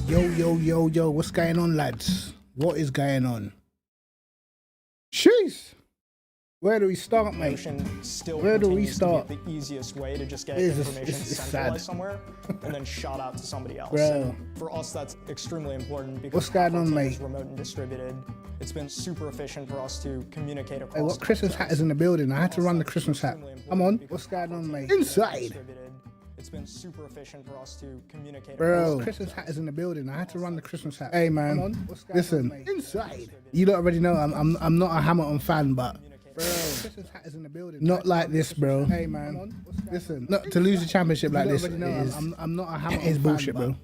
Yo, what's going on, lads? What is going on? Jeez! Where do we start, mate? Where do we start? The easiest way to just get information centralized somewhere and then shot out to somebody else. Bro. And for us, that's extremely important because What's going on, mate? it's remote and distributed. It's been super efficient for us to communicate across. Hey, what Christmas hat is in the building? I had to run the Christmas hat. Come on. What's going on, mate? Inside. It's been super efficient for us to communicate. Bro, Christmas hat is in the building. I had to run the Christmas hat. Hey, man. Listen. Inside. You don't already know I'm not a Hamilton fan, but bro, Christmas hat is in the building. Not like this, bro. Hey, man. Listen. Not to lose a championship like this. I'm not a Hamilton fan. It's bullshit, bro.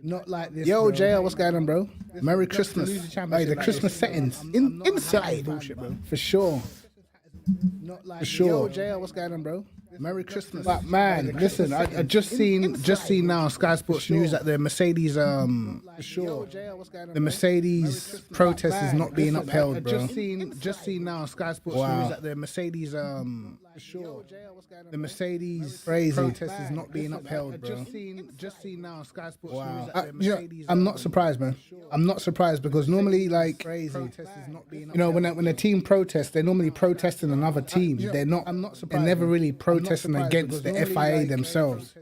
Not like this. Yo, JL, what's going on, bro? Merry Christmas. Hey, the Christmas settings inside. Bullshit, bro. For sure. For sure. Yo, JL, what's going on, bro? Merry Christmas. But man, listen, I just seen now on Sky Sports News that the Mercedes the Mercedes protest is not being upheld, bro. Just seen now on Sky Sports News that the Mercedes the Mercedes protest is not being upheld, bro. Just seen now on Sky Sports News that the Mercedes I'm not surprised, man. I'm not surprised because normally, like, you know, when a team protests, they're normally protesting another team. They're never really protesting against the FIA themselves.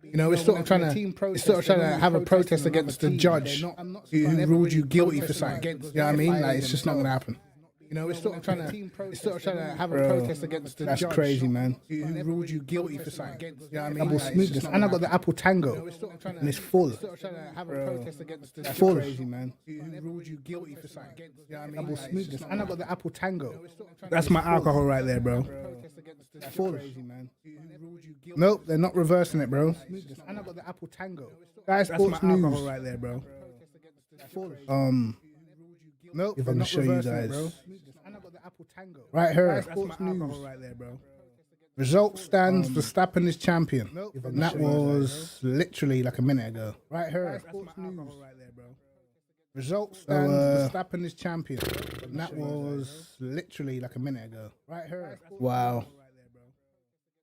You know, it's sort of trying to have a protest against the judge who ruled you guilty for something. You know what I mean? Like, it's just not gonna happen. You know, it's sort of trying to have a protest against the judge. That's crazy, man. Who ruled you guilty for something. You know what I mean? Double smoothness. And I got the Apple Tango, and it's full. It's full. Crazy, man. Who ruled you guilty for something. You know what I mean? Double smoothness. And I got the Apple Tango. That's my alcohol right there, bro. It's full. Nope, they're not reversing it, bro. And I got the Apple Tango. Sky Sports News right there, bro. Nope, if I'm gonna show you guys. Right here. Sports News. Right there, bro. Result stands Verstappen is champion. And that was literally like a minute ago. Right here. Sports News. Right there, bro. Result stands Verstappen is champion. And that was literally like a minute ago. Right here. Wow.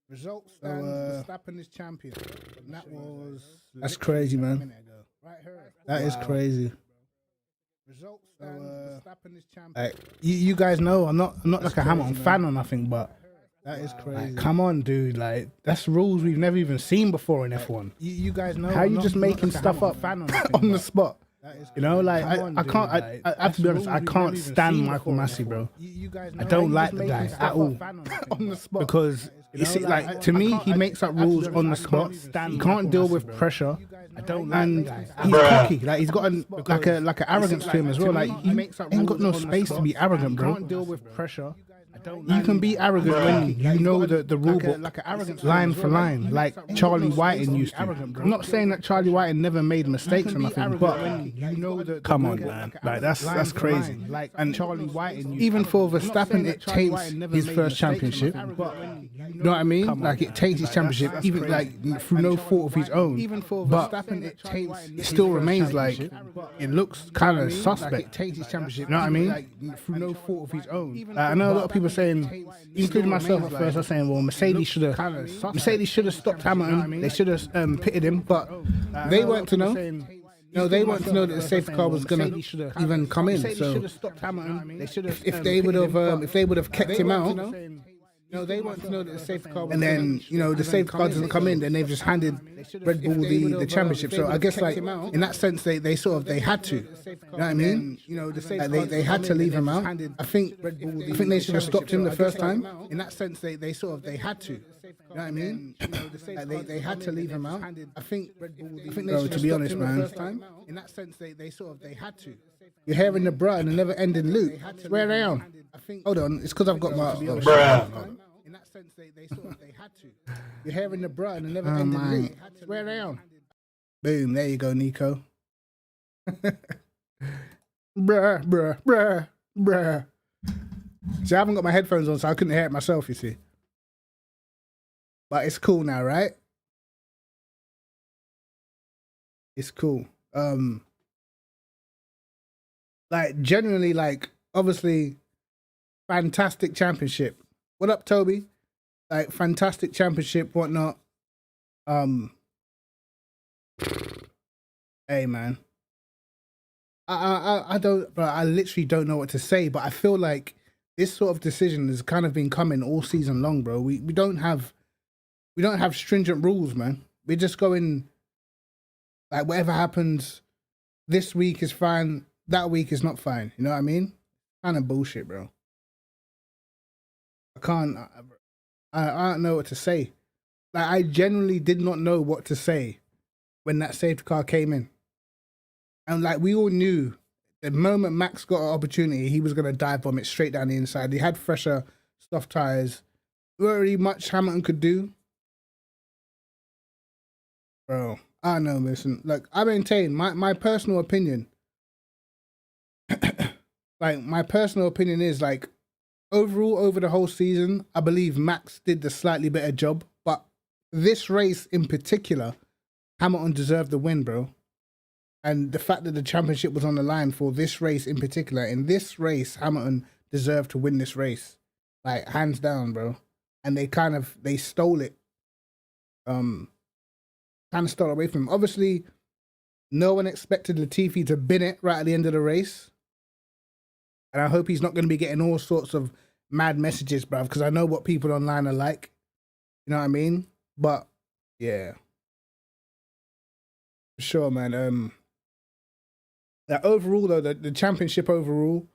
Result stands Verstappen is champion. And that was that's crazy, man. That is crazy. You guys know I'm not like a Hamilton fan or nothing, but that is crazy. Like, come on, dude! Like, that's rules we've never even seen before in F1. You guys know how you just making stuff up on the spot. You know, like I can't. I have to be honest. I can't stand Michael Massey, bro. I don't like the guy at all on the spot because you see, like, to me, he makes up rules on the spot. He can't deal with pressure. And he's cocky. Like, he's got like an arrogance to him as well. Like, he ain't got no space to be arrogant, bro. Can't deal with pressure. You can be arrogant when you know the rule book, line for line, like Charlie Whiting used to. I'm not saying that Charlie Whiting never made mistakes or nothing, but you know come on, man, like that's crazy. And Charlie Whiting, even for Verstappen, it taints his first championship. You know what I mean? Like, it taints his championship, even like through no fault of his own. Even for Verstappen, it still remains like it looks kind of suspect. Taints his championship. You know what I mean? Like, through no fault of his own. I know a lot of people saying, including myself at first, I was saying, well, Mercedes should have stopped Hamilton. They should have pitted him, but they weren't to know. No, they weren't to know that the safety car was gonna even come in. So if they would have kept him out. No, they want to know that the safety car, and then, you know, the safety car doesn't come in, then they've just handed Red Bull the championship. So I guess, like, in that sense, they had to. You know what I mean? You know, they had to leave him out. I think they should have stopped him the first time. In that sense, they had to. You know what I mean? They had to leave him out. I think bro, to be honest, man. In that sense, they had to. You're hearing the bruh and the never-ending loop. Swear down. Hold on, it's because I've got my bruh. In that sense, they had to. You're hearing the bruh and the never-ending loop. Swear down. Boom, there you go, Nico. bruh. See, I haven't got my headphones on, so I couldn't hear it myself, you see. But it's cool now, right? It's cool. Like, genuinely, like, obviously, fantastic championship. What up, Toby? Like, fantastic championship, whatnot. Hey, man. I don't, bro. I literally don't know what to say. But I feel like this sort of decision has kind of been coming all season long, bro. We don't have stringent rules, man. We're just going like whatever happens this week is fine. That week is not fine. You know what I mean? Kind of bullshit, bro. I can't. I don't know what to say. Like I genuinely did not know what to say when that safety car came in. And like we all knew the moment Max got an opportunity, he was gonna dive bomb it straight down the inside. He had fresher soft tires. Not really much Hamilton could do. Bro, I don't know, listen. Like I maintain my personal opinion. Like my personal opinion is like overall over the whole season, I believe Max did the slightly better job. But this race in particular, Hamilton deserved the win, bro. And the fact that the championship was on the line for this race in particular, in this race, Hamilton deserved to win this race. Like, hands down, bro. And they stole it. Kind of stole away from him. Obviously, no one expected Latifi to bin it right at the end of the race. And I hope he's not going to be getting all sorts of mad messages, bruv, because I know what people online are like. You know what I mean? But, yeah. For sure, man. Overall, though, the championship overall,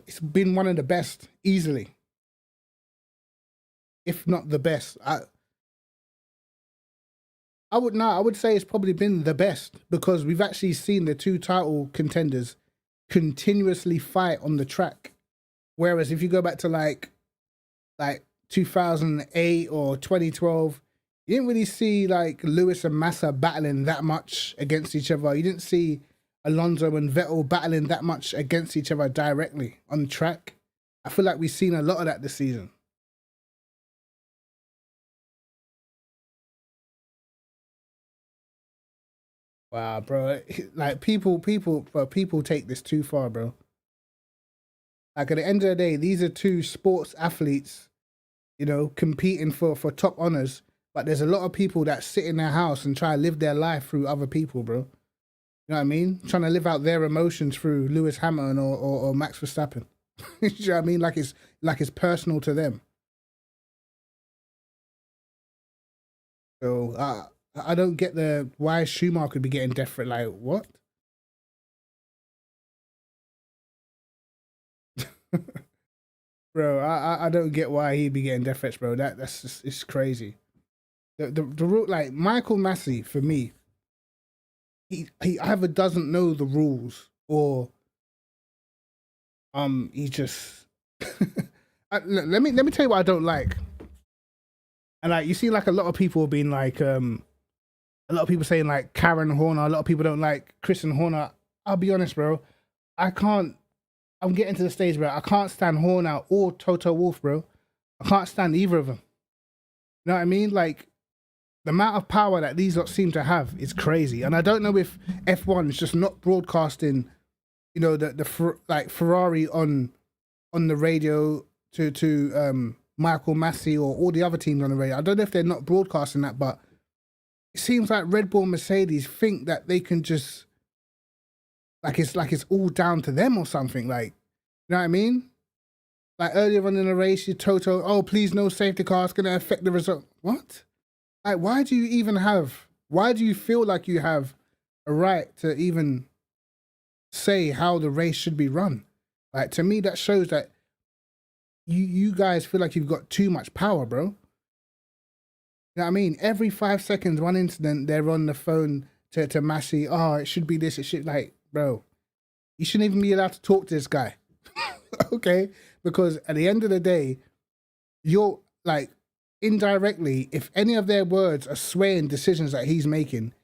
it's been one of the best, easily. If not the best. I would say it's probably been the best because we've actually seen the two title contenders continuously fight on the track. Whereas if you go back to like 2008 or 2012, you didn't really see like Lewis and Massa battling that much against each other. You didn't see Alonso and Vettel battling that much against each other directly on the track. I feel like we've seen a lot of that this season. Wow, bro. Like people take this too far, bro. Like at the end of the day, these are two sports athletes, you know, competing for top honors. But there's a lot of people that sit in their house and try to live their life through other people, bro. You know what I mean? Trying to live out their emotions through Lewis Hamilton or Max Verstappen. You know what I mean? Like it's personal to them. So I don't get why Schumacher could be getting death threat. Like what? Bro, I don't get why he'd be getting death threats, bro. That's just, it's crazy. The rule, like Michael Massey, for me, he either doesn't know the rules or he just let me tell you what I don't like. And like you see like a lot of people being like a lot of people saying like Karen Horner, a lot of people don't like Christian Horner. I'll be honest, bro. I'm getting to the stage where I can't stand Horner or Toto Wolff, bro. I can't stand either of them. You know what I mean? Like the amount of power that these lot seem to have is crazy. And I don't know if F1 is just not broadcasting, you know, like Ferrari on the radio to Michael Massey or all the other teams on the radio. I don't know if they're not broadcasting that, but it seems like Red Bull and Mercedes think that they can just like it's all down to them or something. Like, you know what I mean? Like earlier on in the race, you Toto, oh please no safety car, it's gonna affect the result. What? Like why do you feel like you have a right to even say how the race should be run? Like to me that shows that you guys feel like you've got too much power, bro. You know what I mean? Every 5 seconds, one incident, they're on the phone to Massey. Oh, it should be this, it should, like, bro, you shouldn't even be allowed to talk to this guy. Okay? Because at the end of the day, you're, like, indirectly, if any of their words are swaying decisions that he's making,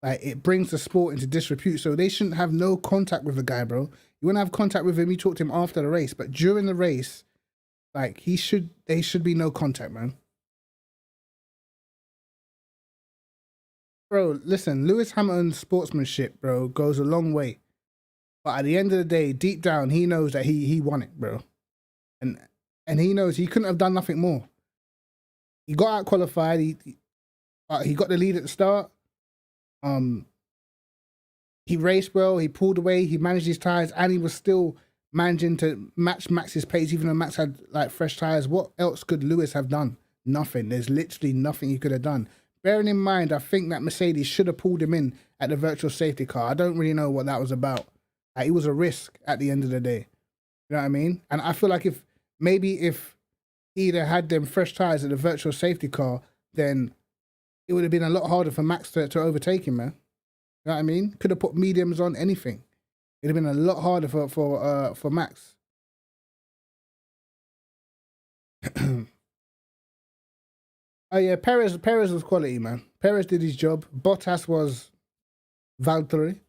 like, it brings the sport into disrepute. So they shouldn't have no contact with the guy, bro. You want to have contact with him, you talk to him after the race. But during the race, like, they should be no contact, man. Bro, listen, Lewis Hamilton's sportsmanship, bro, goes a long way. But at the end of the day, deep down, he knows that he won it, bro. And he knows he couldn't have done nothing more. He got out qualified. He got the lead at the start. he raced well, he pulled away, he managed his tires, and he was still managing to match Max's pace, even though Max had like fresh tires. What else could Lewis have done? Nothing. There's literally nothing he could have done. Bearing in mind, I think that Mercedes should have pulled him in at the virtual safety car. I don't really know what that was about. Like, it was a risk at the end of the day. You know what I mean? And I feel like if he'd have had them fresh tires at the virtual safety car, then it would have been a lot harder for Max to overtake him, man. You know what I mean? Could have put mediums on, anything. It'd have been a lot harder for Max. Oh yeah, Perez was quality, man. Perez did his job. Bottas was Valtteri.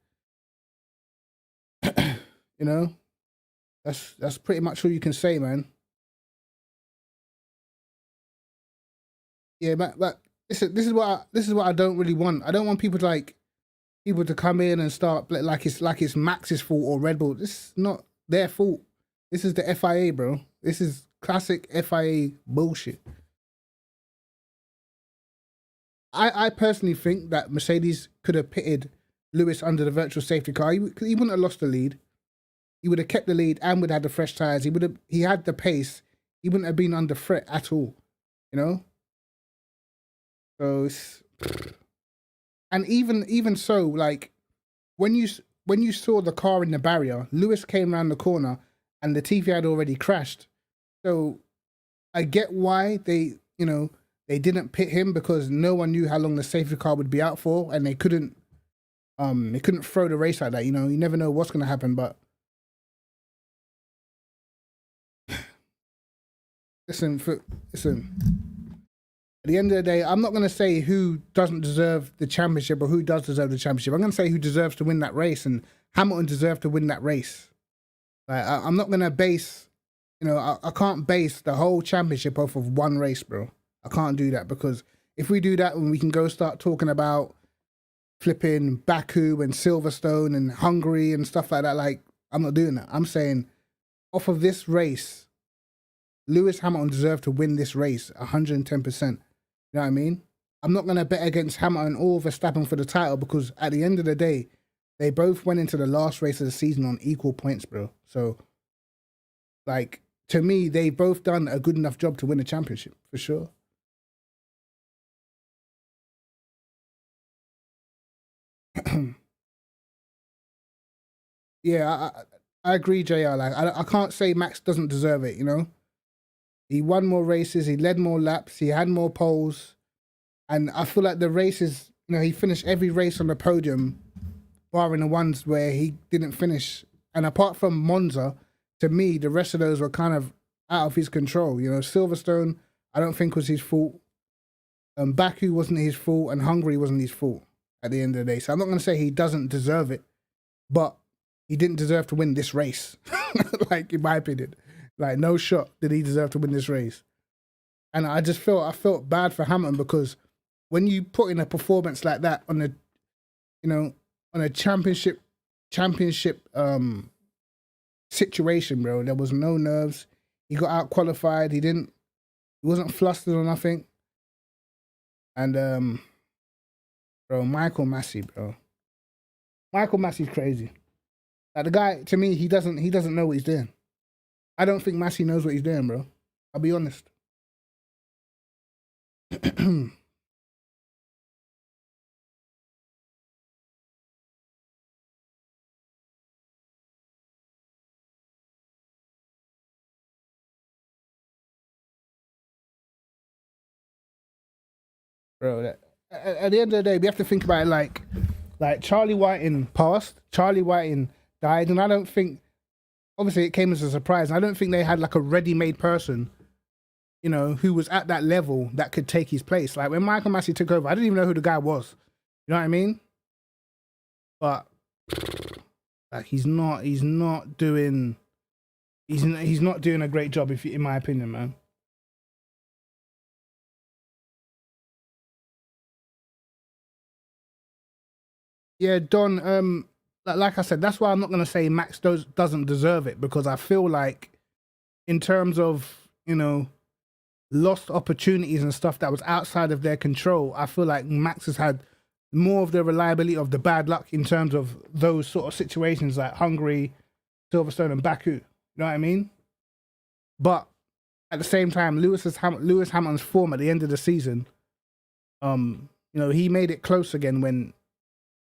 You know, that's pretty much all you can say, man. Yeah, but this is what I don't really want. I don't want people to come in and start like it's Max's fault or Red Bull. This is not their fault. This is the FIA, bro. This is classic FIA bullshit. I personally think that Mercedes could have pitted Lewis under the virtual safety car. He wouldn't have lost the lead. He would have kept the lead and would have had the fresh tires. He had the pace. He wouldn't have been under threat at all. You know? So and even so, like when you saw the car in the barrier, Lewis came around the corner and the TV had already crashed. So I get why they didn't pit him, because no one knew how long the safety car would be out for, and they couldn't throw the race like that. You know, you never know what's gonna happen. But listen. At the end of the day, I'm not going to say who doesn't deserve the championship or who does deserve the championship. I'm going to say who deserves to win that race, and Hamilton deserved to win that race. Like, I'm not going to base, I can't base the whole championship off of one race, bro. I can't do that, because if we do that, when we can go start talking about flipping Baku and Silverstone and Hungary and stuff like that, like, I'm not doing that. I'm saying off of this race, Lewis Hamilton deserved to win this race 110%. You know what I mean? I'm not going to bet against Hamilton or Verstappen for the title, because at the end of the day, they both went into the last race of the season on equal points, bro. So, like, to me, they've both done a good enough job to win a championship, for sure. Yeah, I agree, JR. Like, I can't say Max doesn't deserve it, you know? He won more races, he led more laps, he had more poles. And I feel like the races, he finished every race on the podium, barring the ones where he didn't finish. And apart from Monza, to me, the rest of those were kind of out of his control. Silverstone, I don't think was his fault. Baku wasn't his fault, and Hungary wasn't his fault at the end of the day. So I'm not going to say he doesn't deserve it, but he didn't deserve to win this race, like, in my opinion. Like, no shot did he deserve to win this race. And I felt bad for Hamilton, because when you put in a performance like that on a championship situation, bro, there was no nerves. He got out qualified. He wasn't flustered or nothing. And bro, Michael Massey, bro. Michael Massey's crazy. Like, the guy, to me, he doesn't know what he's doing. I don't think Massey knows what he's doing, bro. I'll be honest. Bro, at the end of the day, we have to think about it like Charlie Whiting passed, Charlie Whiting died, and I don't think, obviously it came as a surprise, and I don't think they had like a ready-made person, who was at that level that could take his place. Like, when Michael Massey took over, I didn't even know who the guy was. You know what I mean? But like, he's not doing a great job, in my opinion, man. Yeah, Don, like I said, that's why I'm not going to say Max doesn't deserve it, because I feel like in terms of, lost opportunities and stuff that was outside of their control, I feel like Max has had more of the reliability of the bad luck in terms of those sort of situations like Hungary, Silverstone, and Baku. You know what I mean? But at the same time, Lewis Hamilton's form at the end of the season, you know, he made it close again when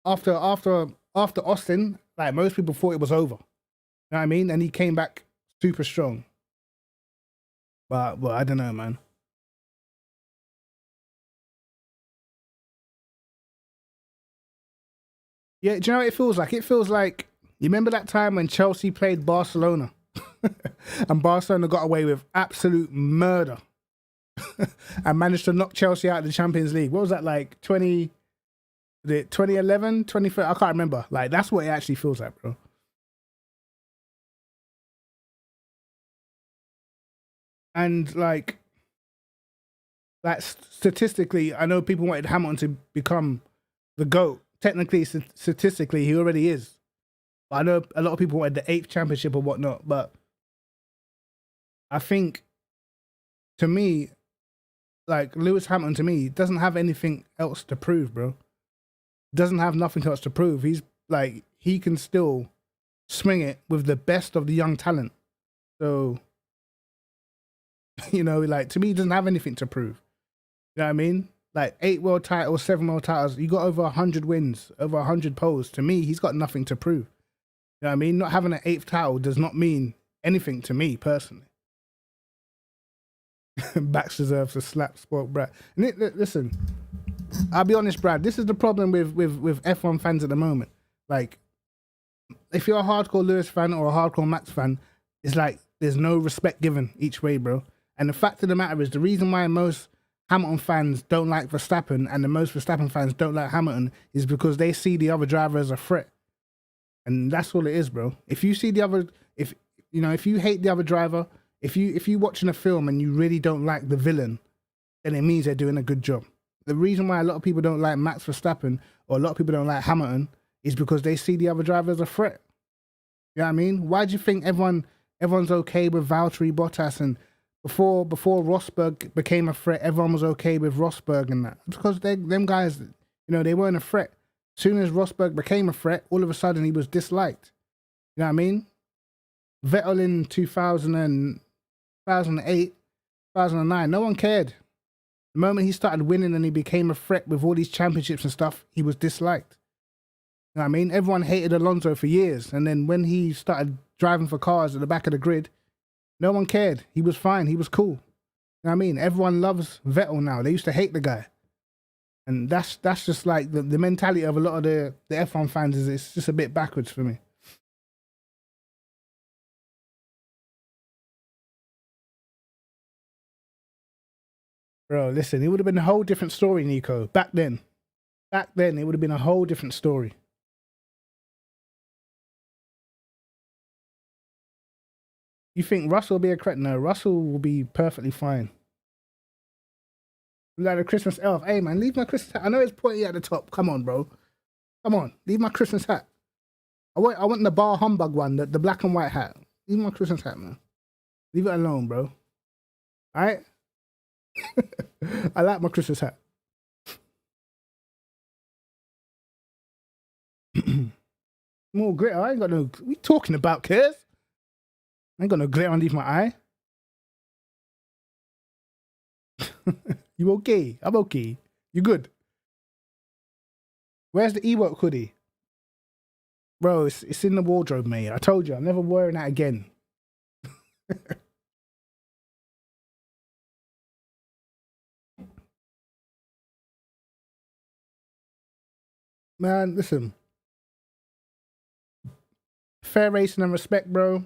after Austin, like most people thought it was over. You know what I mean? And he came back super strong. But I don't know, man. Yeah, do you know what it feels like? It feels like, you remember that time when Chelsea played Barcelona and Barcelona got away with absolute murder and managed to knock Chelsea out of the Champions League? What was that, like 2011, 2013? I can't remember. Like, that's what it actually feels like, bro. And like statistically, I know people wanted Hamilton to become the GOAT. Technically, statistically, he already is. But I know a lot of people wanted the 8th championship or whatnot. But I think, to me, like Lewis Hamilton, to me, doesn't have anything else to prove, bro. Doesn't have nothing else to prove. He's like, he can still swing it with the best of the young talent. So, you know, like, to me, he doesn't have anything to prove. You know what I mean? Like 8 world titles, 7 world titles. You got over 100 wins, over 100 poles. To me, he's got nothing to prove. You know what I mean? Not having an 8th title does not mean anything to me personally. Bax deserves a slap, spoiled brat. And listen, I'll be honest, Brad. This is the problem with F1 fans at the moment. Like, if you're a hardcore Lewis fan or a hardcore Max fan, it's like there's no respect given each way, bro. And the fact of the matter is, the reason why most Hamilton fans don't like Verstappen and the most Verstappen fans don't like Hamilton is because they see the other driver as a threat. And that's all it is, bro. If you see the other, if you hate the other driver, if you're watching a film and you really don't like the villain, then it means they're doing a good job. The reason why a lot of people don't like Max Verstappen or a lot of people don't like Hamilton is because they see the other driver as a threat. You know what I mean? Why do you think everyone's okay with Valtteri Bottas, and before Rosberg became a threat, everyone was okay with Rosberg and that? It's because them guys, you know, they weren't a threat. As soon as Rosberg became a threat, all of a sudden he was disliked. You know what I mean? Vettel in 2008, 2009, no one cared. The moment he started winning and he became a threat with all these championships and stuff, he was disliked. You know what I mean? Everyone hated Alonso for years. And then when he started driving for cars at the back of the grid, no one cared. He was fine. He was cool. You know what I mean? Everyone loves Vettel now. They used to hate the guy. And that's just like the mentality of a lot of the F1 fans is it's just a bit backwards for me. Bro, listen, it would have been a whole different story, Nico. Back then, it would have been a whole different story. You think Russell will be a credit? No, Russell will be perfectly fine. Like a Christmas elf. Hey, man, leave my Christmas hat. I know it's pointy at the top. Come on, bro. Come on, leave my Christmas hat. I want the bar humbug one, the black and white hat. Leave my Christmas hat, man. Leave it alone, bro. All right? I like my Christmas hat. More glitter. I ain't got no. What are you talking about, kids? I ain't got no glitter underneath my eye. You okay? I'm okay. You good? Where's the Ewok hoodie? Bro, it's in the wardrobe, mate. I told you, I'm never wearing that again. Man, listen. Fair racing and respect, bro.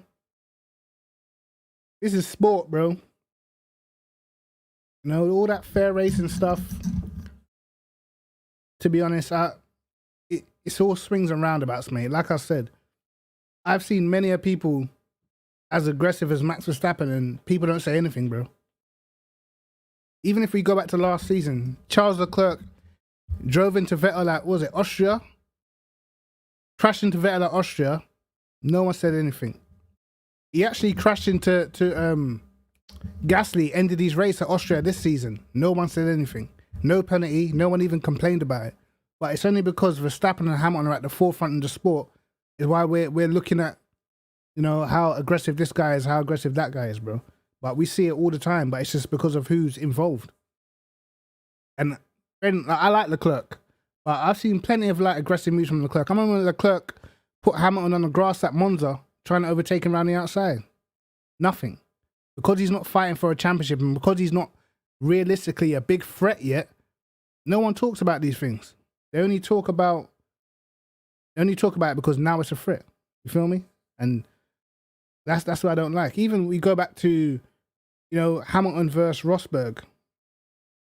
This is sport, bro. You know, all that fair racing stuff. To be honest, it's all swings and roundabouts, mate. Like I said, I've seen many people as aggressive as Max Verstappen and people don't say anything, bro. Even if we go back to last season, Charles Leclerc drove into Vettel at, what was it, Austria? Crashed into Vettel at Austria. No one said anything. He actually crashed into Gasly, ended his race at Austria this season. No one said anything. No penalty. No one even complained about it. but it's only because Verstappen and Hamilton are at the forefront of the sport is why we're looking at, you know, how aggressive this guy is, how aggressive that guy is, bro. But we see it all the time, but it's just because of who's involved. And I like Leclerc, but I've seen plenty of like aggressive moves from Leclerc. I remember when Leclerc put Hamilton on the grass at Monza, trying to overtake him around the outside. Nothing. Because he's not fighting for a championship and because he's not realistically a big threat yet, no one talks about these things. They only talk about it because now it's a threat. You feel me? And that's what I don't like. Even we go back to, you know, Hamilton versus Rosberg.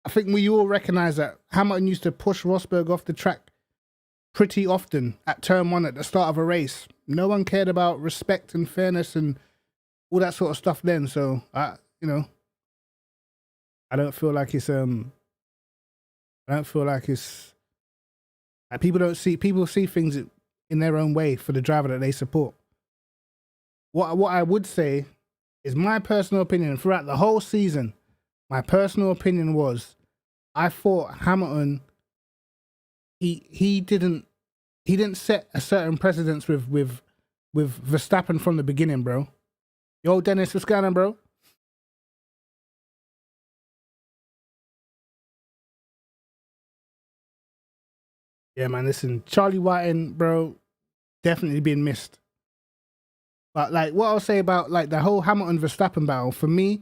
I think we all recognize that Hamilton used to push Rosberg off the track pretty often at turn 1 at the start of a race. No one cared about respect and fairness and all that sort of stuff then. So you know, I don't feel like it's people see things in their own way for the driver that they support. What I would say is my personal opinion throughout the whole season. My personal opinion was, I thought Hamilton, he didn't set a certain precedence with Verstappen from the beginning, bro. Yo, Dennis, what's going on, bro? Yeah, man, listen, Charlie Whiting, bro, definitely being missed. But like, what I'll say about like the whole Hamilton Verstappen battle, for me,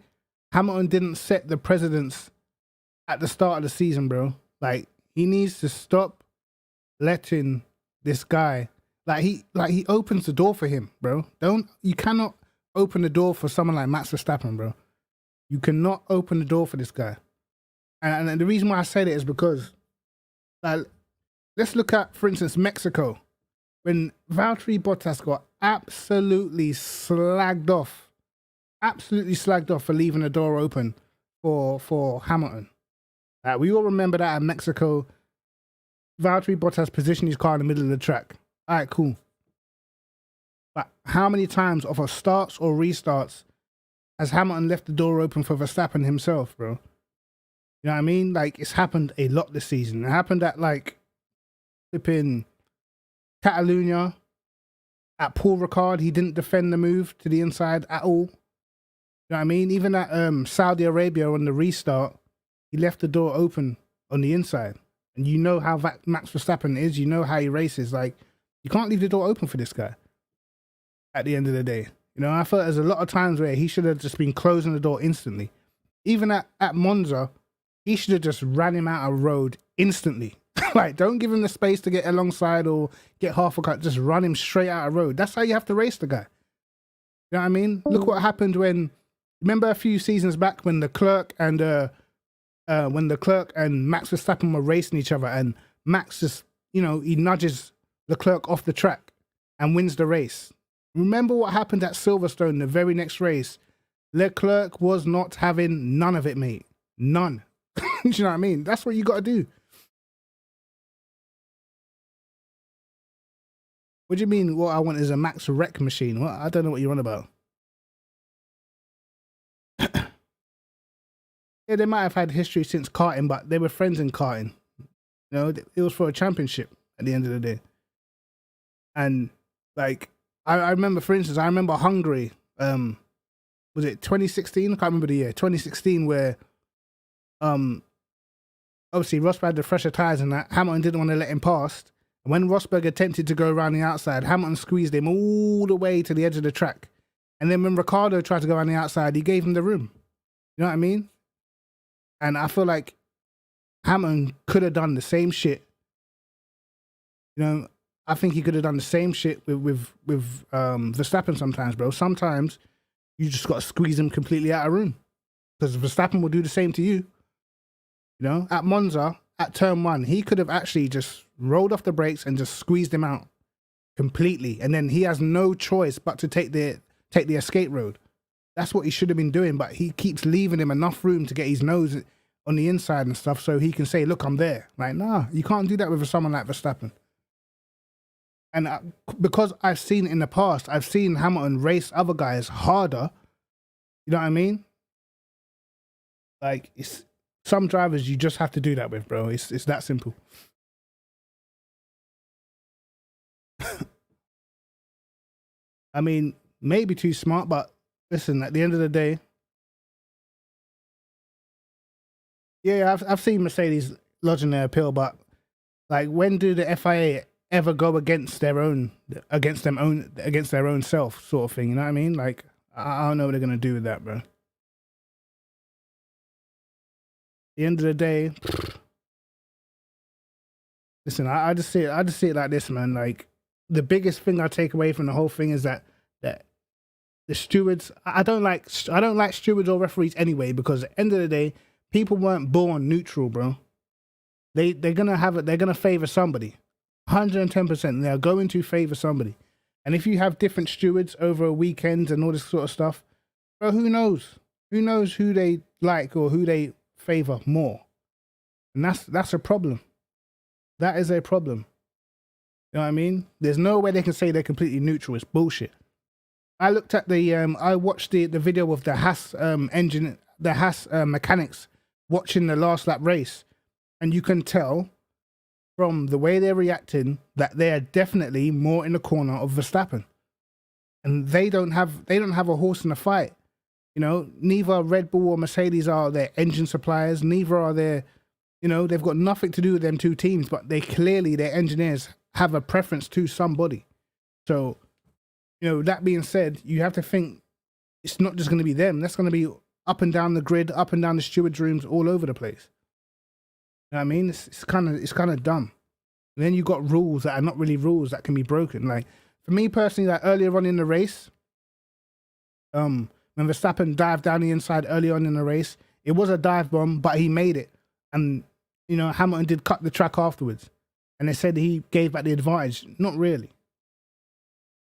Hamilton didn't set the precedence at the start of the season, bro. Like, he needs to stop letting this guy, he opens the door for him, bro. You cannot open the door for someone like Max Verstappen, bro. You cannot open the door for this guy. And the reason why I say that is because, like, let's look at, for instance, Mexico. When Valtteri Bottas got absolutely slagged off for leaving the door open for Hamilton. We all remember that at Mexico, Valtteri Bottas positioned his car in the middle of the track. All right, cool. But how many times of starts or restarts has Hamilton left the door open for Verstappen himself, bro? You know what I mean? Like, it's happened a lot this season. It happened at, like, flipping Catalonia. At Paul Ricard, he didn't defend the move to the inside at all. You know what I mean? Even at Saudi Arabia on the restart, he left the door open on the inside. And you know how Max Verstappen is. You know how he races. Like, you can't leave the door open for this guy at the end of the day. You know, I felt there's a lot of times where he should have just been closing the door instantly. Even at Monza, he should have just ran him out of road instantly. Like, don't give him the space to get alongside or get half a cut. Just run him straight out of road. That's how you have to race the guy. You know what I mean? Look what happened remember a few seasons back when Leclerc and Max Verstappen were racing each other, and Max just, you know, he nudges Leclerc off the track and wins the race. Remember what happened at Silverstone the very next race? Leclerc was not having none of it, mate. None. Do you know what I mean? That's what you got to do. What do you mean what I want is a Max wreck machine? What? I don't know what you're on about. Yeah, they might have had history since karting, but they were friends in karting. You know, it was for a championship at the end of the day. And, like, I remember, for instance, Hungary, was it 2016? I can't remember the year. 2016, where, obviously, Rosberg had the fresher tyres and that. Hamilton didn't want to let him past. And when Rosberg attempted to go around the outside, Hamilton squeezed him all the way to the edge of the track. And then when Ricciardo tried to go around the outside, he gave him the room. You know what I mean? And I feel like Hamilton could have done the same shit. You know, I think he could have done the same shit with Verstappen sometimes, bro. Sometimes you just got to squeeze him completely out of room. Because Verstappen will do the same to you. You know, at Monza, at turn 1, he could have actually just rolled off the brakes and just squeezed him out completely. And then he has no choice but to take the escape road. That's what he should have been doing, but he keeps leaving him enough room to get his nose on the inside and stuff so he can say, look, I'm there. Like, nah, you can't do that with someone like Verstappen. And because I've seen in the past, I've seen Hamilton race other guys harder. You know what I mean? Like, some drivers you just have to do that with, bro. It's that simple. I mean, maybe too smart, but listen, at the end of the day, yeah, I've seen Mercedes lodging their appeal, but like, when do the FIA ever go against their own self, sort of thing? You know what I mean? Like, I don't know what they're gonna do with that, bro. At the end of the day, listen, I just see it like this, man. Like, the biggest thing I take away from the whole thing is that the stewards, I don't like stewards or referees anyway, because at the end of the day, people weren't born neutral, bro. They're gonna favor somebody. 110%. They are going to favor somebody. And if you have different stewards over a weekend and all this sort of stuff, bro, who knows? Who knows who they like or who they favor more? And that's a problem. That is a problem. You know what I mean? There's no way they can say they're completely neutral. It's bullshit. I looked at I watched the video of the Haas mechanics watching the last lap race, and you can tell from the way they're reacting that they are definitely more in the corner of Verstappen, and they don't have a horse in the fight. You know, neither Red Bull or Mercedes are their engine suppliers. Neither are their, you know, they've got nothing to do with them two teams, but they clearly, their engineers have a preference to somebody. So, you know, that being said, you have to think it's not just going to be them. That's going to be up and down the grid, up and down the stewards' rooms, all over the place. You know what I mean? It's kind of dumb. And then you got rules that are not really rules that can be broken. Like, for me personally, like earlier on in the race, when Verstappen dived down the inside early on in the race, it was a dive bomb, but he made it. And, you know, Hamilton did cut the track afterwards. And they said he gave back the advantage. Not really.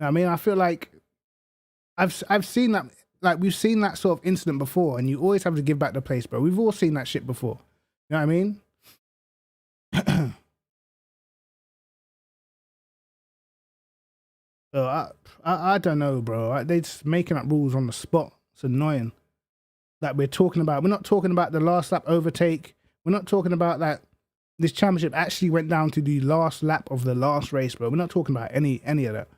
I mean, I feel like I've seen that, like, we've seen that sort of incident before, and you always have to give back the place, bro. We've all seen that shit before. You know what I mean? So I don't know, bro. They're just making up rules on the spot. It's annoying. That we're not talking about the last lap overtake. We're not talking about that this championship actually went down to the last lap of the last race, bro. We're not talking about any of that.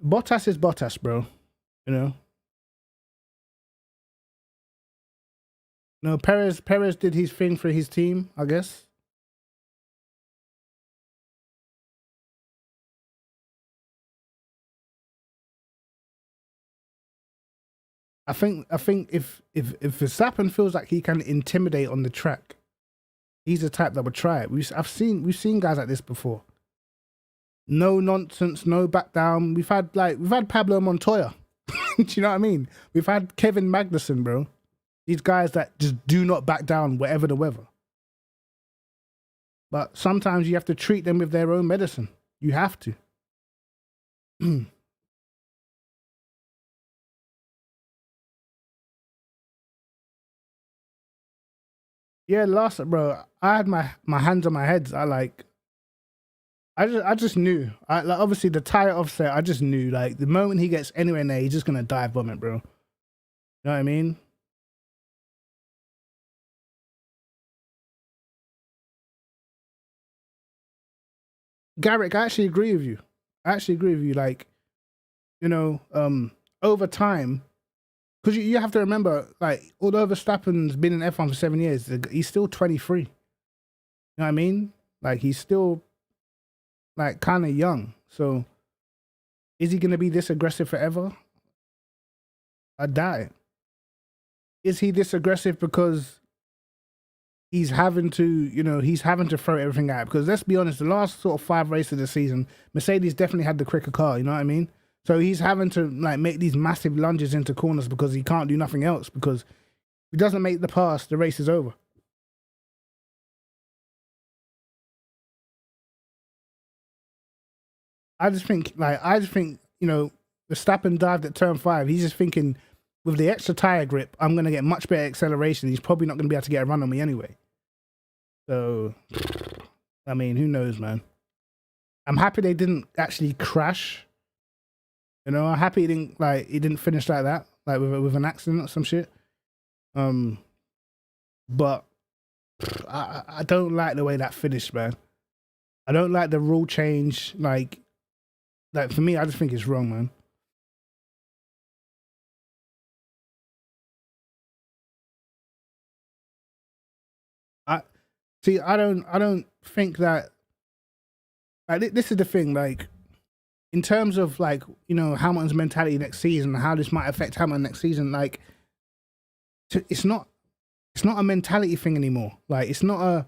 Bottas is Bottas, bro. You know. No, Perez did his thing for his team, I guess. I think if Verstappen feels like he can intimidate on the track, he's the type that would try it. We've seen guys like this before. No nonsense, no back down. We've had Pablo Montoya. Do you know what I mean? We've had Kevin Magnussen, bro. These guys that just do not back down whatever the weather. But sometimes you have to treat them with their own medicine. You have to. Yeah, bro, I had my hands on my head. I just knew. Like, obviously the tire offset, I just knew, like, the moment he gets anywhere near, he's just gonna dive bomb it, bro. You know what I mean? Garrick, I actually agree with you. Like, you know, over time, because you have to remember, like, although Verstappen's been in F1 for 7 years, he's still 23. You know what I mean? Like, he's still, like, kind of young. So, is he going to be this aggressive forever? I doubt it. Is he this aggressive because he's having to throw everything out? Because let's be honest, the last sort of 5 races of the season, Mercedes definitely had the quicker car, you know what I mean? So he's having to, like, make these massive lunges into corners because he can't do nothing else, because if he doesn't make the pass, the race is over. I just think, you know, Verstappen dived at turn 5. He's just thinking, with the extra tire grip, I'm going to get much better acceleration. He's probably not going to be able to get a run on me anyway. So, I mean, who knows, man? I'm happy they didn't actually crash. You know, I'm happy it didn't finish like that, like with an accident or some shit. But I don't like the way that finished, man. I don't like the rule change. Like, Like, for me, I just think it's wrong, man. I don't think that, like, this is the thing, like, in terms of, like, you know, Hamilton's mentality next season, how this might affect Hamilton next season, like, it's not a mentality thing anymore. Like, it's not a,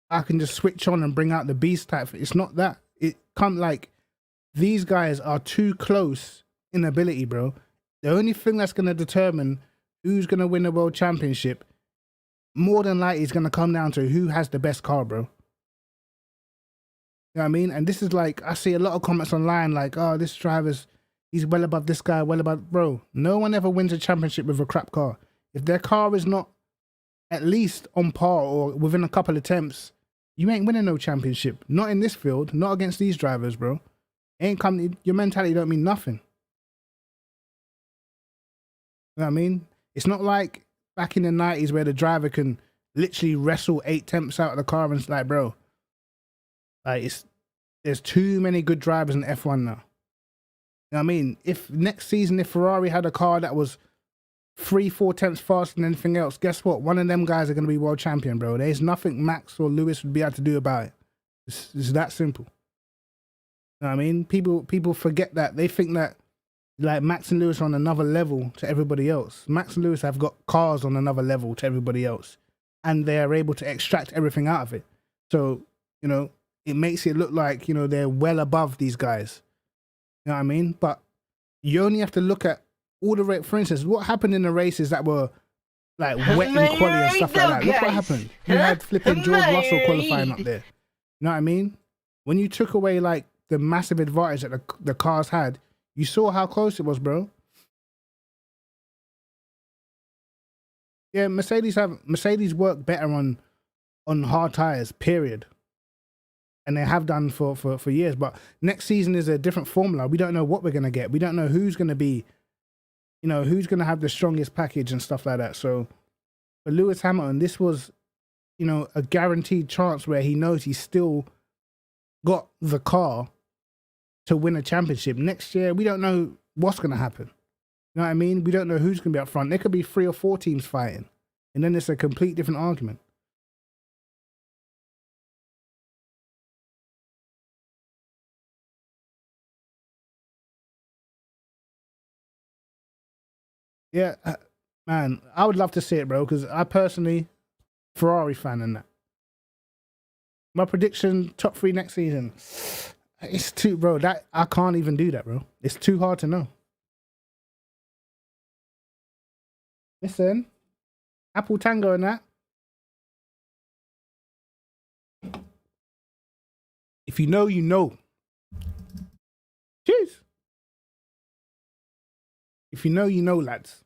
I can just switch on and bring out the beast type. It's not that. It can't, like, these guys are too close in ability, bro. The only thing that's going to determine who's going to win the world championship, more than likely, is going to come down to who has the best car, bro. You know what I mean? And this is like, I see a lot of comments online like, oh, this driver's, he's well above this guy, well above, bro. No one ever wins a championship with a crap car. If their car is not at least on par or within a couple attempts, you ain't winning no championship. Not in this field, not against these drivers, bro. Ain't coming, your mentality don't mean nothing. You know what I mean? It's not like back in the 90s where the driver can literally wrestle 8 temps out of the car, and it's like, bro, like, there's too many good drivers in F1 now. You know what I mean? If next season, if Ferrari had a car that was 3-4 temps faster than anything else, guess what? One of them guys are going to be world champion, bro. There's nothing Max or Lewis would be able to do about it. It's that simple. You know what I mean? People forget that. They think that, like, Max and Lewis are on another level to everybody else. Max and Lewis have got cars on another level to everybody else, and they are able to extract everything out of it. So, you know, it makes it look like, you know, they're well above these guys. You know what I mean? But you only have to look at all the, for instance, what happened in the races that were like wet and quali and stuff like that. Look what happened. You had flipping George Russell qualifying up there. You know what I mean? When you took away, like, the massive advantage that the cars had, you saw how close it was, bro. Yeah, Mercedes work better on hard tires, period. And they have done for years. But next season is a different formula. We don't know what we're gonna get. We don't know who's gonna be, you know, who's gonna have the strongest package and stuff like that. So for Lewis Hamilton, this was, you know, a guaranteed chance where he knows he's still got the car to win a championship. Next year, we don't know what's going to happen. You know what I mean? We don't know who's going to be up front. There could be 3 or 4 teams fighting, and then it's a complete different argument. Yeah, man, I would love to see it, bro, because I personally, Ferrari fan and that. My prediction, top 3 next season. It's too, bro, that I can't even do that, bro. It's too hard to know. Listen, Apple Tango and that. If you know, you know. Cheers. If you know, you know, lads.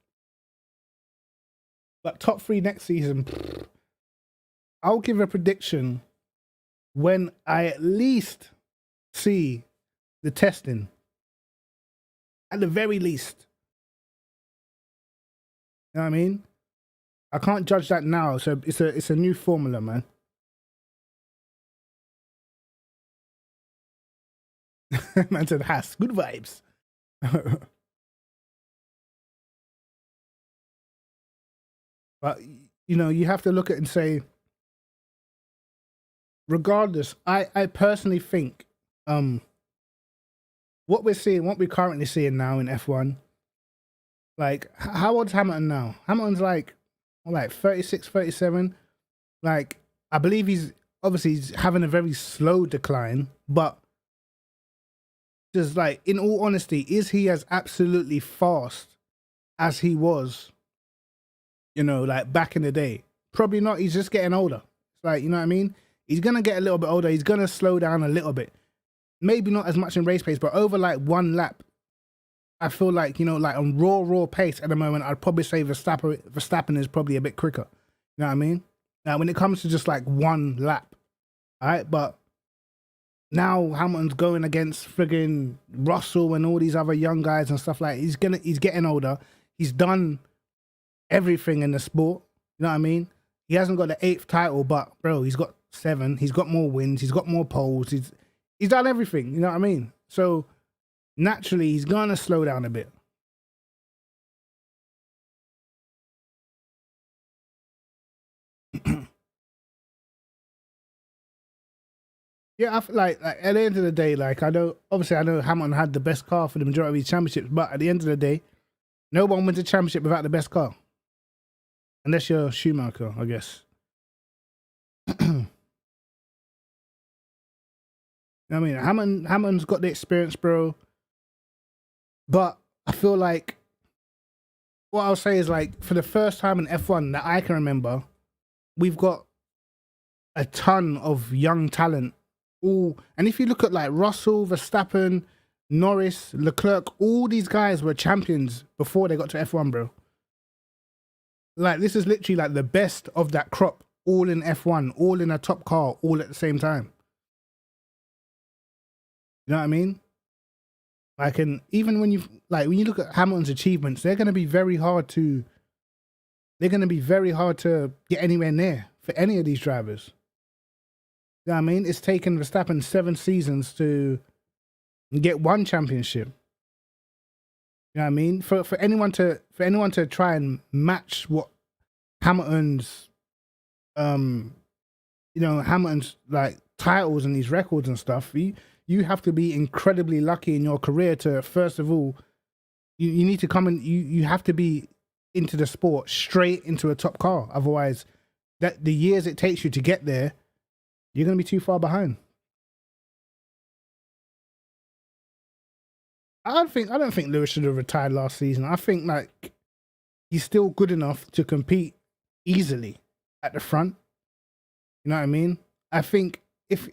But top 3 next season, I'll give a prediction when I at least see the testing. At the very least. You know what I mean? I can't judge that now, so it's a new formula, man. Man said, "Has good vibes." But, you know, you have to look at it and say, regardless, I personally think what we're currently seeing now in F1, like, how old's Hamilton now? Hamilton's like 36, 37. Like, I believe he's having a very slow decline, but just, like, in all honesty, is he as absolutely fast as he was, you know, like, back in the day? Probably not. He's just getting older. It's like, you know what I mean? He's going to get a little bit older. He's going to slow down a little bit. Maybe not as much in race pace, but over, like, 1 lap, I feel like, you know, like, on raw pace at the moment, I'd probably say Verstappen is probably a bit quicker. You know what I mean? Now, when it comes to just, like, 1 lap, all right? But now Hamilton's going against friggin' Russell and all these other young guys and stuff like that. He's getting older. He's done everything in the sport. You know what I mean? He hasn't got the 8th title, but, bro, he's got 7. He's got more wins. He's got more poles. He's done everything. You know what I mean? So naturally he's gonna slow down a bit. Yeah, I feel like at the end of the day, like I know Hamilton had the best car for the majority of these championships, but at the end of the day, no one wins a championship without the best car. Unless you're Schumacher, I guess. I mean, Hamilton's got the experience, bro. But I feel like what I'll say is, like, for the first time in F1 that I can remember, we've got a ton of young talent. And if you look at like Russell, Verstappen, Norris, Leclerc, all these guys were champions before they got to F1, bro. Like, this is literally like the best of that crop, all in F1, all in a top car, all at the same time. You know what I mean? Like, and even when you look at Hamilton's achievements, they're going to be very hard to get anywhere near for any of these drivers. You know what I mean? It's taken Verstappen 7 seasons to get one championship. You know what I mean? For anyone to try and match what Hamilton's Hamilton's like titles and these records and stuff, you have to be incredibly lucky in your career to, first of all, you need to come and you have to be into the sport straight into a top car. Otherwise, that the years it takes you to get there, you're going to be too far behind. I don't think Lewis should have retired last season. I think like he's still good enough to compete easily at the front. You know what I mean? I think if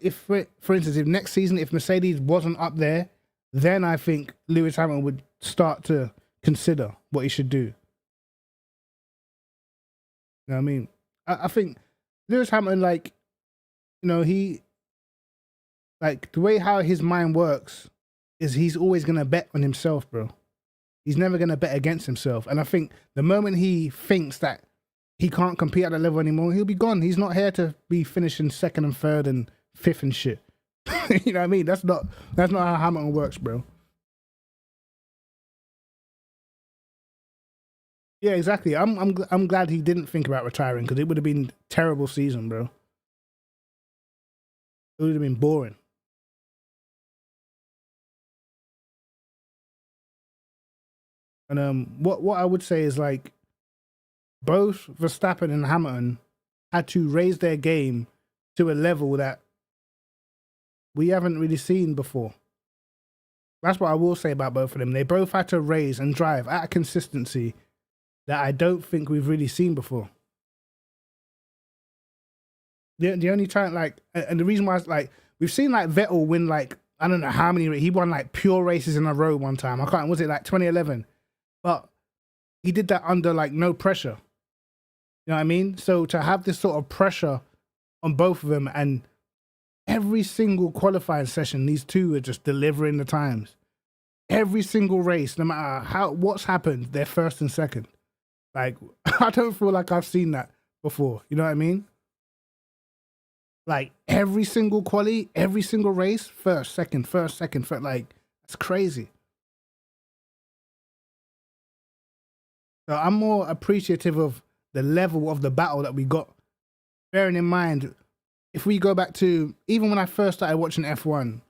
for instance, if next season, if Mercedes wasn't up there, then I think Lewis Hamilton would start to consider what he should do. You know what I mean? I think Lewis Hamilton, like, you know, he, like, the way how his mind works is he's always going to bet on himself, bro. He's never going to bet against himself. And I think the moment he thinks that he can't compete at that level anymore, he'll be gone. He's not here to be finishing 2nd and 3rd and 5th and shit. You know what I mean? That's not how Hamilton works, bro. Yeah, exactly. I'm glad he didn't think about retiring, because it would have been a terrible season, bro. It would have been boring. And what I would say is, like, both Verstappen and Hamilton had to raise their game to a level that we haven't really seen before. That's what I will say about both of them. They both had to raise and drive at a consistency that I don't think we've really seen before. The only time, like, and the reason why, like, we've seen like Vettel win, like, I don't know how many, he won like pure races in a row one time. Was it like 2011? But he did that under like no pressure. You know what I mean? So to have this sort of pressure on both of them, and every single qualifying session, these two are just delivering the times. Every single race, no matter what's happened, they're 1st and 2nd. Like, I don't feel like I've seen that before. You know what I mean? Like, every single quali, every single race, 1st, 2nd, 1st, 2nd, 3rd. Like, that's crazy. So I'm more appreciative of the level of the battle that we got. Bearing in mind, if we go back to even when I first started watching F1,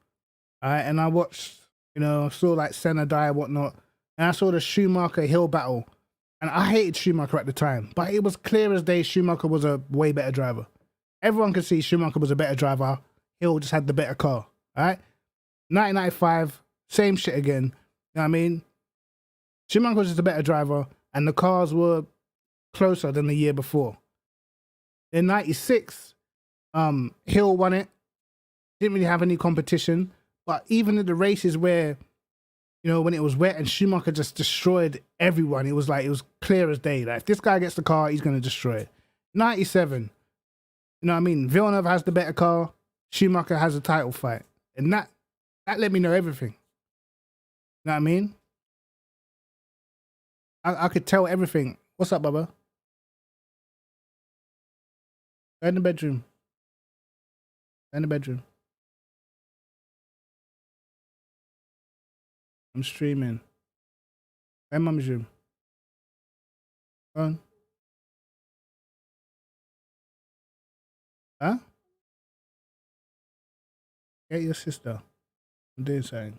and I watched, you know, saw like Senna die and whatnot, and I saw the Schumacher Hill battle, and I hated Schumacher at the time, but it was clear as day Schumacher was a way better driver. Everyone could see Schumacher was a better driver. Hill just had the better car. All right, 1995, same shit again. You know what I mean? Schumacher was just a better driver, and the cars were closer than the year before. In 96, Hill won it. Didn't really have any competition. But even in the races where, you know, when it was wet and Schumacher just destroyed everyone, it was clear as day. Like, if this guy gets the car, he's going to destroy it. 97, you know what I mean? Villeneuve has the better car. Schumacher has a title fight. And that let me know everything. You know what I mean? I could tell everything. What's up, Bubba? Go in the bedroom. Go in the bedroom. I'm streaming. Hey, mum's room. Go on. Huh? Get your sister. I'm doing something.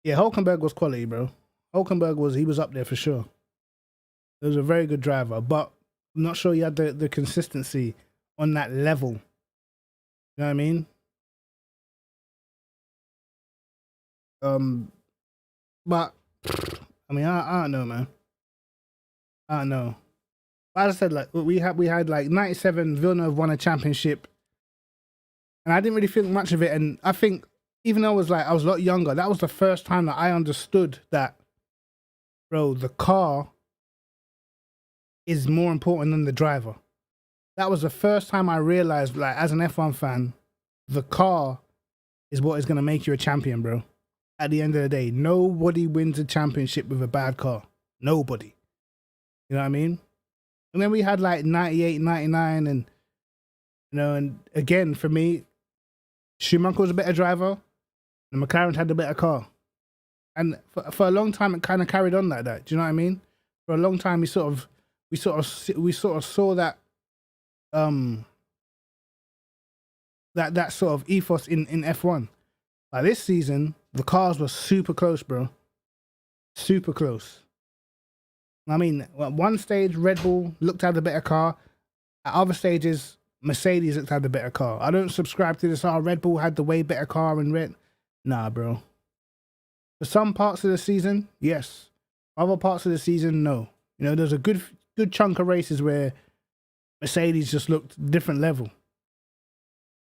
Yeah, Hulkenberg was quality, bro. He was up there for sure. He was a very good driver, but I'm not sure he had the consistency on that level. You know what I mean? But I mean, I don't know, man. I don't know. As I said, like we had like 97, Villeneuve won a championship, and I didn't really think much of it. And I think even though I was a lot younger, that was the first time that I understood that, bro, the car is more important than the driver. That was the first time I realized, like, as an F1 fan, the car is what is going to make you a champion, bro. At the end of the day, nobody wins a championship with a bad car. Nobody. You know what I mean? And then we had like 98, 99, and, you know, and again, for me, Schumacher was a better driver, and McLaren had the better car. And for a long time, it kind of carried on like that. Do you know what I mean? For a long time, we sort of saw that, that sort of ethos in F1. Like this season, the cars were super close, bro. Super close. I mean, at one stage, Red Bull looked at the better car. At other stages, Mercedes looked at the better car. I don't subscribe to this. Red Bull had the way better car and red. Nah, bro. For some parts of the season, yes. Other parts of the season, no. You know, there's a good chunk of races where Mercedes just looked different level.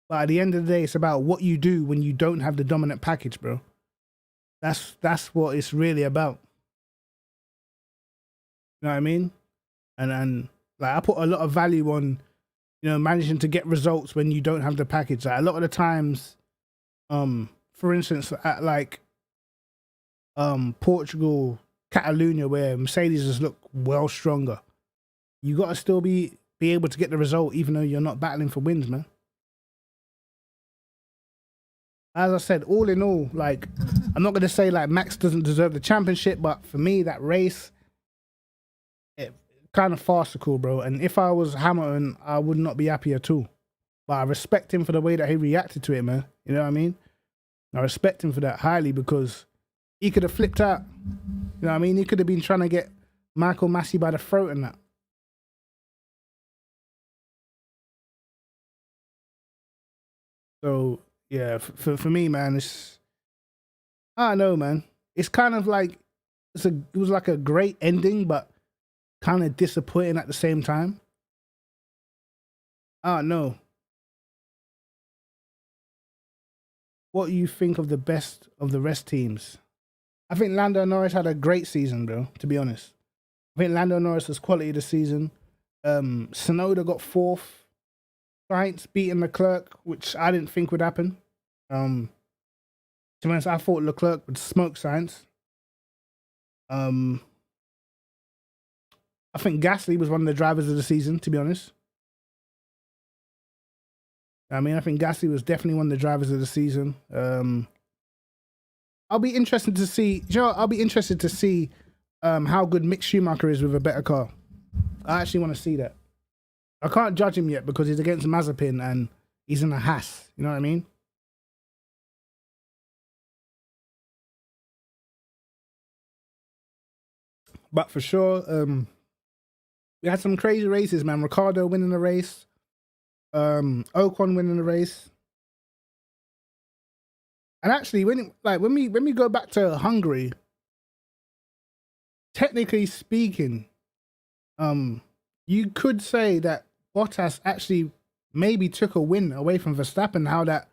But at the end of the day, it's about what you do when you don't have the dominant package, bro. That's what it's really about. You know what I mean? And like I put a lot of value on, you know, managing to get results when you don't have the package. Like a lot of the times, for instance, at like Portugal, Catalonia, where Mercedes just look well stronger, you gotta still be able to get the result even though you're not battling for wins, man. As I said, all in all, like, I'm not gonna say like Max doesn't deserve the championship, but for me, that race, it kind of farcical, bro. And if I was Hamilton, I would not be happy at all. But I respect him for the way that he reacted to it, man. You know what I mean? I respect him for that highly because he could have flipped out. You know what I mean? He could have been trying to get Michael Massey by the throat and that. So yeah, for me, man, I don't know, man. It's kind of like it was like a great ending, but kind of disappointing at the same time. I don't know. What do you think of the best of the rest teams? I think Lando Norris had a great season, bro, to be honest. I think Lando Norris was quality of the season. Tsunoda got 4th. Sainz beating Leclerc, which I didn't think would happen. To be honest, I thought Leclerc would smoke Sainz. I think Gasly was one of the drivers of the season, to be honest. I mean, I think Gasly was definitely one of the drivers of the season. I'll be interested to see, I'll be interested to see how good Mick Schumacher is with a better car. I actually want to see that. I can't judge him yet because he's against Mazepin and he's in a Haas. You know what I mean? But for sure, we had some crazy races, man. Ricciardo winning the race. Ocon winning the race. And actually, when we go back to Hungary, technically speaking, you could say that Bottas actually maybe took a win away from Verstappen. How that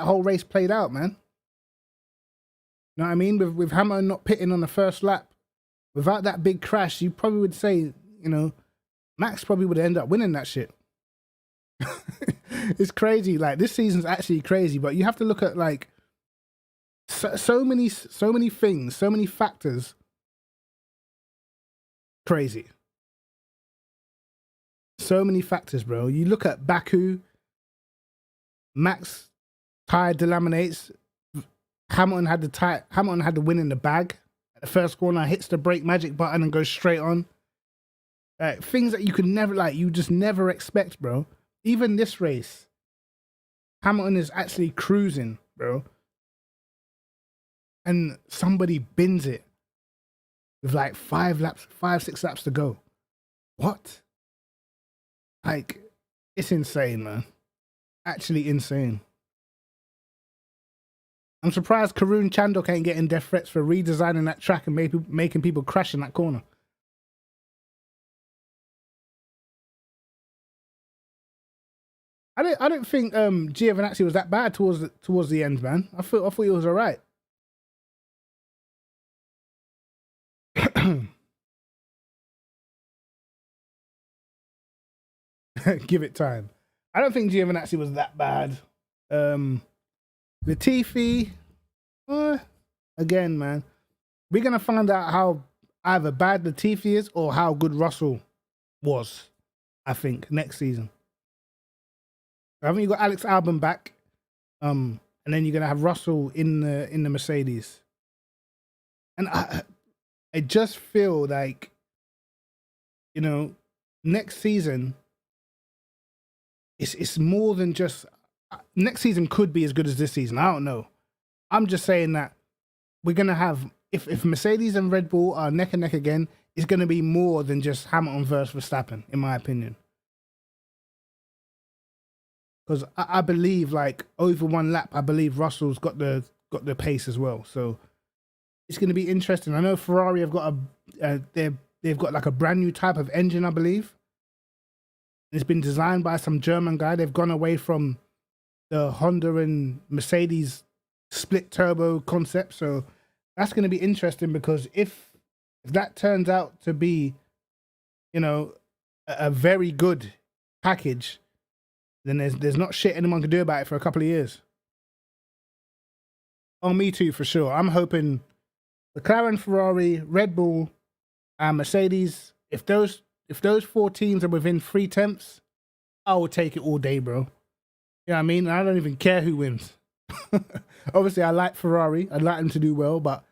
whole race played out, man. You know what I mean? With Hamilton not pitting on the first lap, without that big crash, you probably would say, you know, Max probably would end up winning that shit. It's crazy. Like, this season's actually crazy, but you have to look at like so many things, so many factors. so many factors, bro. You look at Baku, Max tire delaminates. Hamilton had the win in the bag. At the first corner, hits the brake magic button and goes straight on. Things that you could never, you just never expect, bro. Even this race, Hamilton is actually cruising, bro. And somebody bins it with like 5, 6 laps to go. What? Like, it's insane, man. Actually insane. I'm surprised Karun Chandok ain't getting death threats for redesigning that track and making people crash in that corner. I don't think Giovinazzi was that bad towards the end, man. I thought he was alright. Give it time. I don't think Giovinazzi was that bad. Latifi, again, man, we're gonna find out how either bad Latifi is or how good Russell was. I think next season. I think you got Alex Albon back, and then you're gonna have Russell in the Mercedes, and I just feel like, you know, next season. It's more than just. Next season could be as good as this season. I don't know. I'm just saying that we're gonna have if Mercedes and Red Bull are neck and neck again, it's gonna be more than just Hamilton versus Verstappen, in my opinion. Because I believe, like, over one lap, I believe Russell's got the pace as well. So it's gonna be interesting. I know Ferrari have got they've got like a brand new type of engine, I believe. It's been designed by some German guy. They've gone away from the Honda and Mercedes split turbo concept. So that's going to be interesting, because if that turns out to be, you know, a very good package, then there's not shit anyone can do about it for a couple of years. Oh, me too, for sure. I'm hoping McLaren, Ferrari, Red Bull, and Mercedes, if those 4 teams are within 3 tenths, I will take it all day, bro. You know what I mean? I don't even care who wins. Obviously, I like Ferrari. I'd like them to do well, but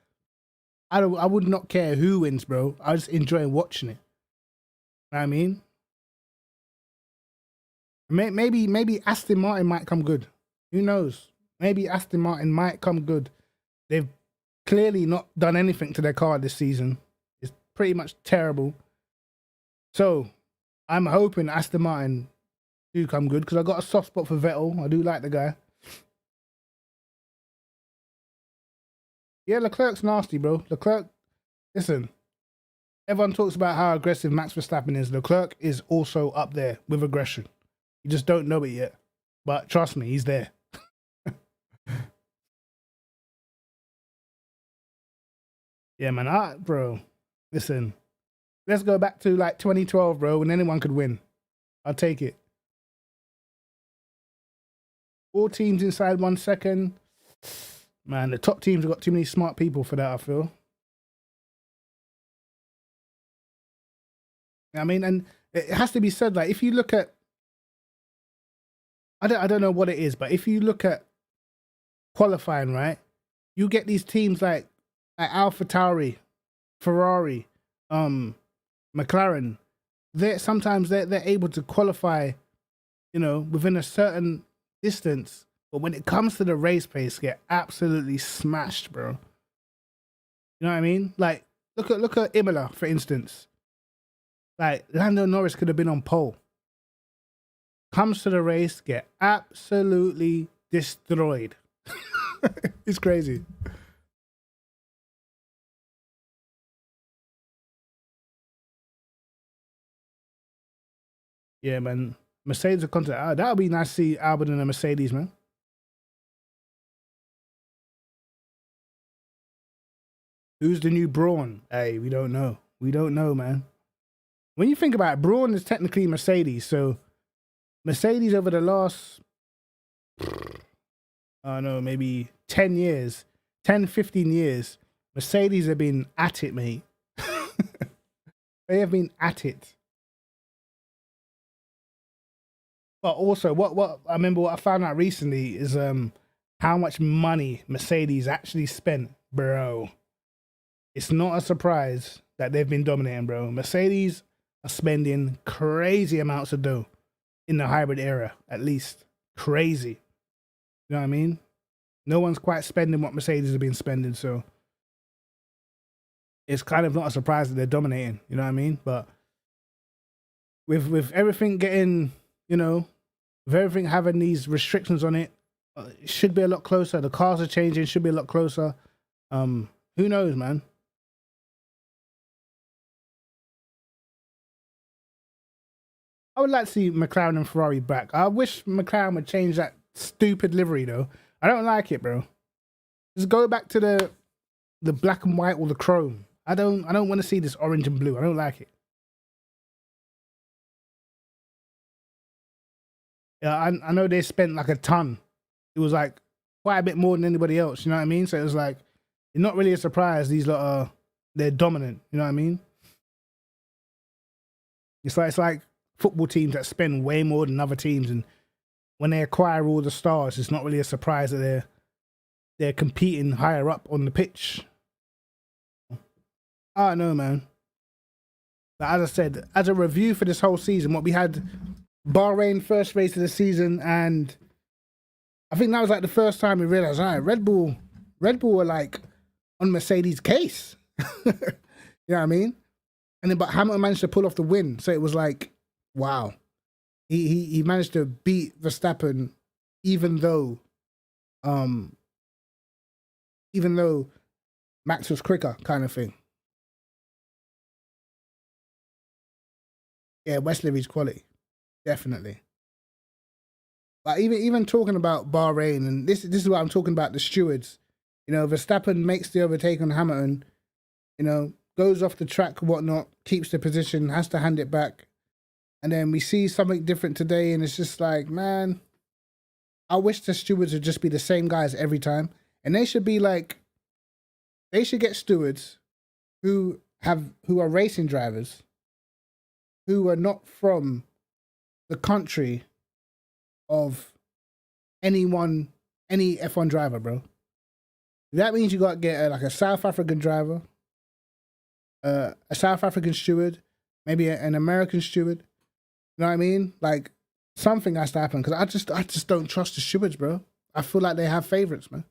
I would not care who wins, bro. I just enjoy watching it. You know what I mean? Maybe Aston Martin might come good. Who knows? Maybe Aston Martin might come good. They've clearly not done anything to their car this season. It's pretty much terrible. So I'm hoping Aston Martin do come good, because I got a soft spot for Vettel. I do like the guy. Yeah, Leclerc's nasty, bro. Leclerc, listen, everyone talks about how aggressive Max Verstappen is. Leclerc is also up there with aggression. You just don't know it yet. But trust me, he's there. Yeah, man. Bro, listen. Let's go back to like 2012, bro, when anyone could win. I'll take it. 4 teams inside 1 second. Man, the top teams have got too many smart people for that, I feel. I mean, and it has to be said, like, if you look at, I don't know what it is, but if you look at qualifying, right, you get these teams like AlphaTauri, Ferrari, McLaren. Sometimes they're able to qualify, you know, within a certain distance, but when it comes to the race pace, get absolutely smashed, bro. You know what I mean? Like, look at Imola, for instance. Like, Lando Norris could have been on pole. Comes to the race, get absolutely destroyed. It's crazy. Yeah, man. Mercedes are content. That would be nice to see Albon in a Mercedes, man. Who's the new Braun? Hey, we don't know. We don't know, man. When you think about it, Braun is technically Mercedes. So Mercedes over the last, I don't know, maybe 10 years, 10, 15 years, Mercedes have been at it, mate. They have been at it. But also, what I remember, what I found out recently is how much money Mercedes actually spent, bro. It's not a surprise that they've been dominating, bro. Mercedes are spending crazy amounts of dough in the hybrid era, at least. Crazy. You know what I mean? No one's quite spending what Mercedes have been spending, so it's kind of not a surprise that they're dominating, you know what I mean? But with everything getting, you know, with everything having these restrictions on it, it should be a lot closer. The cars are changing, should be a lot closer. Who knows, man? I would like to see McLaren and Ferrari back. I wish McLaren would change that stupid livery, though. I don't like it, bro. Just go back to the black and white or the chrome. I don't want to see this orange and blue. I don't like it. Yeah, I know they spent like a ton. It was like quite a bit more than anybody else. You know what I mean? So it was like, it's not really a surprise. These lot are, they're dominant. You know what I mean? It's like football teams that spend way more than other teams, and when they acquire all the stars, it's not really a surprise that they're competing higher up on the pitch. I don't know, man. But as I said, as a review for this whole season, what we had, Bahrain first race of the season, and I think that was like the first time we realized, all right, Red Bull were like on Mercedes' case. You know what I mean? And then, but Hamilton managed to pull off the win, so it was like, wow. He managed to beat Verstappen, even though Max was quicker, kind of thing. Yeah, West Livery's quality, definitely. But even talking about Bahrain, and this is what I'm talking about, the stewards. You know, Verstappen makes the overtake on Hamilton. You know, goes off the track, whatnot, keeps the position, has to hand it back. And then we see something different today, and it's just like, man, I wish the stewards would just be the same guys every time. And they should be like, they should get stewards who are racing drivers, who are not from the country of any F1 driver, bro. That means you got to get like a South African driver, a South African steward, maybe an American steward. You know what I mean? Like, something has to happen, because I just don't trust the stewards, bro. I feel like they have favorites, man.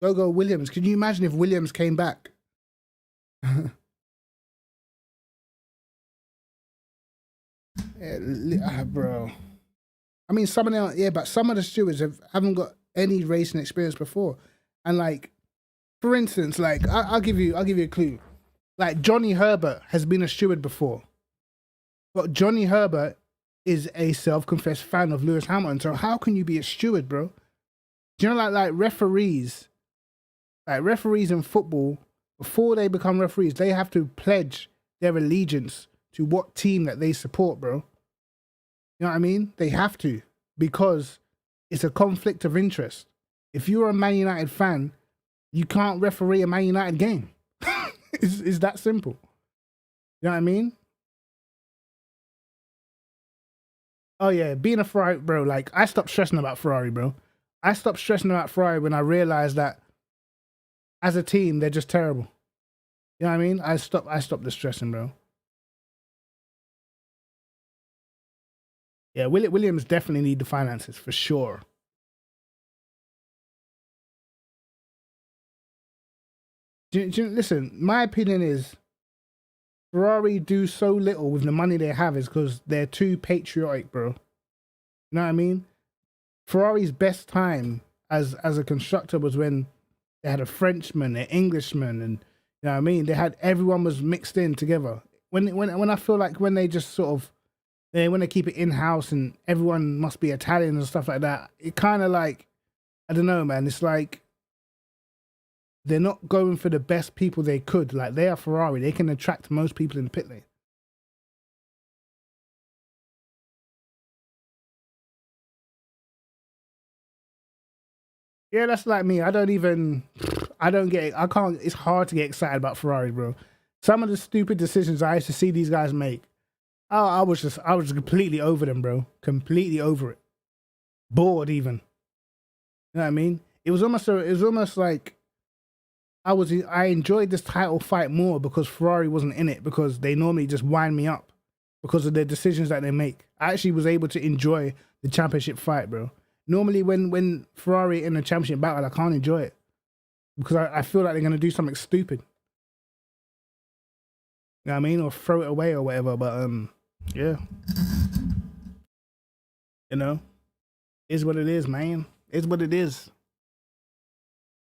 Go Williams. Can you imagine if Williams came back? Yeah, bro. I mean, some of them, yeah, but some of the stewards haven't got any racing experience before. And like, for instance, like I'll give you a clue. Like, Johnny Herbert has been a steward before, but Johnny Herbert is a self-confessed fan of Lewis Hamilton. So how can you be a steward, bro? Do you know, like referees in football, before they become referees, they have to pledge their allegiance to what team that they support, bro. You know what I mean? They have to, because it's a conflict of interest. If you're a Man United fan, you can't referee a Man United game. It's that simple. You know what I mean? Oh yeah, being a Ferrari, bro, like, I stopped stressing about Ferrari, bro. I stopped stressing about Ferrari when I realized that as a team, they're just terrible. You know what I mean? I stopped the stressing, bro. Yeah, Williams definitely need the finances, for sure. Listen, my opinion is Ferrari do so little with the money they have is because they're too patriotic, bro. You know what I mean? Ferrari's best time as a constructor was when they had a Frenchman, an Englishman, and you know what I mean? They had, everyone was mixed in together. When I feel like when they just sort of, when they keep it in-house and everyone must be Italian and stuff like that, it kind of like, I don't know, man. It's like they're not going for the best people they could. Like, they are Ferrari. They can attract most people in the pit lane. Yeah, that's like me. I can't, it's hard to get excited about Ferrari, bro. Some of the stupid decisions I used to see these guys make, I was completely over them, bro. Completely over it. Bored even. You know what I mean? It was almost like I enjoyed this title fight more because Ferrari wasn't in it, because they normally just wind me up because of the decisions that they make. I actually was able to enjoy the championship fight, bro. Normally when Ferrari in a championship battle, I can't enjoy it because I feel like they're going to do something stupid. You know what I mean? Or throw it away or whatever. But yeah. You know, is what it is, man. It's what it is.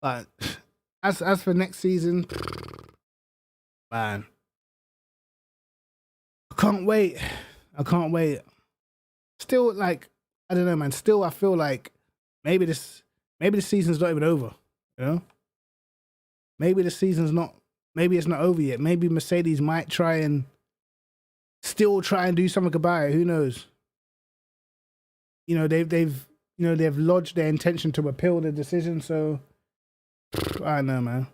But as for next season, man, I can't wait. I can't wait. Still, like, I don't know, man. Still, I feel like maybe the season's not even over. You know, maybe the season's not. Maybe it's not over yet. Maybe Mercedes might still try and do something about it. Who knows? You know, they've lodged their intention to appeal the decision. So I don't know, man.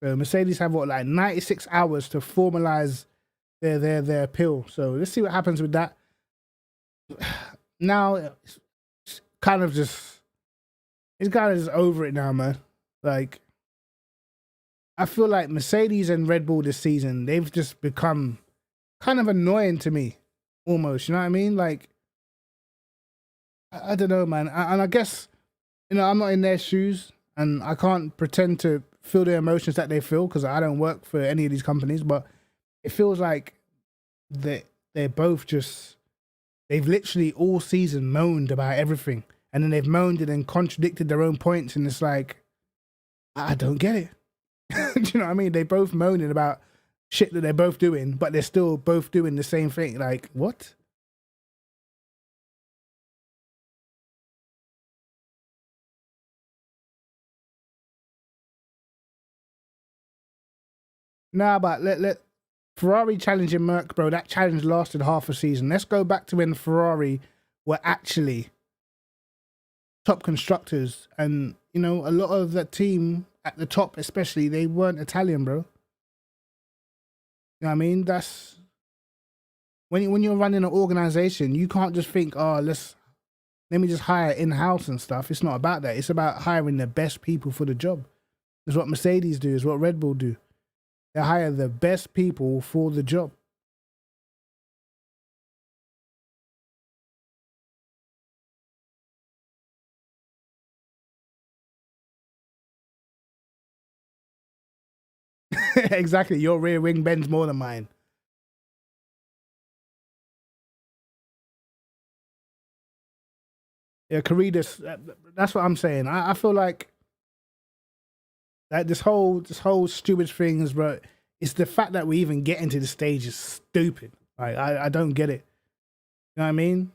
So Mercedes have what, like 96 hours to formalize their appeal. So let's see what happens with that. Now it's kind of just over it now, man. Like, I feel like Mercedes and Red Bull this season, they've just become kind of annoying to me, almost. You know what I mean? Like, I don't know, man. And I guess, you know, I'm not in their shoes, and I can't pretend to feel the emotions that they feel because I don't work for any of these companies. But it feels like they're both just, they've literally all season moaned about everything, and then they've moaned and then contradicted their own points, and it's like, I don't get it. Do you know what I mean? They both moaning about shit that they're both doing, but they're still both doing the same thing. Like, what? Nah, but let Ferrari challenging Merc, bro. That challenge lasted half a season. Let's go back to when Ferrari were actually top constructors, and you know, a lot of the team at the top, especially, they weren't Italian, bro. You know what I mean? That's when you're running an organization, you can't just think, oh, let me just hire in-house and stuff. It's not about that. It's about hiring the best people for the job. It's what Mercedes do. It's what Red Bull do. They hire the best people for the job. Exactly. Your rear wing bends more than mine. Yeah, Caritas, that's what I'm saying. I feel like that this whole stupid thing is, bro, it's the fact that we even get into the stage is stupid. Like, I don't get it. You know what I mean?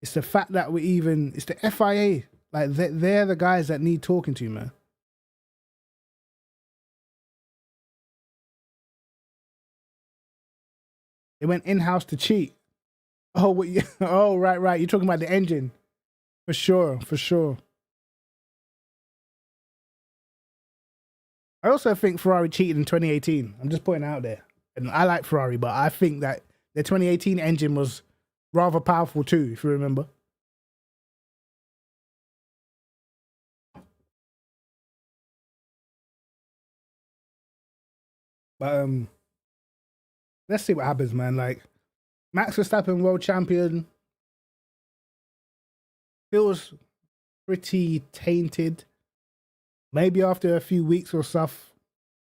It's the fact that it's the FIA. Like, they're the guys that need talking to, man. They went in-house to cheat. Oh, what? Oh, right. You're talking about the engine. For sure. I also think Ferrari cheated in 2018. I'm just pointing out there. And I like Ferrari, but I think that the 2018 engine was rather powerful too, if you remember. But let's see what happens, man. Like, Max Verstappen, world champion, feels pretty tainted. Maybe after a few weeks or stuff,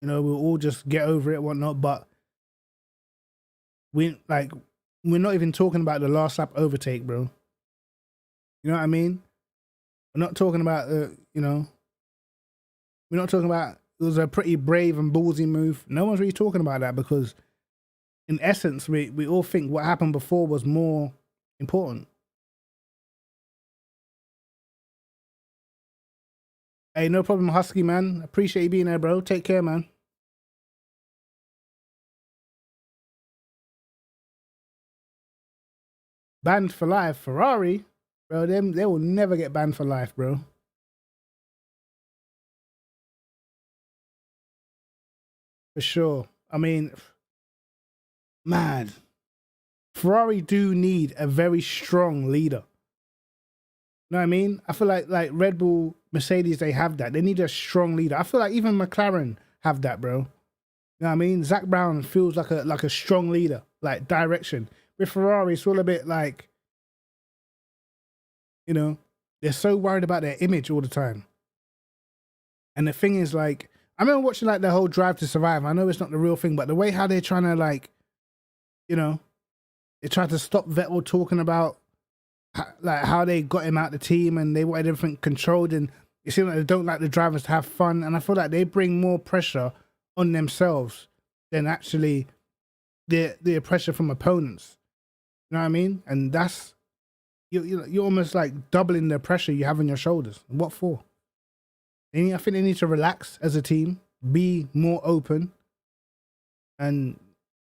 you know, we'll all just get over it, whatnot. But we're not even talking about the last lap overtake, bro. You know what I mean? We're not talking about you know, we're not talking about it was a pretty brave and ballsy move. No one's really talking about that because, in essence, we all think what happened before was more important. Hey, no problem, Husky, man. Appreciate you being there, bro. Take care, man. Banned for life, Ferrari. Bro, they will never get banned for life, bro. For sure. I mean, man, Ferrari do need a very strong leader. You know what I mean? I feel like Red Bull, Mercedes, they have that. They need a strong leader. I feel like even McLaren have that, bro. You know what I mean? Zach Brown feels like a strong leader, like direction. With Ferrari, it's all a bit like, you know, they're so worried about their image all the time. And the thing is, like, I remember watching like the whole Drive to Survive. I know it's not the real thing, but the way how they're trying to, like, you know, they tried to stop Vettel talking about like how they got him out the team and they wanted everything controlled, and it seems like they don't like the drivers to have fun. And I feel like they bring more pressure on themselves than actually the pressure from opponents. You know what I mean? And that's you're almost like doubling the pressure you have on your shoulders. What for? I think they need to relax as a team, be more open, and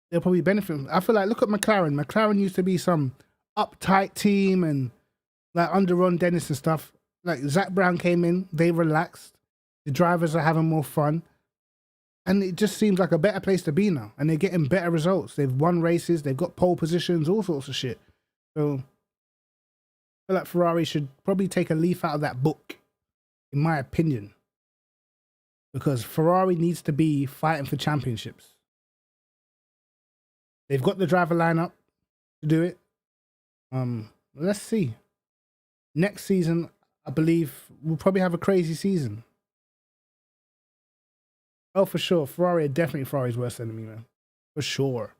they'll probably benefit. I feel like, look at McLaren. McLaren used to be some uptight team and like under Ron Dennis and stuff. Like Zach Brown came in, they relaxed. The drivers are having more fun. And it just seems like a better place to be now. And they're getting better results. They've won races, they've got pole positions, all sorts of shit. So I feel like Ferrari should probably take a leaf out of that book, in my opinion. Because Ferrari needs to be fighting for championships. They've got the driver lineup to do it. Let's see. Next season, I believe we'll probably have a crazy season. Oh, for sure. Ferrari's worst enemy, man. For sure.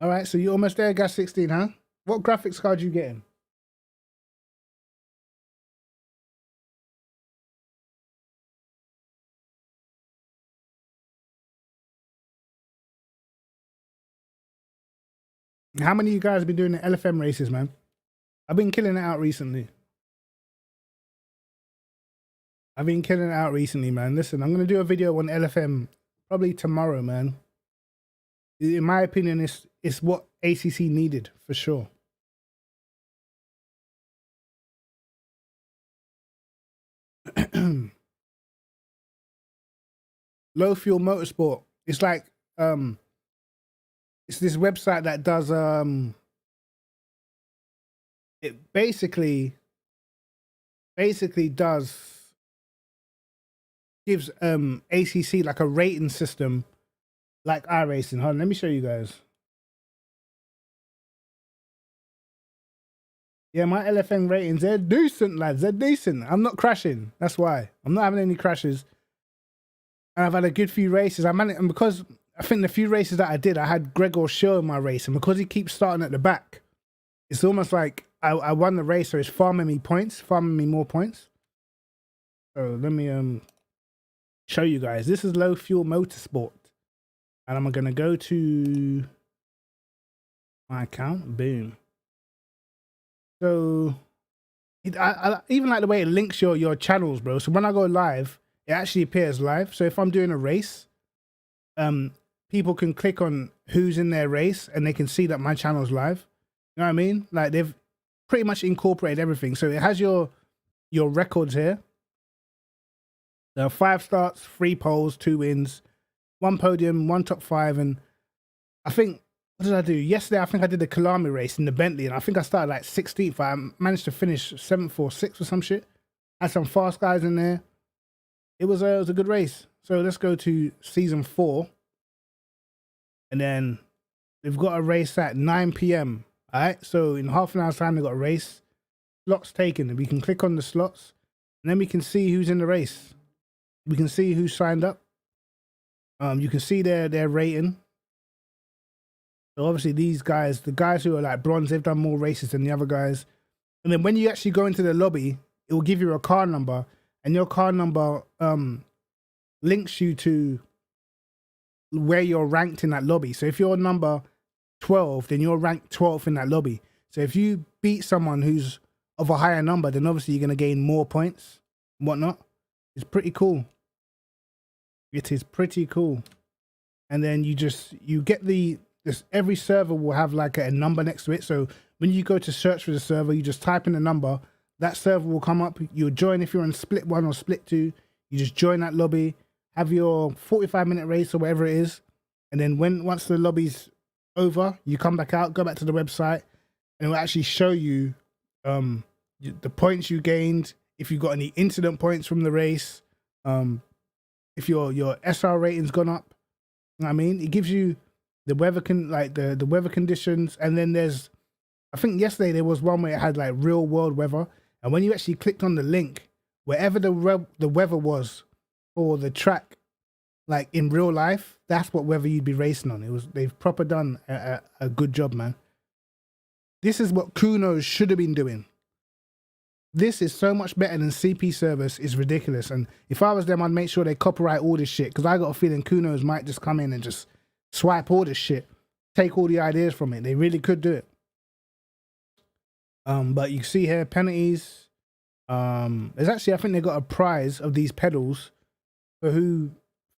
All right, so you're almost there, Gas 16, huh? What graphics card you getting? How many of you guys have been doing the LFM races, man? I've been killing it out recently. Man. Listen, I'm going to do a video on LFM probably tomorrow, man. In my opinion, it's what ACC needed, for sure. Low Fuel Motorsport. It's like, it's this website that does, it basically gives ACC like a rating system like iRacing. Hold on, let me show you guys. Yeah, my LFM ratings, they're decent, lads. They're decent. I'm not crashing. That's why. I'm not having any crashes. And I've had a good few races. And because I think the few races that I did, I had Gregor Shaw in my race. And because he keeps starting at the back, it's almost like I won the race, so it's farming me more points. So let me show you guys. This is Low Fuel Motorsport. And I'm going to go to my account. Boom. So I even like the way it links your channels, bro. So when I go live, it actually appears live. So if I'm doing a race, people can click on who's in their race and they can see that my channel's live. You know what I mean? Like, they've pretty much incorporated everything. So it has your records here. There are 5 starts, 3 poles, 2 wins, 1 podium, 1 top 5. And I think, what did I do? Yesterday, I think I did the Kalami race in the Bentley, and I think I started like 16th. I managed to finish 7th or 6th or some shit. Had some fast guys in there. It was a good race. So let's go to season 4. And then we've got a race at 9 p.m. All right. So in half an hour's time, we've got a race. Slots taken. And we can click on the slots. And then we can see who's in the race. We can see who signed up. You can see their rating. So obviously these guys, the guys who are like bronze, they've done more races than the other guys. And then when you actually go into the lobby, it will give you a car number. And your car number links you to where you're ranked in that lobby. So if you're number 12, then you're ranked 12th in that lobby. So if you beat someone who's of a higher number, then obviously you're going to gain more points and whatnot. It's pretty cool. It is pretty cool. And then you get every server will have like a number next to it. So when you go to search for the server, you just type in the number. That server will come up. You'll join if you're on split 1 or split 2. You just join that lobby, have your 45-minute race or whatever it is. And then once the lobby's over, you come back out, go back to the website, and it will actually show you the points you gained, if you got any incident points from the race, if your SR rating's gone up. You know what I mean? It gives you the weather the weather conditions, and then there's, I think yesterday there was one where it had like real world weather, and when you actually clicked on the link, wherever the weather was for the track, like in real life, that's what weather you'd be racing on. They've proper done a good job, man. This is what Kunos should have been doing. This is so much better than CP service. It's ridiculous. And if I was them, I'd make sure they copyright all this shit, because I got a feeling Kunos might just come in and just swipe all this shit, take all the ideas from it. They really could do it. But you can see here penalties. There's actually, I think they got a prize of these pedals for who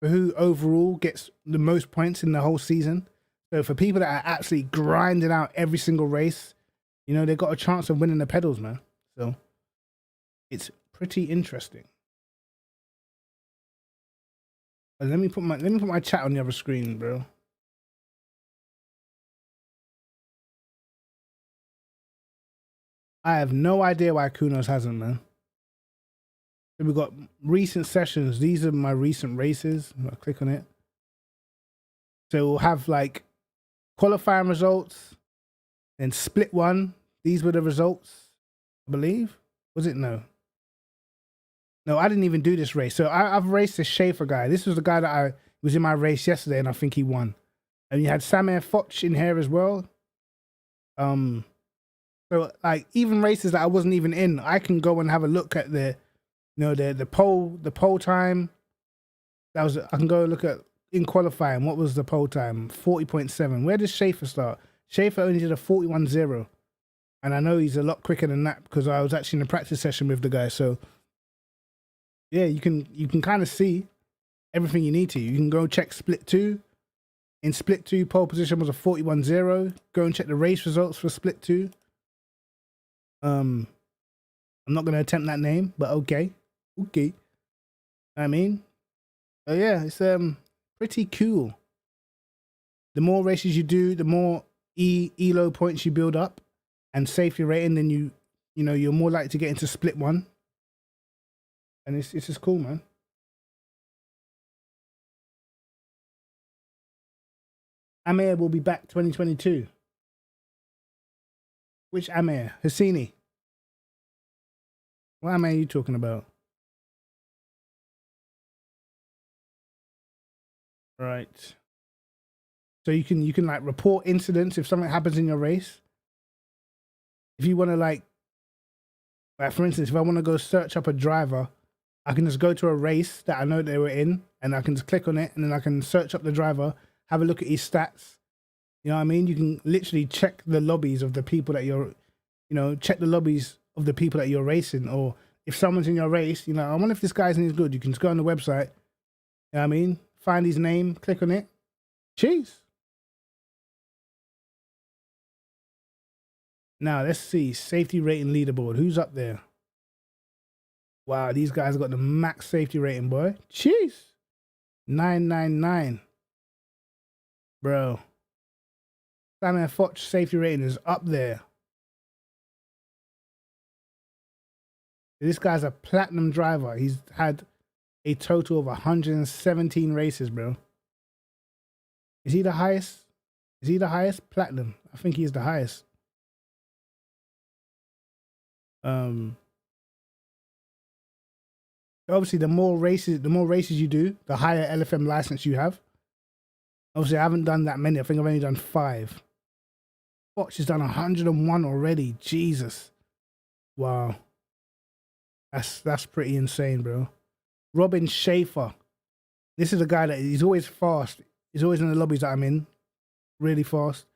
overall gets the most points in the whole season. So for people that are actually grinding out every single race, you know, they got a chance of winning the pedals, man. So it's pretty interesting. But let me put my chat on the other screen, bro. I have no idea why Kunos hasn't, man. So we've got recent sessions. These are my recent races. I'll click on it. So we'll have like qualifying results, then split 1. These were the results, I believe. Was it? No, I didn't even do this race. So I've raced this Schaefer guy. This was the guy that was in my race yesterday, and I think he won. And you had Samer Foch in here as well. So like even races that I wasn't even in, I can go and have a look at the poll time. I can go look at in qualifying. What was the poll time? 40.7. Where does Schaefer start? Schaefer only did a 41.0, and I know he's a lot quicker than that because I was actually in a practice session with the guy. So yeah, you can kind of see everything you need to. You can go check split 2. In split 2, pole position was a 41.0. Go and check the race results for split 2. I'm not going to attempt that name, but okay. I mean, so yeah, it's pretty cool. The more races you do, the more ELO points you build up and safety rating, then you're more likely to get into split 1. And it's just cool, man. Amir will be back 2022. Which Amir? Hassini. What Amir are you talking about? Right. So you can like report incidents if something happens in your race. If you want to like for instance, if I want to go search up a driver, I can just go to a race that I know they were in, and I can just click on it, and then I can search up the driver, have a look at his stats. You know what I mean? You can literally check the lobbies of the people that check the lobbies of the people that you're racing. Or if someone's in your race, I wonder if this guy's any good. You can just go on the website, you know what I mean? Find his name, click on it. Cheers. Now, let's see. Safety rating leaderboard. Who's up there? Wow, these guys have got the max safety rating, boy. Jeez. 999. Bro. Samer Foch safety rating is up there. This guy's a platinum driver. He's had a total of 117 races, bro. Is he the highest? Is he the highest? Platinum. I think he's the highest. Obviously, the more races you do, the higher LFM license you have. Obviously, I haven't done that many. I think I've only done 5. Foch has done 101 already. Jesus. Wow. That's pretty insane, bro. Robin Schaefer. This is a guy that he's always fast. He's always in the lobbies that I'm in. Really fast.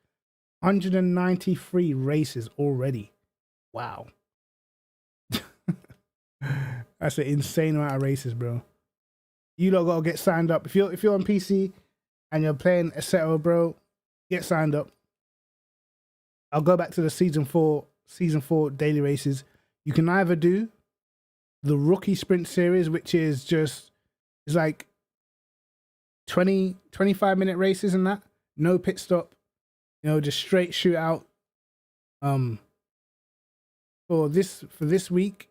193 races already. Wow. That's an insane amount of races, bro. You lot gotta get signed up. If you're on PC and you're playing etc, bro, get signed up. I'll go back to the season 4 daily races. You can either do the rookie sprint series, which is just, it's like 25-minute races and that, no pit stop, you know, just straight shootout. For this week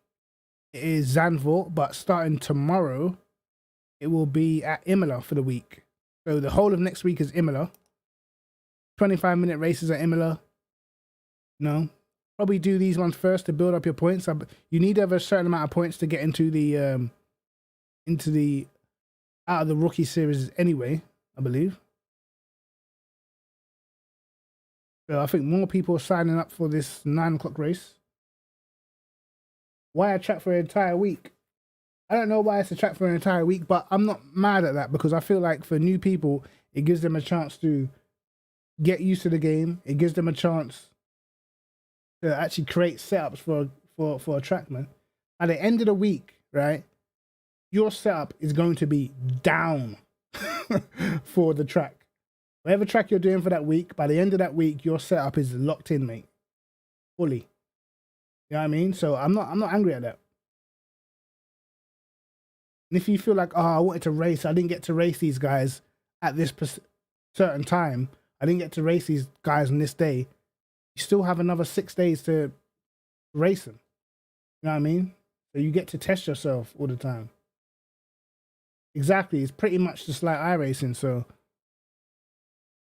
it is Zandvoort, but starting tomorrow it will be at Imola for the week. So the whole of next week is Imola. 25-minute races at Imola. You know, probably do these ones first to build up your points. You need to have a certain amount of points to get into the out of the rookie series anyway, I believe. So I think more people are signing up for this 9 o'clock race. Why a track for an entire week? I don't know why it's a track for an entire week, but I'm not mad at that because I feel like for new people, it gives them a chance to get used to the game. It gives them a chance to actually create setups for a track, man. At the end of the week, right, your setup is going to be down for the track. Whatever track you're doing for that week, by the end of that week, your setup is locked in, mate. Fully. You know what I mean? So I'm not angry at that. And if you feel like, oh, I wanted to race, I didn't get to race these guys at this certain time, I didn't get to race these guys on this day, you still have another 6 days to race them. You know what I mean? So you get to test yourself all the time. Exactly. It's pretty much just like iRacing. So,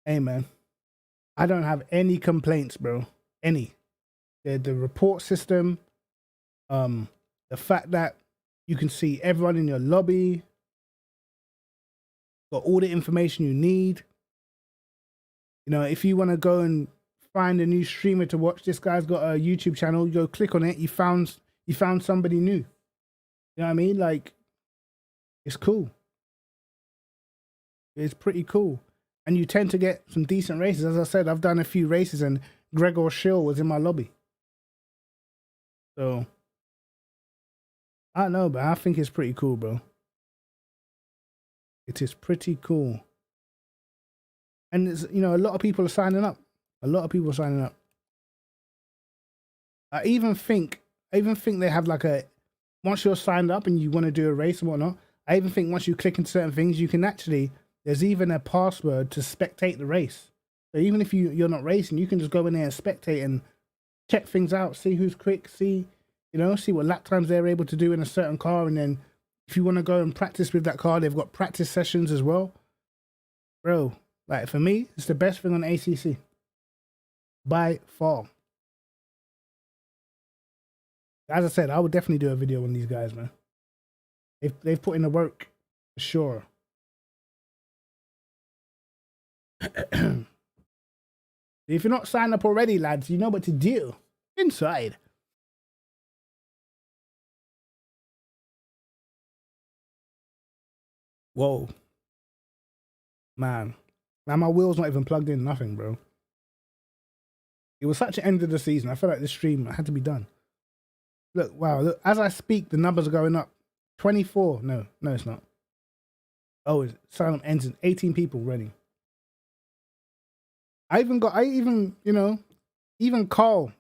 hey, man, I don't have any complaints, bro. Any. The report system, the fact that you can see everyone in your lobby, got all the information you need. You know, if you want to go and find a new streamer to watch, this guy's got a YouTube channel, you go click on it, you found somebody new. You know what I mean? Like, it's cool. It's pretty cool. And you tend to get some decent races. As I said, I've done a few races and Gregor Schill was in my lobby. So, I don't know, but I think it's pretty cool, bro. It is pretty cool. And it's, you know, a lot of people are signing up. A lot of people are signing up. I even think they have like a, once you're signed up and you want to do a race and whatnot, I even think once you click into certain things, you can actually, there's even a password to spectate the race. So even if you're not racing, you can just go in there and spectate and check things out, see who's quick, see, you know, see what lap times they're able to do in a certain car. And then if you want to go and practice with that car, they've got practice sessions as well. Bro, like for me, it's the best thing on ACC. By far. As I said, I would definitely do a video on these guys, man. They've put in the work, for sure. If you're not signed up already, lads, you know what to do. Inside. Whoa. Man. Now my wheel's not even plugged in, nothing, bro. It was such an end of the season. I felt like this stream had to be done. Look, wow, look, as I speak, the numbers are going up. 24. No, it's not. Oh, sign up ends in 18 people running. Even Carl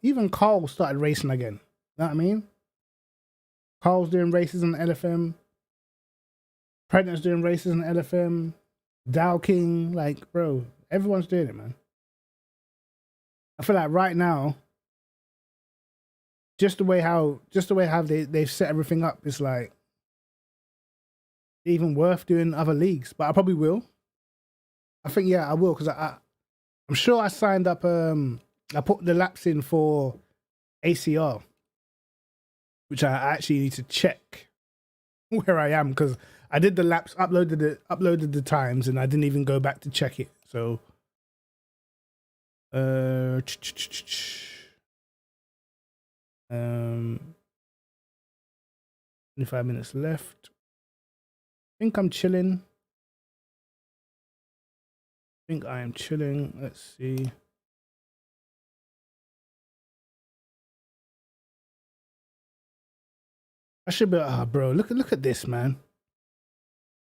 started racing again. You know what I mean? Carl's doing races on the LFM. Pregnant's doing races on the LFM. Dow King, like, bro, everyone's doing it, man. I feel like right now, just the way how they've set everything up, it's like even worth doing other leagues. But I probably will. I think, yeah, I will, because I'm sure I signed up. I put the laps in for ACR, which I actually need to check where I am, because I did the laps, uploaded the times, and I didn't even go back to check it. So, 25 minutes left. I think I'm chilling. I think I am chilling. Let's see. I should be. Ah, bro, look at this, man.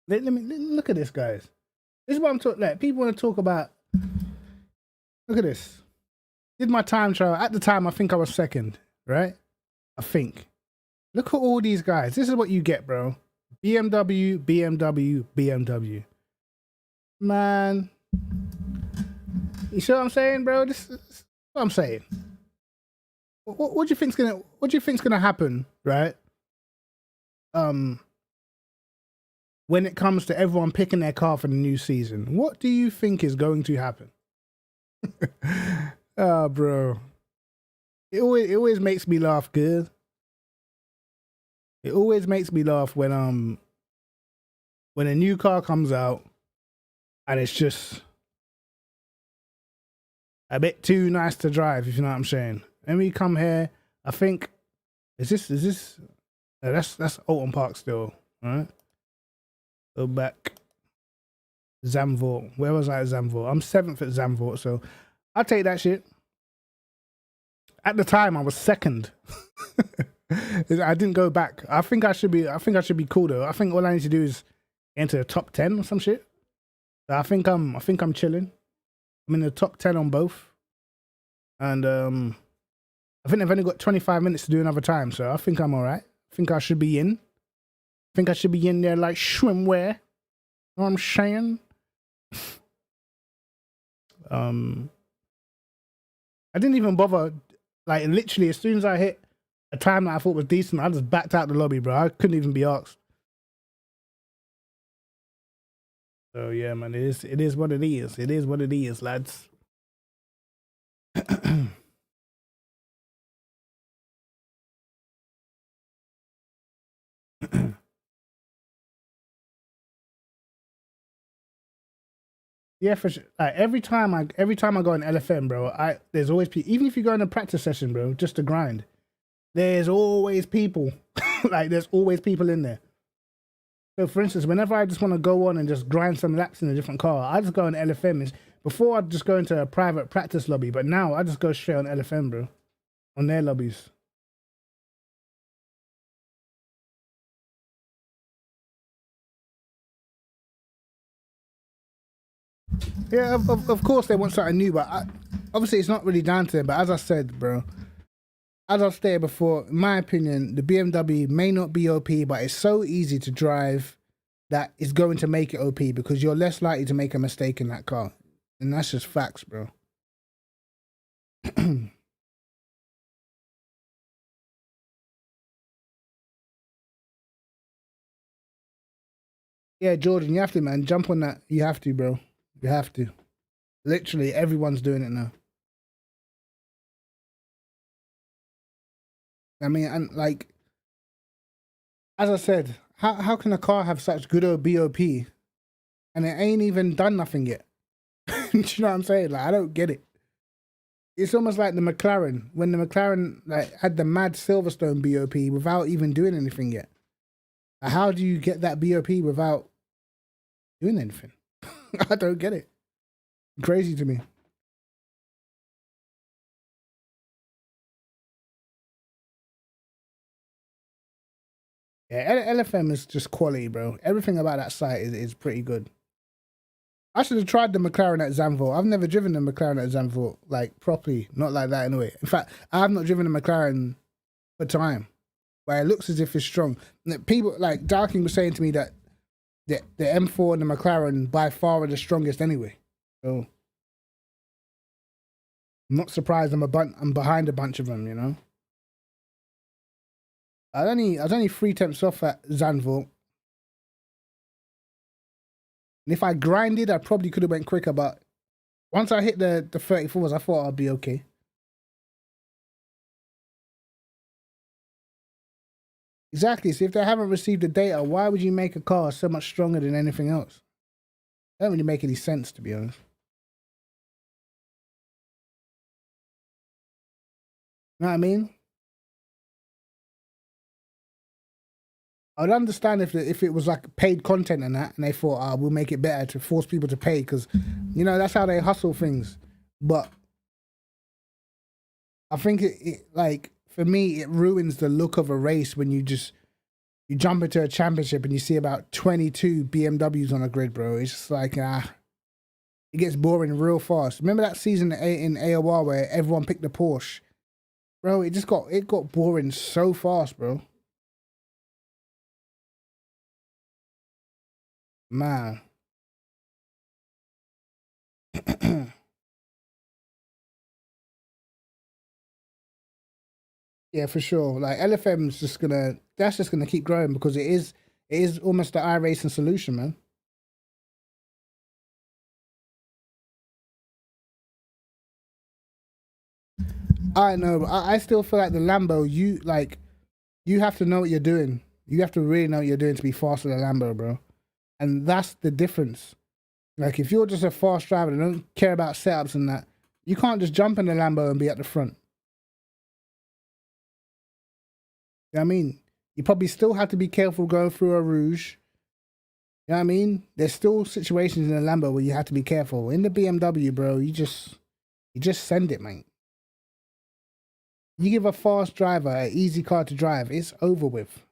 Let me look at this, guys. This is what I'm talking. Like, people want to talk about. Look at this. Did my time trial at the time? I think I was second, right? I think. Look at all these guys. This is what you get, bro. BMW, BMW, BMW. Man, you see what I'm saying, bro? This is what I'm saying. What do you think's gonna? What do you think's gonna happen, right? When it comes to everyone picking their car for the new season, what do you think is going to happen? Oh, bro, it always makes me laugh, good. It always makes me laugh when a new car comes out and it's just a bit too nice to drive, if you know what I'm saying. And we come here, I think, is this? That's Alton Park still, right? Go back. Zandvoort. Where was I at Zandvoort? I'm 7th at Zandvoort, so I'll take that shit. At the time, I was 2nd. I didn't go back. I think I should be cool though. I think all I need to do is enter the top 10 or some shit. So I think I'm chilling. I'm in the top 10 on both, and I think I've only got 25 minutes to do another time, so I think I'm all right. I think I should be in. I think I should be in there like swimwear. Know what I'm saying? I didn't even bother. Like, literally, as soon as I hit a time that I thought was decent, I just backed out the lobby, bro. I couldn't even be asked. So yeah, man, it is what it is. It is what it is, lads. Yeah, for sure. Like, every time I go in LFM, bro, there's always people. Even if you go in a practice session, bro, just to grind, there's always people. Like, there's always people in there. So, for instance, whenever I just want to go on and just grind some laps in a different car, I just go on LFM. Before, I'd just go into a private practice lobby, but now I just go straight on LFM, bro, on their lobbies. Yeah, of course they want something new, but obviously it's not really down to them. But as I said, bro, as I've stated before, in my opinion, the BMW may not be OP, but it's so easy to drive that it's going to make it OP because you're less likely to make a mistake in that car. And that's just facts, bro. Yeah, Jordan, you have to, man. Jump on that. You have to, bro. You have to. Literally, everyone's doing it now. I mean, and like, as I said, how can a car have such good BOP and it ain't even done nothing yet? Do you know what I'm saying? Like, I don't get it. It's almost like the McLaren, when the McLaren like had the mad Silverstone BOP without even doing anything yet. How do you get that BOP without doing anything? I don't get it. Crazy to me. Yeah, LFM is just quality, bro. Everything about that site is pretty good. I should have tried the McLaren at Zandvoort. I've never driven the McLaren at Zandvoort, like, properly. Not like that anyway. In fact, I have not driven a McLaren for time. Where it looks as if it's strong. People, like, Darking was saying to me that the M4 and the McLaren by far are the strongest anyway. So, I'm not surprised I'm behind a bunch of them, you know? I was only 3/10 off at Zandvoort. And if I grinded, I probably could have went quicker, but once I hit the 34s, I thought I'd be okay. Exactly. So if they haven't received the data, why would you make a car so much stronger than anything else? That doesn't really make any sense, to be honest. You know what I mean? I'd understand if it was like paid content and that, and they thought, we'll make it better to force people to pay, because, you know, that's how they hustle things. But I think it like, for me, it ruins the look of a race when you you jump into a championship and you see about 22 BMWs on a grid, bro. It's just like, it gets boring real fast. Remember that season in AOR where everyone picked the Porsche? Bro, it got boring so fast, bro. Man. Yeah, for sure. Like LFM's that's just gonna keep growing because it is almost the iRacing solution, man. I know, but I still feel like the Lambo, you have to know what you're doing. You have to really know what you're doing to be faster than Lambo, bro. And that's the difference. Like if you're just a fast driver and don't care about setups and that, you can't just jump in the Lambo and be at the front. You know what I mean? You probably still have to be careful going through a Rouge. You know what I mean? There's still situations in the Lambo where you have to be careful. In the BMW, bro, you just send it, mate. You give a fast driver an easy car to drive, it's over with.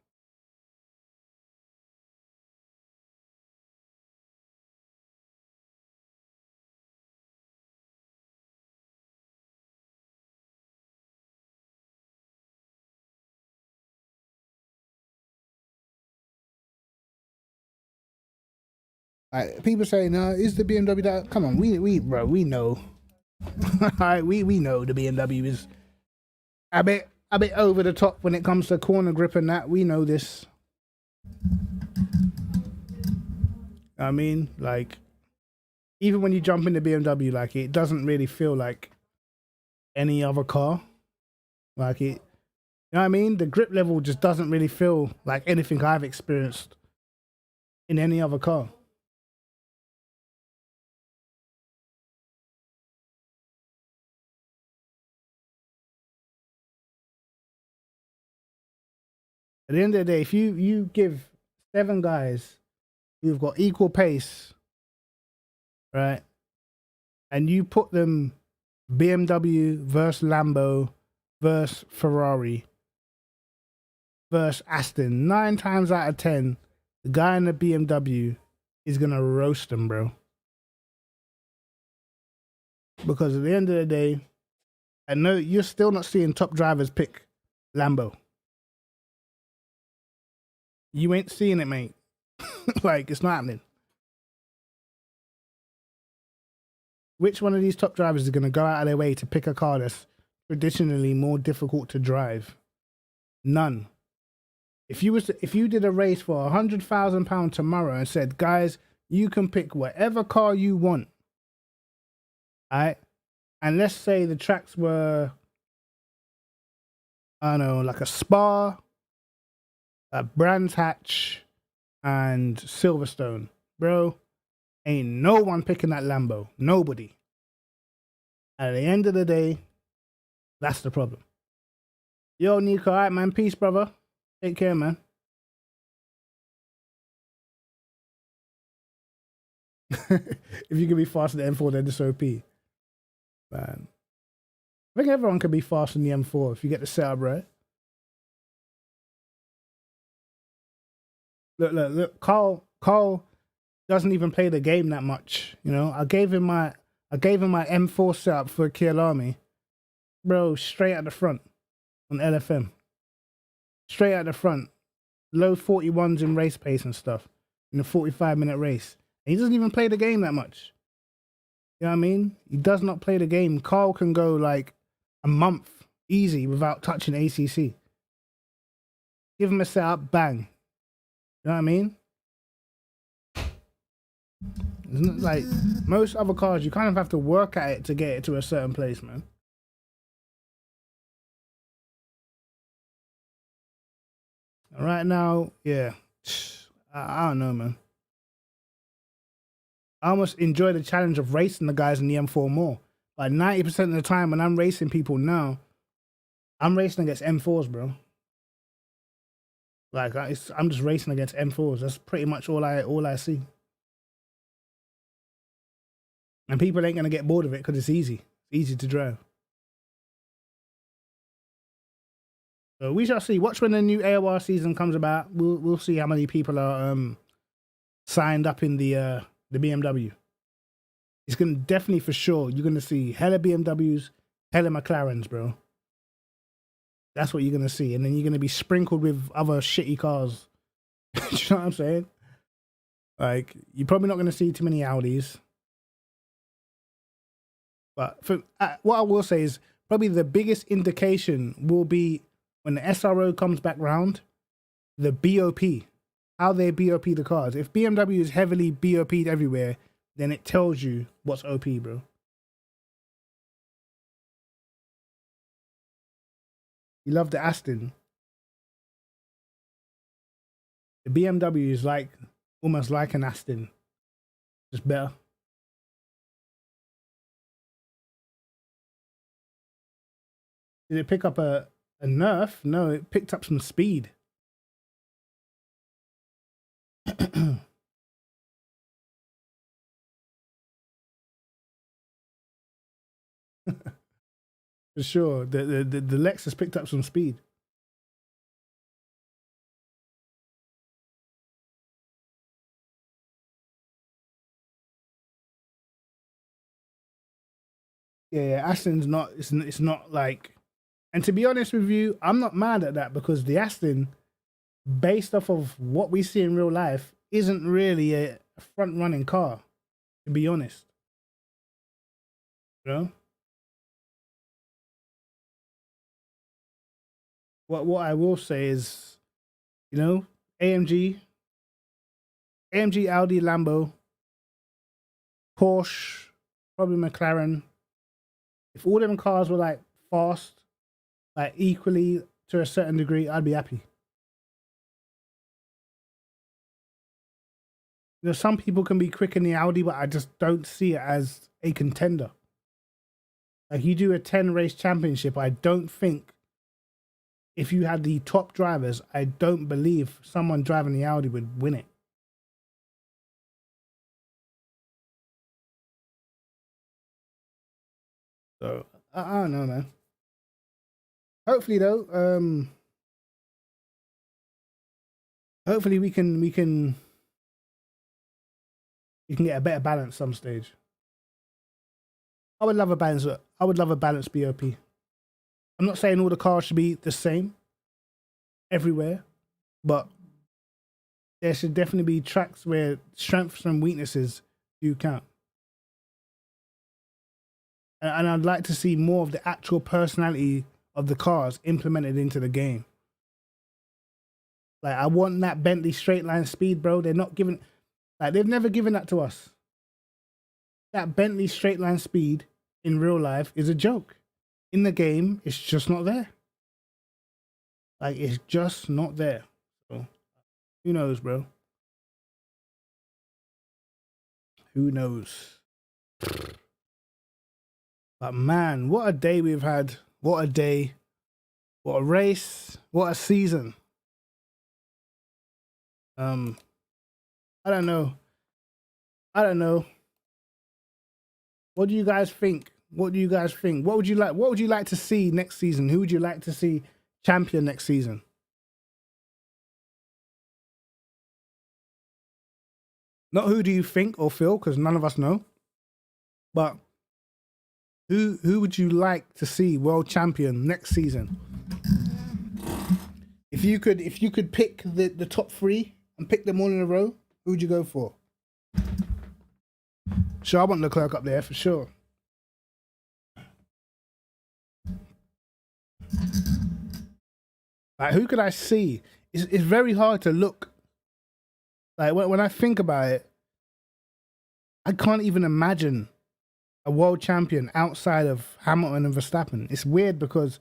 Like, people say, no, is the BMW that? Come on, bro, we know. Alright, we know the BMW is a bit over the top when it comes to corner grip and that. We know this. I mean, like, even when you jump in the BMW, like, it doesn't really feel like any other car. Like, you know what I mean? The grip level just doesn't really feel like anything I've experienced in any other car. At the end of the day, if you give 7 guys who've got equal pace, right, and you put them BMW versus Lambo versus Ferrari versus Aston, 9 times out of 10, the guy in the BMW is gonna roast them, bro. Because at the end of the day, I know you're still not seeing top drivers pick Lambo. You ain't seeing it, mate. Like, it's not happening. Which one of these top drivers is going to go out of their way to pick a car that's traditionally more difficult to drive? None. If you did a race for £100,000 tomorrow and said, guys, you can pick whatever car you want, alright? And let's say the tracks were, I don't know, like a Spa, a Brands Hatch, and Silverstone, bro. Ain't no one picking that Lambo. Nobody. At the end of the day, that's the problem. Yo, Nico, alright, man. Peace, brother. Take care, man. If you can be faster than M4, then it's OP. Man. I think everyone can be faster than the M4 if you get the setup right. Look. Carl doesn't even play the game that much. You know, I gave him my M4 setup for Kill Army. Bro, straight at the front on LFM. Straight at the front. Low 41s in race pace and stuff. In a 45-minute race. And he doesn't even play the game that much. You know what I mean? He does not play the game. Carl can go like a month easy without touching ACC. Give him a setup, bang. You know what I mean? It's like most other cars, you kind of have to work at it to get it to a certain place, man. Right now, yeah, I don't know, man. I almost enjoy the challenge of racing the guys in the M4 more. Like 90% of the time when I'm racing people now, I'm racing against M4s, bro. Like I'm just racing against M4s. That's pretty much all I see. And people ain't gonna get bored of it because it's easy. It's easy to drive. So we shall see. Watch when the new AOR season comes about. We'll see how many people are signed up in the BMW. It's gonna definitely for sure. You're gonna see hella BMWs, hella McLarens, bro. That's what you're gonna see, and then you're gonna be sprinkled with other shitty cars. You know what I'm saying? Like, you're probably not gonna see too many Audis. But for what I will say is probably the biggest indication will be when the SRO comes back round, the BOP, how they BOP the cars. If BMW is heavily BOP'd everywhere, then it tells you what's OP, bro. You love the Aston. The BMW is like almost like an Aston, just better. Did it pick up a nerf? No, it picked up some speed. For sure, the Lexus picked up some speed. Yeah, Aston's not. It's not like. And to be honest with you, I'm not mad at that because the Aston, based off of what we see in real life, isn't really a front-running car. To be honest, you know. What I will say is, you know, AMG, Audi, Lambo, Porsche, probably McLaren. If all them cars were like fast, like equally to a certain degree, I'd be happy. You know, some people can be quick in the Audi, but I just don't see it as a contender. Like, you do a 10 race championship, I don't think if you had the top drivers, I don't believe someone driving the Audi would win it. So I don't know, man. Hopefully though, hopefully we can get a better balance some stage. I would love a balance. I would love a balanced BOP. I'm not saying all the cars should be the same everywhere, but there should definitely be tracks where strengths and weaknesses do count. And I'd like to see more of the actual personality of the cars implemented into the game. Like, I want that Bentley straight line speed, bro. They're not giving, like, they've never given that to us. That Bentley straight line speed in real life is a joke. In the game, it's just not there. Like, it's just not there. So, who knows, bro? Who knows? But man, what a day we've had. What a day. What a race. What a season. I don't know. I don't know. What do you guys think? What do you guys think? What would you like to see next season? Who would you like to see champion next season? Not who do you think or feel, because none of us know. But who would you like to see world champion next season? If you could pick the top 3 and pick them all in a row, who would you go for? Sure, I want Leclerc up there for sure. Like, who could I see? It's very hard to look. Like, when I think about it, I can't even imagine a world champion outside of Hamilton and Verstappen. It's weird because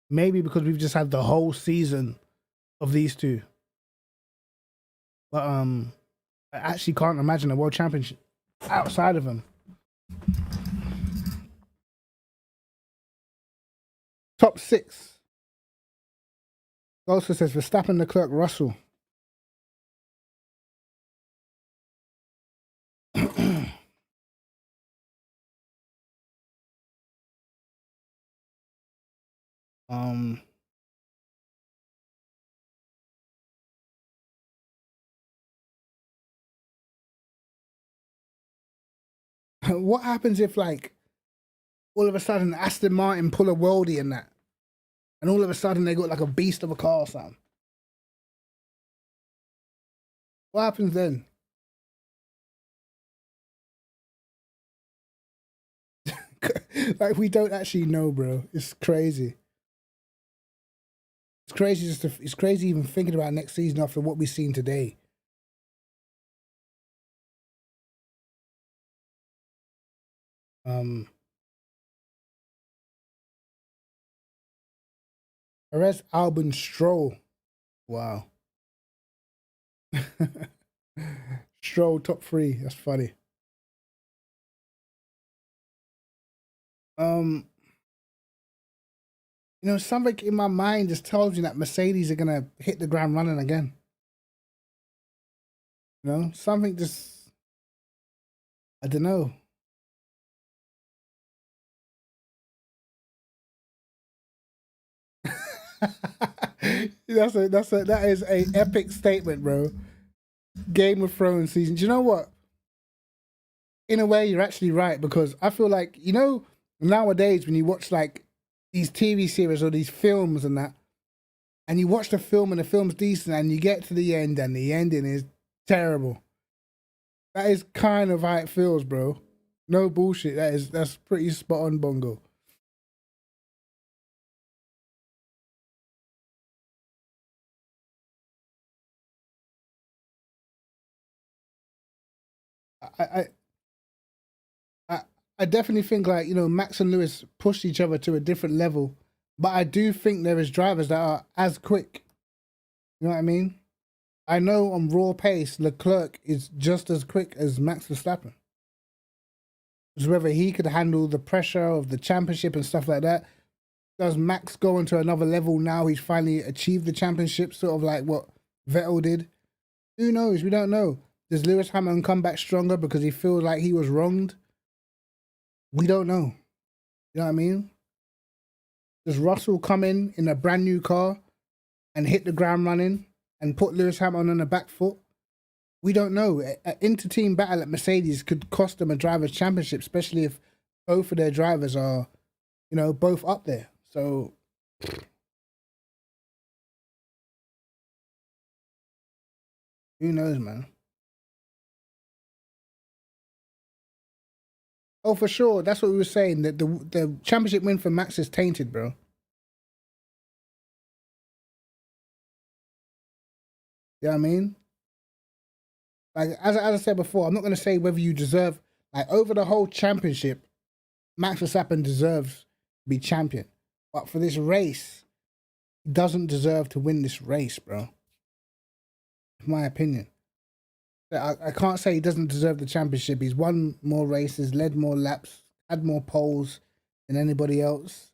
because we've just had the whole season of these two. But I actually can't imagine a world championship outside of them. Top 6. Also says Verstappen, Leclerc, Russell. What happens if, like, all of a sudden Aston Martin pull a worldie in that, and all of a sudden they got like a beast of a car or something? What happens then? Like, we don't actually know, bro. It's crazy. It's crazy it's crazy even thinking about next season after what we've seen today. Perez, Albon, Stroll. Wow. Stroll top 3. That's funny. You know, something in my mind just tells me that Mercedes are gonna hit the ground running again. You know, something just, I don't know. That is a epic statement, bro. Game of Thrones season. Do you know what? In a way, you're actually right, because I feel like, you know, nowadays when you watch like these TV series or these films and that, and you watch the film and the film's decent and you get to the end and the ending is terrible. That is kind of how it feels, bro. No bullshit. That's pretty spot on, Bongo. I definitely think, like, you know, Max and Lewis pushed each other to a different level, but I do think there is drivers that are as quick. You know what I mean? I know on raw pace, Leclerc is just as quick as Max Verstappen. It's whether he could handle the pressure of the championship and stuff like that. Does Max go into another level now? He's finally achieved the championship, sort of like what Vettel did. Who knows? We don't know. Does Lewis Hamilton come back stronger because he feels like he was wronged? We don't know. You know what I mean? Does Russell come in a brand new car and hit the ground running and put Lewis Hamilton on the back foot? We don't know. An inter-team battle at Mercedes could cost them a driver's championship, especially if both of their drivers are, you know, both up there. So who knows, man? Oh, for sure. That's what we were saying. That the championship win for Max is tainted, bro. You know what I mean? Like, as I said before, I'm not going to say whether you deserve, like, over the whole championship, Max Verstappen deserves to be champion. But for this race, he doesn't deserve to win this race, bro. In my opinion. I can't say he doesn't deserve the championship. He's won more races, led more laps, had more poles than anybody else.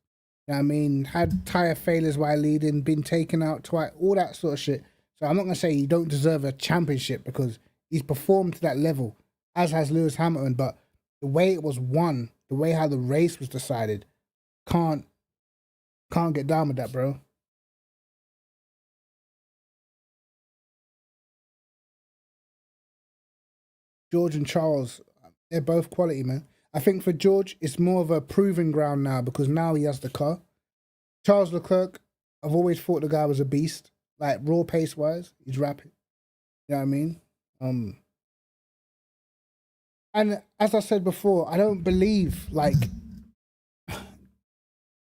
You know what I mean? Had tyre failures while leading, been taken out twice, all that sort of shit. So I'm not going to say he don't deserve a championship because he's performed to that level, as has Lewis Hamilton. But the way it was won, the way how the race was decided, can't get down with that, bro. George and Charles, they're both quality, man. I think for George, it's more of a proving ground now because now he has the car. Charles Leclerc, I've always thought the guy was a beast. Like, raw pace-wise, he's rapid. You know what I mean? And as I said before, I don't believe, like,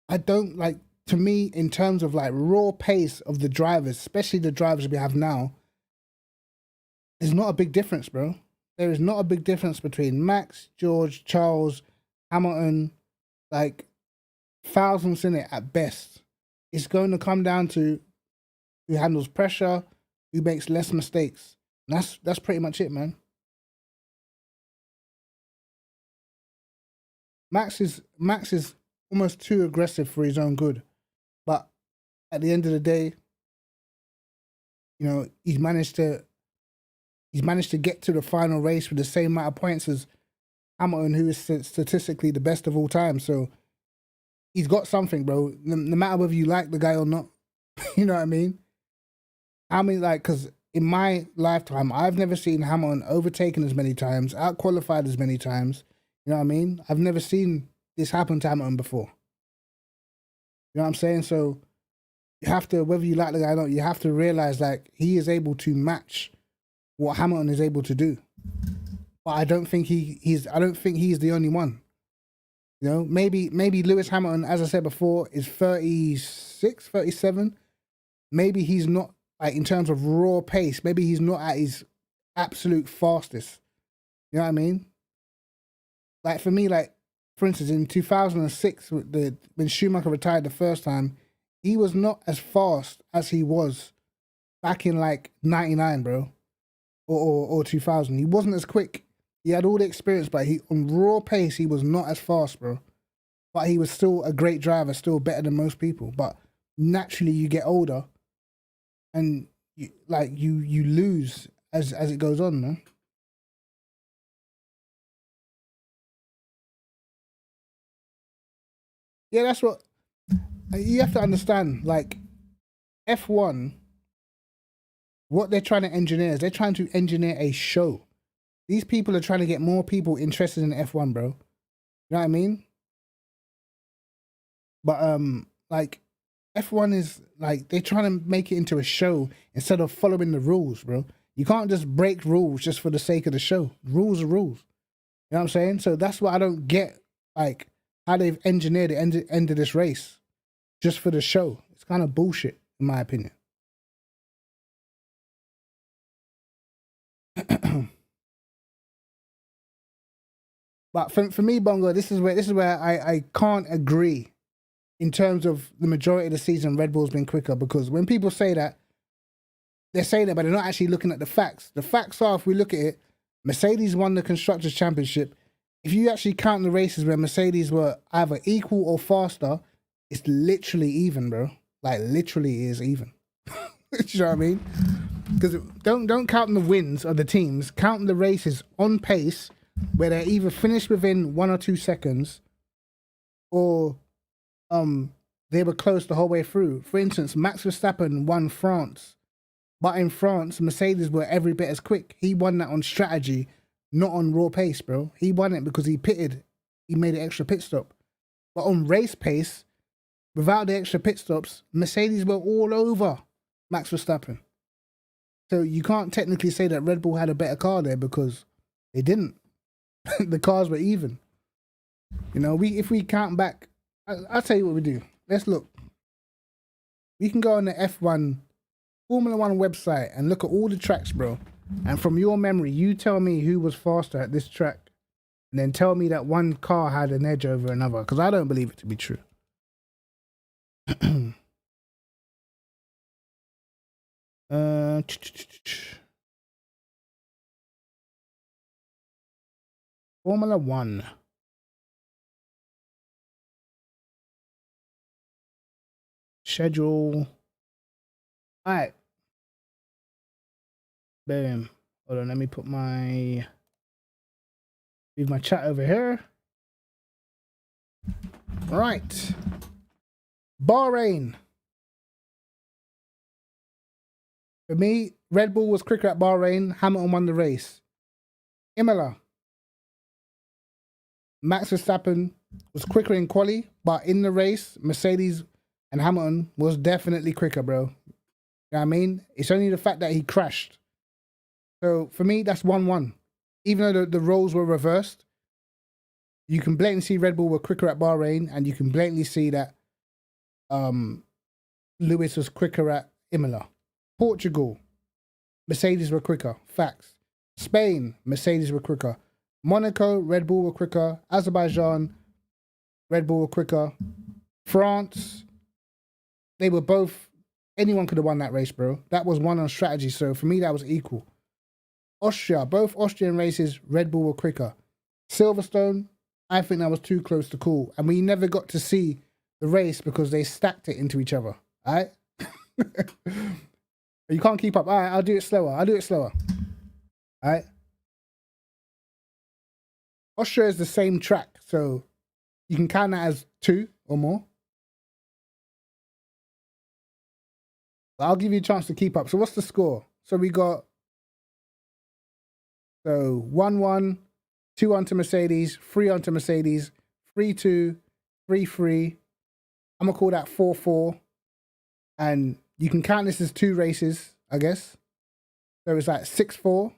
to me, in terms of, like, raw pace of the drivers, especially the drivers we have now, there's not a big difference, bro. There is not a big difference between Max, George, Charles, Hamilton, like thousands in it at best. It's going to come down to who handles pressure, who makes less mistakes. And that's pretty much it, man. Max is almost too aggressive for his own good. But at the end of the day, you know, he's managed to get to the final race with the same amount of points as Hamilton, who is statistically the best of all time. So he's got something, bro. No matter whether you like the guy or not. You know what I mean? Because in my lifetime, I've never seen Hamilton overtaken as many times, out-qualified as many times. You know what I mean? I've never seen this happen to Hamilton before. You know what I'm saying? So you have to, whether you like the guy or not, you have to realize like he is able to match what Hamilton is able to do. But I don't think I don't think he's the only one. You know, maybe Lewis Hamilton, as I said before, is 36, 37. Maybe he's not, like, in terms of raw pace, maybe he's not at his absolute fastest. You know what I mean? Like, for me, like, for instance, in 2006, when Schumacher retired the first time, he was not as fast as he was back in, like, 99, bro. Or 2000. He wasn't as quick. He had all the experience, but on raw pace, he was not as fast, bro. But he was still a great driver, still better than most people. But naturally, you get older, and you lose as it goes on, man. Yeah, that's what you have to understand. Like, F1, what they're trying to engineer is they're trying to engineer a show. These people are trying to get more people interested in F1, bro. You know what I mean? But like, F1 is like, they're trying to make it into a show instead of following the rules, bro. You can't just break rules just for the sake of the show. Rules are rules. You know what I'm saying? So that's what I don't get, like, how they've engineered the end of this race just for the show. It's kind of bullshit, in my opinion. But for me, Bongo, this is where I can't agree in terms of the majority of the season. Red Bull's been quicker, because when people say that, they're saying that, but they're not actually looking at the facts. The facts are, if we look at it, Mercedes won the Constructors' Championship. If you actually count the races where Mercedes were either equal or faster, it's literally even, bro. Like, literally is even. You know what I mean? Because don't count the wins of the teams. Count the races on pace, where they're either finished within 1 or 2 seconds, or they were close the whole way through. For instance, Max Verstappen won France, but in France, Mercedes were every bit as quick. He won that on strategy, not on raw pace, bro. He won it because he pitted. He made an extra pit stop. But on race pace, without the extra pit stops, Mercedes were all over Max Verstappen. So you can't technically say that Red Bull had a better car there, because they didn't. The cars were even. You know, if we count back, I'll tell you what we do. Let's look. We can go on the F1 Formula 1 website and look at all the tracks, bro. And from your memory, you tell me who was faster at this track, and then tell me that one car had an edge over another, because I don't believe it to be true. Formula 1. Schedule. All right. Boom. Hold on, let me leave my chat over here. Right. Bahrain. For me, Red Bull was quicker at Bahrain. Hamilton won the race. Imola. Max Verstappen was quicker in quali, but in the race, Mercedes and Hamilton was definitely quicker, bro. You know what I mean? It's only the fact that he crashed. So for me, that's 1-1. Even though the roles were reversed, you can blatantly see Red Bull were quicker at Bahrain, and you can blatantly see that Lewis was quicker at Imola. Portugal, Mercedes were quicker. Facts. Spain, Mercedes were quicker. Monaco, Red Bull were quicker. Azerbaijan, Red Bull were quicker. France, they were both, anyone could have won that race, bro. That was one on strategy, so for me, that was equal. Austria, both Austrian races, Red Bull were quicker. Silverstone, I think that was too close to call. And we never got to see the race because they stacked it into each other. All right? You can't keep up. All right, I'll do it slower. All right? Austria is the same track, so you can count that as 2 or more. But I'll give you a chance to keep up. So what's the score? So we got 1-1, 2-1 to Mercedes, 3-1 to Mercedes, 3-2, 3-3. I'm gonna call that 4-4. And you can count this as 2 races, I guess. So it's like 6-4.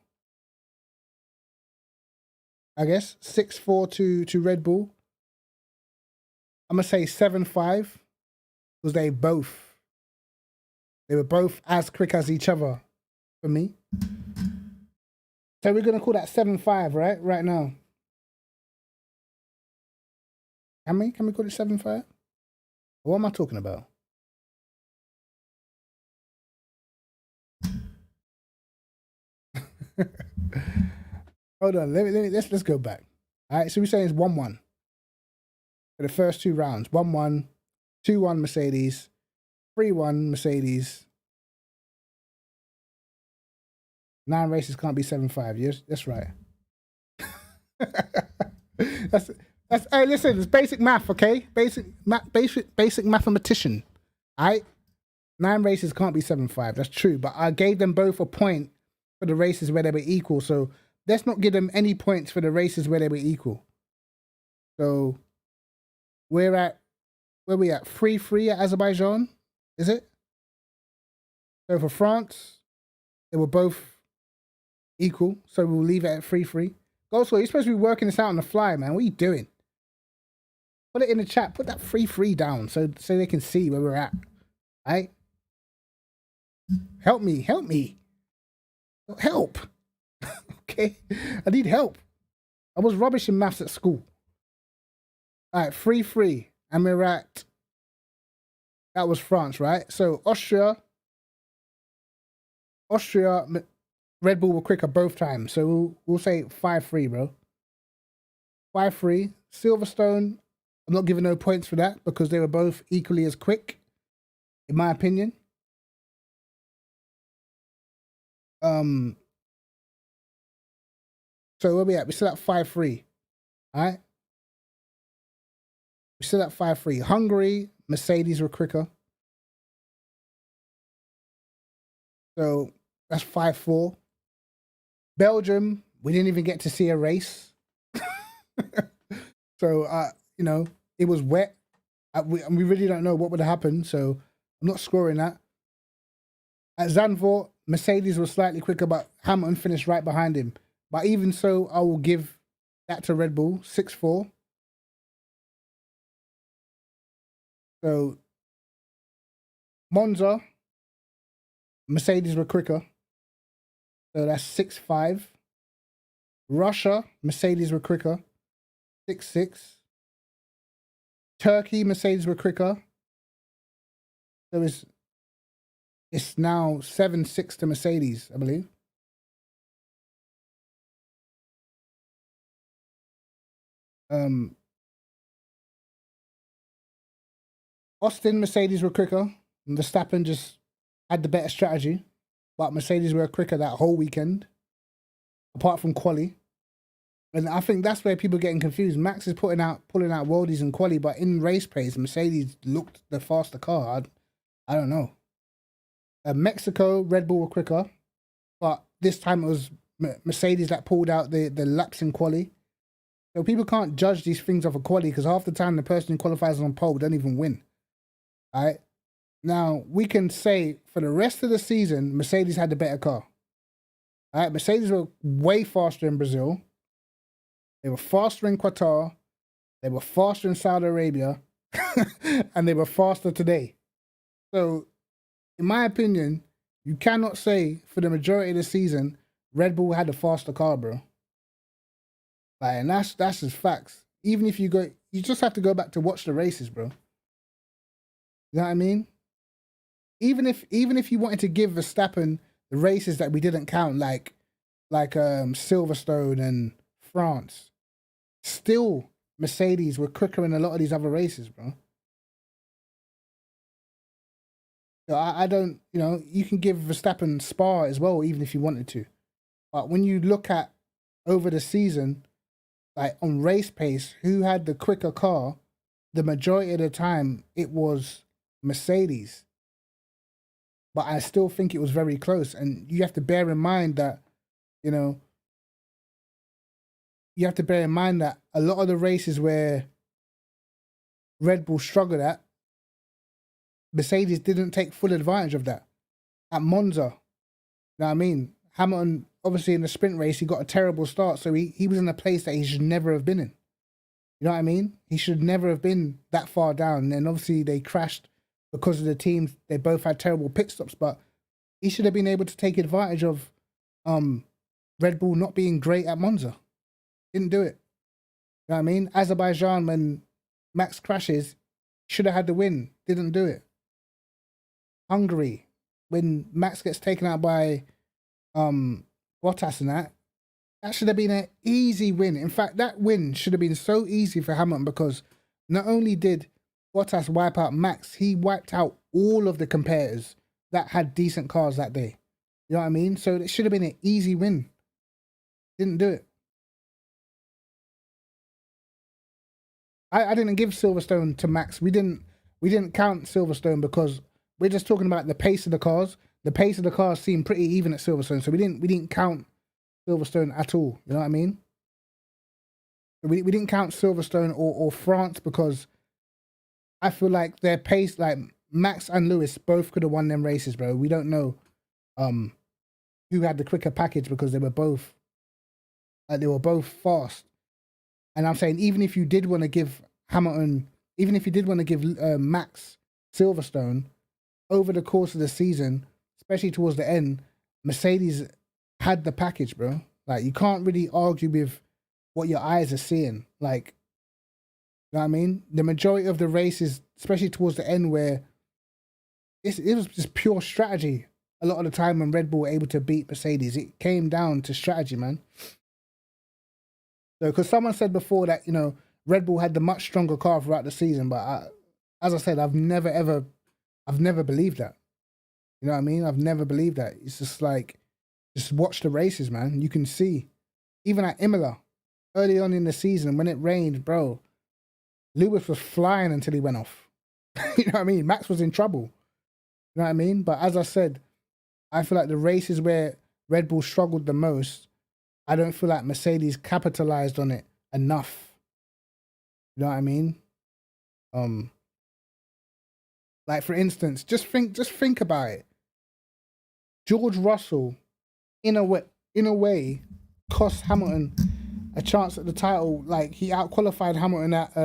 I guess 6-4 to Red Bull. I'm gonna say 7-5 because they were both as quick as each other for me. So we're gonna call that 7-5, right? Right now. Can we call it 7-5? What am I talking about? Hold on, let's go back. All right, so we're saying it's 1-1 for the first 2 rounds. 1-1, 2-1 Mercedes, 3-1 Mercedes. 9 races can't be 7-5. Yes, that's right. that's hey, listen, it's basic math, okay? Basic mathematician. All right? 9 races can't be 7-5. That's true, but I gave them both a point for the races where they were equal. So let's not give them any points for the races where they were equal. So where we at? 3-3 at Azerbaijan, is it? So for France, they were both equal. So we'll leave it at 3-3. Also, you're supposed to be working this out on the fly, man. What are you doing? Put it in the chat. Put that 3-3 down so they can see where we're at. All right? Help me. Help. Okay? I need help. I was rubbish in maths at school. All right, 3-3. And we're at... That was France, right? So Austria, Red Bull were quicker both times. So we'll say 5-3, bro. 5-3. Silverstone, I'm not giving no points for that because they were both equally as quick, in my opinion. So where we at? We're still at 5-3. All right? We're still at 5-3. Hungary, Mercedes were quicker. So that's 5-4. Belgium, we didn't even get to see a race. So, you know, it was wet. We really don't know what would have happened, so I'm not scoring that. At Zandvoort, Mercedes was slightly quicker, but Hamilton finished right behind him. But even so, I will give that to Red Bull, 6-4. So, Monza, Mercedes were quicker. So that's 6-5. Russia, Mercedes were quicker. 6-6. Turkey, Mercedes were quicker. So it's now 7-6 to Mercedes, I believe. Austin, Mercedes were quicker. And Verstappen just had the better strategy. But Mercedes were quicker that whole weekend. Apart from quali. And I think that's where people are getting confused. Max is pulling out worldies in quali, but in race pace, Mercedes looked the faster car. I don't know. Mexico, Red Bull were quicker. But this time it was Mercedes that pulled out the laps in quali. So people can't judge these things off a quali because half the time the person who qualifies on pole don't even win. All right? Now, we can say for the rest of the season, Mercedes had the better car. All right? Mercedes were way faster in Brazil. They were faster in Qatar. They were faster in Saudi Arabia. And they were faster today. So, in my opinion, you cannot say for the majority of the season, Red Bull had the faster car, bro. Like, and that's just facts. Even if you just have to go back to watch the races, bro. You know what I mean? Even if you wanted to give Verstappen the races that we didn't count, like Silverstone and France, still Mercedes were quicker in a lot of these other races, bro. So I don't, you know, you can give Verstappen Spa as well, even if you wanted to. But when you look at over the season, like on race pace, who had the quicker car, the majority of the time it was Mercedes. But I still think it was very close. And you have to bear in mind that, you know, you have to bear in mind that a lot of the races where Red Bull struggled at, Mercedes didn't take full advantage of that. At Monza, you know what I mean? Hamilton, obviously in the sprint race, he got a terrible start, so he was in a place that he should never have been in. You know what I mean? He should never have been that far down. And obviously they crashed because of the teams. They both had terrible pit stops, but he should have been able to take advantage of Red Bull not being great at Monza. Didn't do it. You know what I mean? Azerbaijan, when Max crashes, should have had the win. Didn't do it. Hungary, when Max gets taken out by Bottas and that should have been an easy win. In fact, that win should have been so easy for Hamilton because not only did Bottas wipe out Max, he wiped out all of the competitors that had decent cars that day. You know what I mean? So it should have been an easy win. Didn't do it. I didn't give Silverstone to Max. We didn't count Silverstone because we're just talking about the pace of the cars. The pace of the cars seemed pretty even at Silverstone, so we didn't count Silverstone at all. You know what I mean? We didn't count Silverstone or France because I feel like their pace, like Max and Lewis, both could have won them races, bro. We don't know who had the quicker package because they were both fast. And I'm saying even if you did want to give Hamilton, even if you did want to give Max Silverstone over the course of the season, especially towards the end, Mercedes had the package, bro. Like, you can't really argue with what your eyes are seeing. Like, you know what I mean? The majority of the races, especially towards the end, where it was just pure strategy. A lot of the time when Red Bull were able to beat Mercedes, it came down to strategy, man. So, because someone said before that, you know, Red Bull had the much stronger car throughout the season, but as I said, I've never believed that. You know what I mean? I've never believed that. It's just like, just watch the races, man. You can see, even at Imola, early on in the season when it rained, bro, Lewis was flying until he went off. You know what I mean? Max was in trouble. You know what I mean? But as I said, I feel like the races where Red Bull struggled the most, I don't feel like Mercedes capitalized on it enough. You know what I mean? Like, for instance, just think about it. George Russell, in a way, cost Hamilton a chance at the title. Like, he outqualified Hamilton at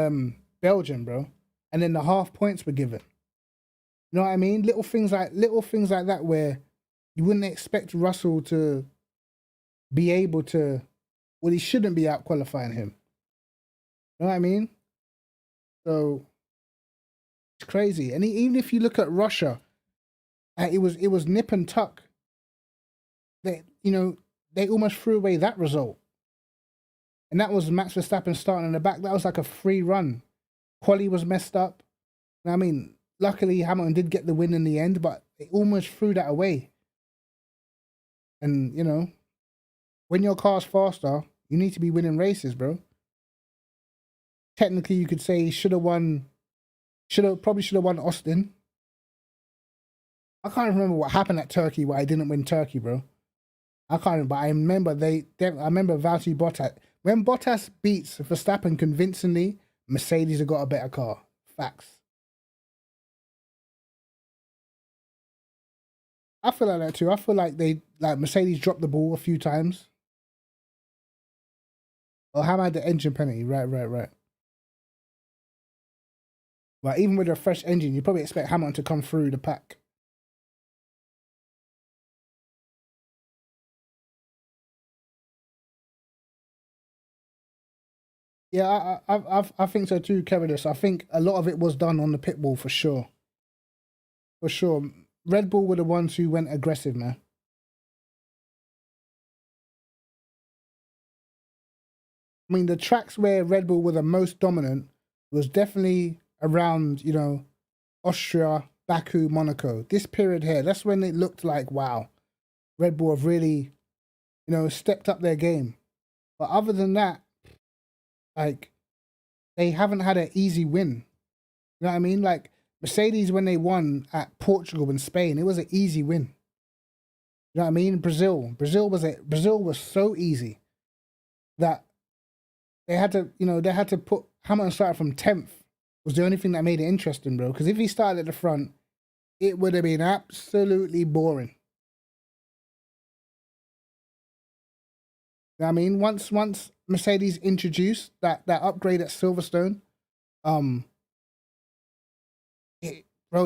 Belgium, bro, and then the half points were given. You know what I mean? Little things like that where you wouldn't expect Russell to be able to. Well, he shouldn't be outqualifying him. You know what I mean? So it's crazy. And even if you look at Russia, it was nip and tuck. They almost threw away that result. And that was Max Verstappen starting in the back. That was like a free run. Quali was messed up. I mean, luckily Hamilton did get the win in the end, but they almost threw that away. And, you know, when your car's faster, you need to be winning races, bro. Technically, you could say he probably should have won Austin. I can't remember what happened at Turkey why I didn't win Turkey, bro. I can't, but I remember I remember Valtteri Bottas. When Bottas beats Verstappen convincingly, Mercedes have got a better car. Facts. I feel like that too. I feel like Mercedes dropped the ball a few times. Oh, how about the engine penalty? Right. But even with a fresh engine, you probably expect Hamilton to come through the pack. Yeah, I think so too, Kevinus. I think a lot of it was done on the pit wall for sure. For sure. Red Bull were the ones who went aggressive, man. I mean, the tracks where Red Bull were the most dominant was definitely around, you know, Austria, Baku, Monaco. This period here, that's when it looked like, wow, Red Bull have really, you know, stepped up their game. But other than that, like, they haven't had an easy win. You know what I mean? Like, Mercedes, when they won at Portugal and Spain, it was an easy win. You know what I mean? Brazil was so easy that they had to, they had to put Hamilton started from 10th. Was the only thing that made it interesting, bro. Because if he started at the front, it would have been absolutely boring. You know what I mean? Once Mercedes introduced that upgrade at Silverstone, bro,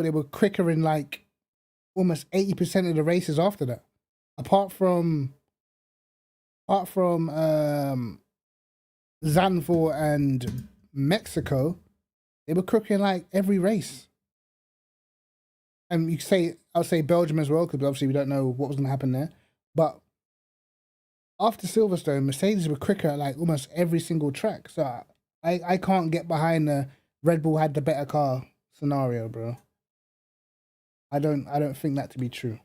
they were quicker in like almost 80% of the races after that. Apart from Zandvoort and Mexico, they were quicker in like every race. And I'll say Belgium as well, because obviously we don't know what was going to happen there. But after Silverstone, Mercedes were quicker at like almost every single track. So I can't get behind the Red Bull had the better car scenario, bro. I don't think that to be true.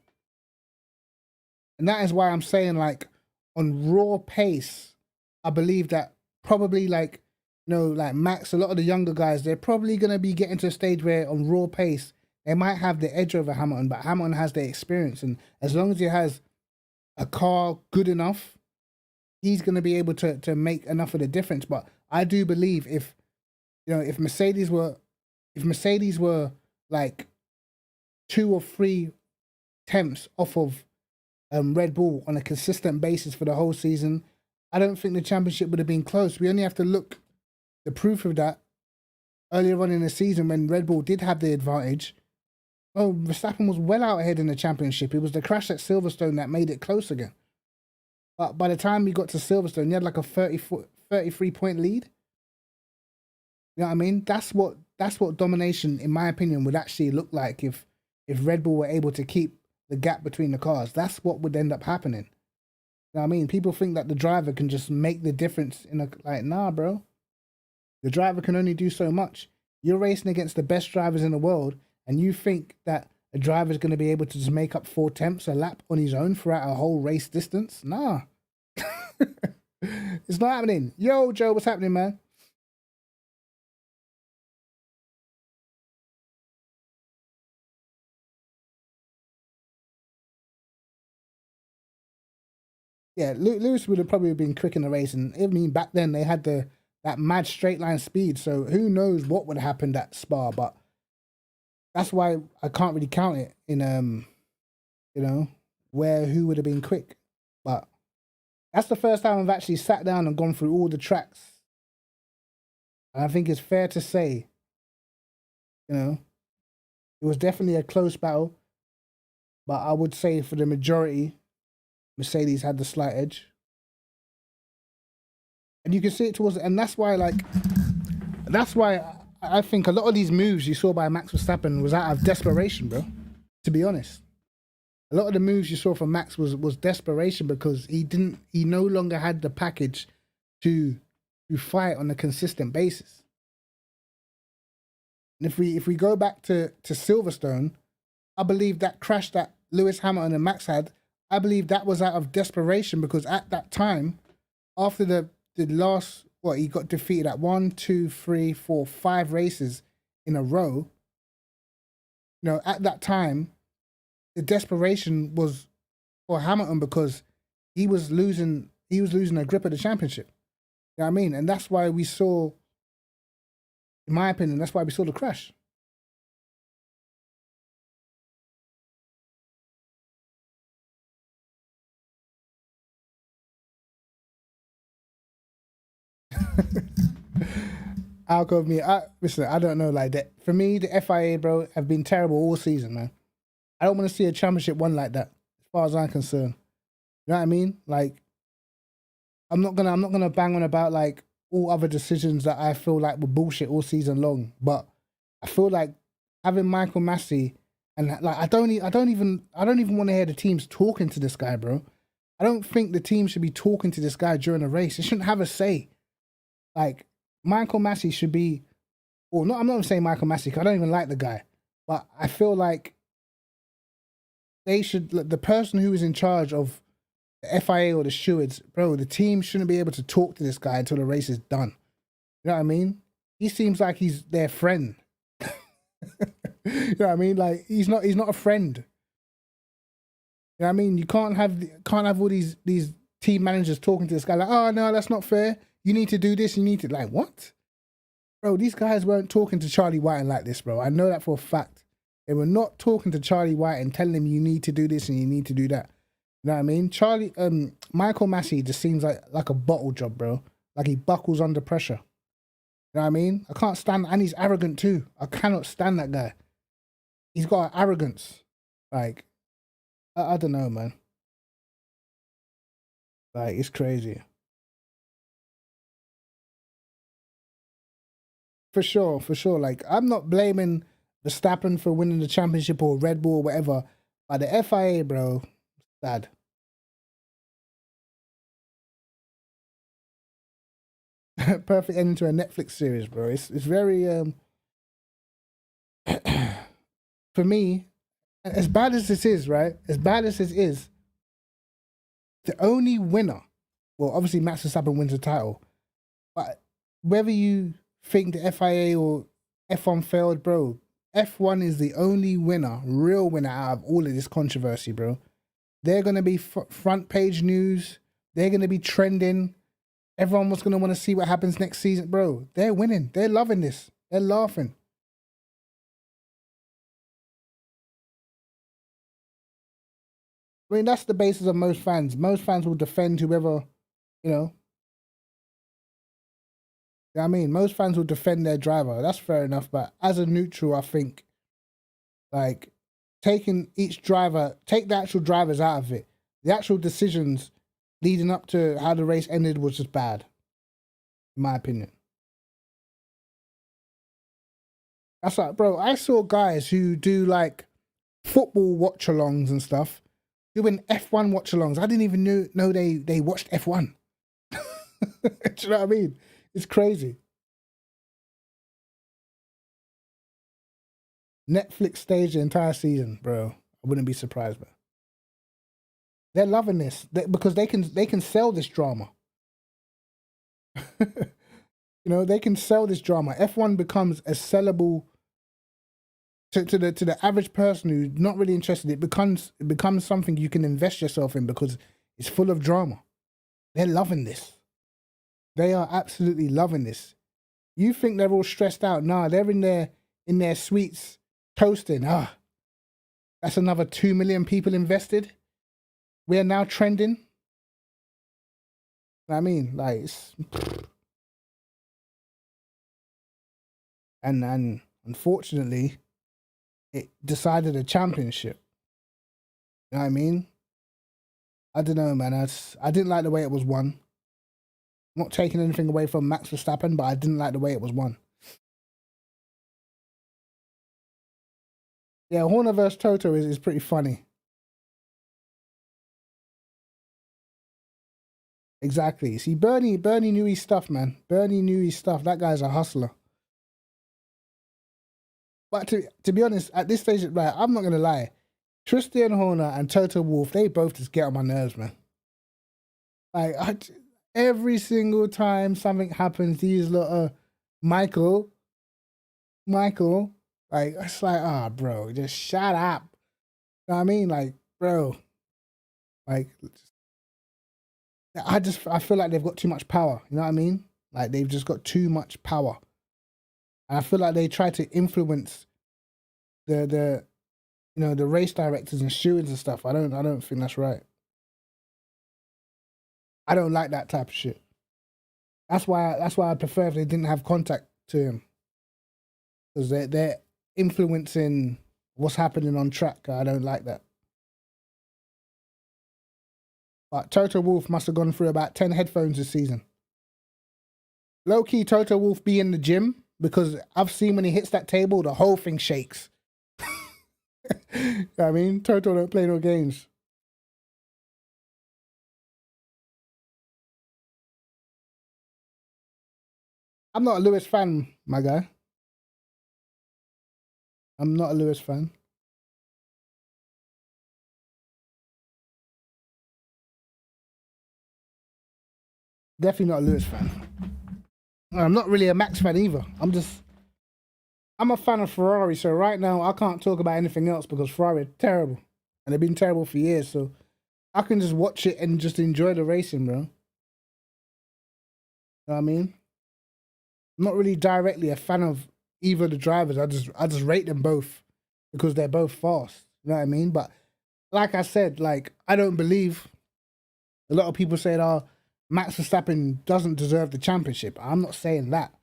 And that is why I'm saying, like, on raw pace, I believe that probably like, like Max, a lot of the younger guys, they're probably going to be getting to a stage where on raw pace, they might have the edge over Hamilton, but Hamilton has the experience. And as long as he has a car good enough, he's going to be able to make enough of the difference. But I do believe if Mercedes were like 2 or 3 tenths off of Red Bull on a consistent basis for the whole season, I don't think the championship would have been close. We only have to look the proof of that earlier on in the season when Red Bull did have the advantage. Oh, Verstappen was well out ahead in the championship. It was the crash at Silverstone that made it close again. But by the time we got to Silverstone, he had like a 33-point lead. You know what I mean? That's what domination, in my opinion, would actually look like if Red Bull were able to keep the gap between the cars. That's what would end up happening. You know what I mean? People think that the driver can just make the difference nah, bro. The driver can only do so much. You're racing against the best drivers in the world, and you think that a driver is going to be able to just make up 4 tenths a lap on his own throughout a whole race distance? Nah. It's not happening. Yo, Joe, what's happening, man? Yeah, Lewis would have probably been quick in the race. And I mean, back then they had that mad straight line speed. So who knows what would have happened at Spa, but that's why I can't really count it in, who would have been quick. But that's the first time I've actually sat down and gone through all the tracks. And I think it's fair to say, it was definitely a close battle. But I would say for the majority, Mercedes had the slight edge. And you can see it and that's why I think a lot of these moves you saw by Max Verstappen was out of desperation, bro. To be honest. A lot of the moves you saw from Max was desperation because he no longer had the package to fight on a consistent basis. And if we go back to Silverstone, I believe that crash that Lewis Hamilton and Max had, I believe that was out of desperation because at that time, after the last, he got defeated at 1, 2, 3, 4, 5 races in a row. At that time, the desperation was for Hamilton because he was losing a grip of the championship. You know what I mean? And that's why we saw, in my opinion, that's why we saw the crash. Alco of me. Listen, I don't know, like that. For me, the FIA, bro, have been terrible all season, man. I don't want to see a championship won like that, as far as I'm concerned. You know what I mean? Like, I'm not gonna bang on about like all other decisions that I feel like were bullshit all season long. But I feel like having Michael Massey and like I don't even want to hear the teams talking to this guy, bro. I don't think the team should be talking to this guy during a race. They shouldn't have a say. Like, Michael Massey should be, I'm not saying Michael Massey because I don't even like the guy, but I feel like they should, the person who is in charge of the FIA or the stewards, bro, the team shouldn't be able to talk to this guy until the race is done. You know what I mean? He seems like he's their friend. You know what I mean? Like, he's not a friend. You know what I mean? You can't have all these team managers talking to this guy like, oh no, that's not fair. You need to do this. You need to, like, what? Bro, these guys weren't talking to Charlie Whiting like this, bro. I know that for a fact. They were not talking to Charlie Whiting, telling him you need to do this and you need to do that. You know what I mean? Michael Massey just seems like a bottle job, bro. Like he buckles under pressure. You know what I mean? I can't stand, and he's arrogant too. I cannot stand that guy. He's got an arrogance. Like, I don't know, man. Like, it's crazy. For sure, for sure. Like, I'm not blaming Verstappen for winning the championship or Red Bull or whatever. But the FIA, bro, sad. Perfect ending to a Netflix series, bro. It's very for me, as bad as this is, right? As bad as this is, the only winner, well, obviously Max Verstappen wins the title, but whether you think the FIA or F1 failed, bro, F1 is the only winner, real winner out of all of this controversy, bro. They're going to be front page news. They're going to be trending. Everyone was going to want to see what happens next season, bro. They're winning. They're loving this. They're laughing. I mean, that's the basis of most fans. Most fans will defend whoever, you know. I mean, most fans will defend their driver. That's fair enough. But as a neutral, I think, like, taking each driver, take the actual drivers out of it. The actual decisions leading up to how the race ended was just bad, in my opinion. That's like, bro, I saw guys who do, like, football watch-alongs and stuff, doing F1 watch-alongs. I didn't even know they watched F1. Do you know what I mean? It's crazy. Netflix staged the entire season, bro. I wouldn't be surprised, man. They're loving this because they can sell this drama. You know, they can sell this drama. F1 becomes a sellable to the average person who's not really interested. It becomes something you can invest yourself in because it's full of drama. They're loving this. They are absolutely loving this. You think they're all stressed out? Nah, they're in their suites toasting. That's another 2 million people invested. We are now trending. I mean, like, and unfortunately, it decided a championship. You know what I mean? I don't know, man. I didn't like the way it was won. Not taking anything away from Max Verstappen, but I didn't like the way it was won. Yeah, Horner versus Toto is pretty funny. Exactly. See, Bernie knew his stuff, man. Bernie knew his stuff. That guy's a hustler. But to be honest, at this stage, right, I'm not going to lie. Christian Horner and Toto Wolff, they both just get on my nerves, man. Like, every single time something happens, these little Michael, like, it's like, bro, just shut up. You know what I mean? Like, bro, like, I feel like they've got too much power. You know what I mean? Like, they've just got too much power. And I feel like they try to influence the race directors and stewards and stuff. I don't think that's right. I don't like that type of shit. That's why I prefer if they didn't have contact to him, because they're influencing what's happening on track. I don't like that. But Toto Wolff must have gone through about 10 headphones this season. Low key, Toto Wolff be in the gym, because I've seen when he hits that table, the whole thing shakes. I mean, Toto don't play no games. I'm not a Lewis fan, my guy. I'm not a Lewis fan. Definitely not a Lewis fan. I'm not really a Max fan either. I'm a fan of Ferrari, so right now I can't talk about anything else because Ferrari are terrible. And they've been terrible for years, so I can just watch it and just enjoy the racing, bro. know what I mean? I'm not really directly a fan of either of the drivers. I just rate them both because they're both fast. You know what I mean? But like I said, like I don't believe a lot of people say, "Oh, Max Verstappen doesn't deserve the championship." I'm not saying that.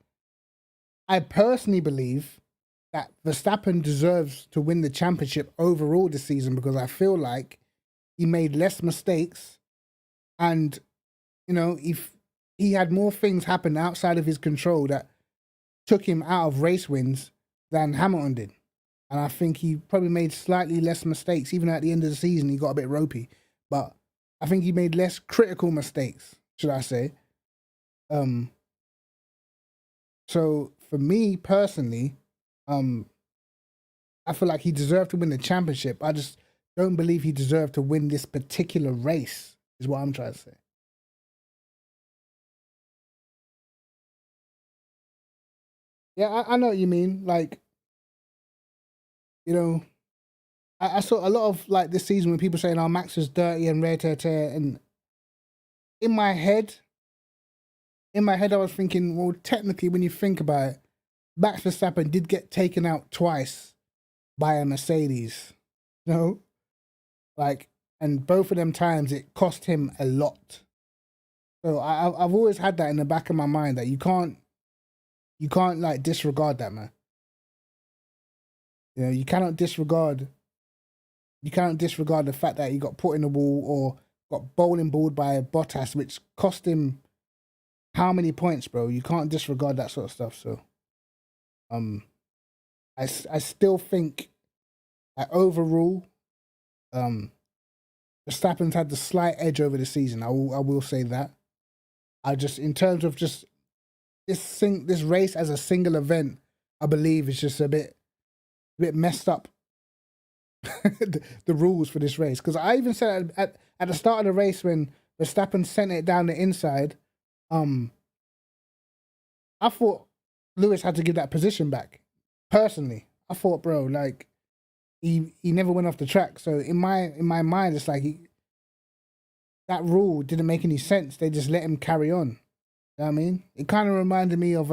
I personally believe that Verstappen deserves to win the championship overall this season because I feel like he made less mistakes, and you know, if he had more things happen outside of his control that took him out of race wins than Hamilton did. And I think he probably made slightly less mistakes. Even at the end of the season, he got a bit ropey. But I think he made less critical mistakes, should I say. So for me personally, I feel like he deserved to win the championship. I just don't believe he deserved to win this particular race, is what I'm trying to say. Yeah, I know what you mean. Like, you know, I saw a lot of like this season when people saying, "Oh, Max was dirty and rare tear tear," and in my head, I was thinking, well, technically, when you think about it, Max Verstappen did get taken out twice by a Mercedes, you know, like, and both of them times it cost him a lot. So I've always had that in the back of my mind that you can't like disregard that, man. You know, you cannot disregard the fact that he got put in the wall or got bowling balled by a Bottas, which cost him how many points, bro? You can't disregard that sort of stuff. So, I still think that overall, Verstappen's had the slight edge over the season. I will say that. I just, in terms of just this race as a single event, I believe is just a bit messed up. the rules for this race, because I even said at the start of the race when Verstappen sent it down the inside, I thought Lewis had to give that position back. Personally, I thought, bro, like he never went off the track. So in my mind, it's like that rule didn't make any sense. They just let him carry on. You know what I mean? It kind of reminded me of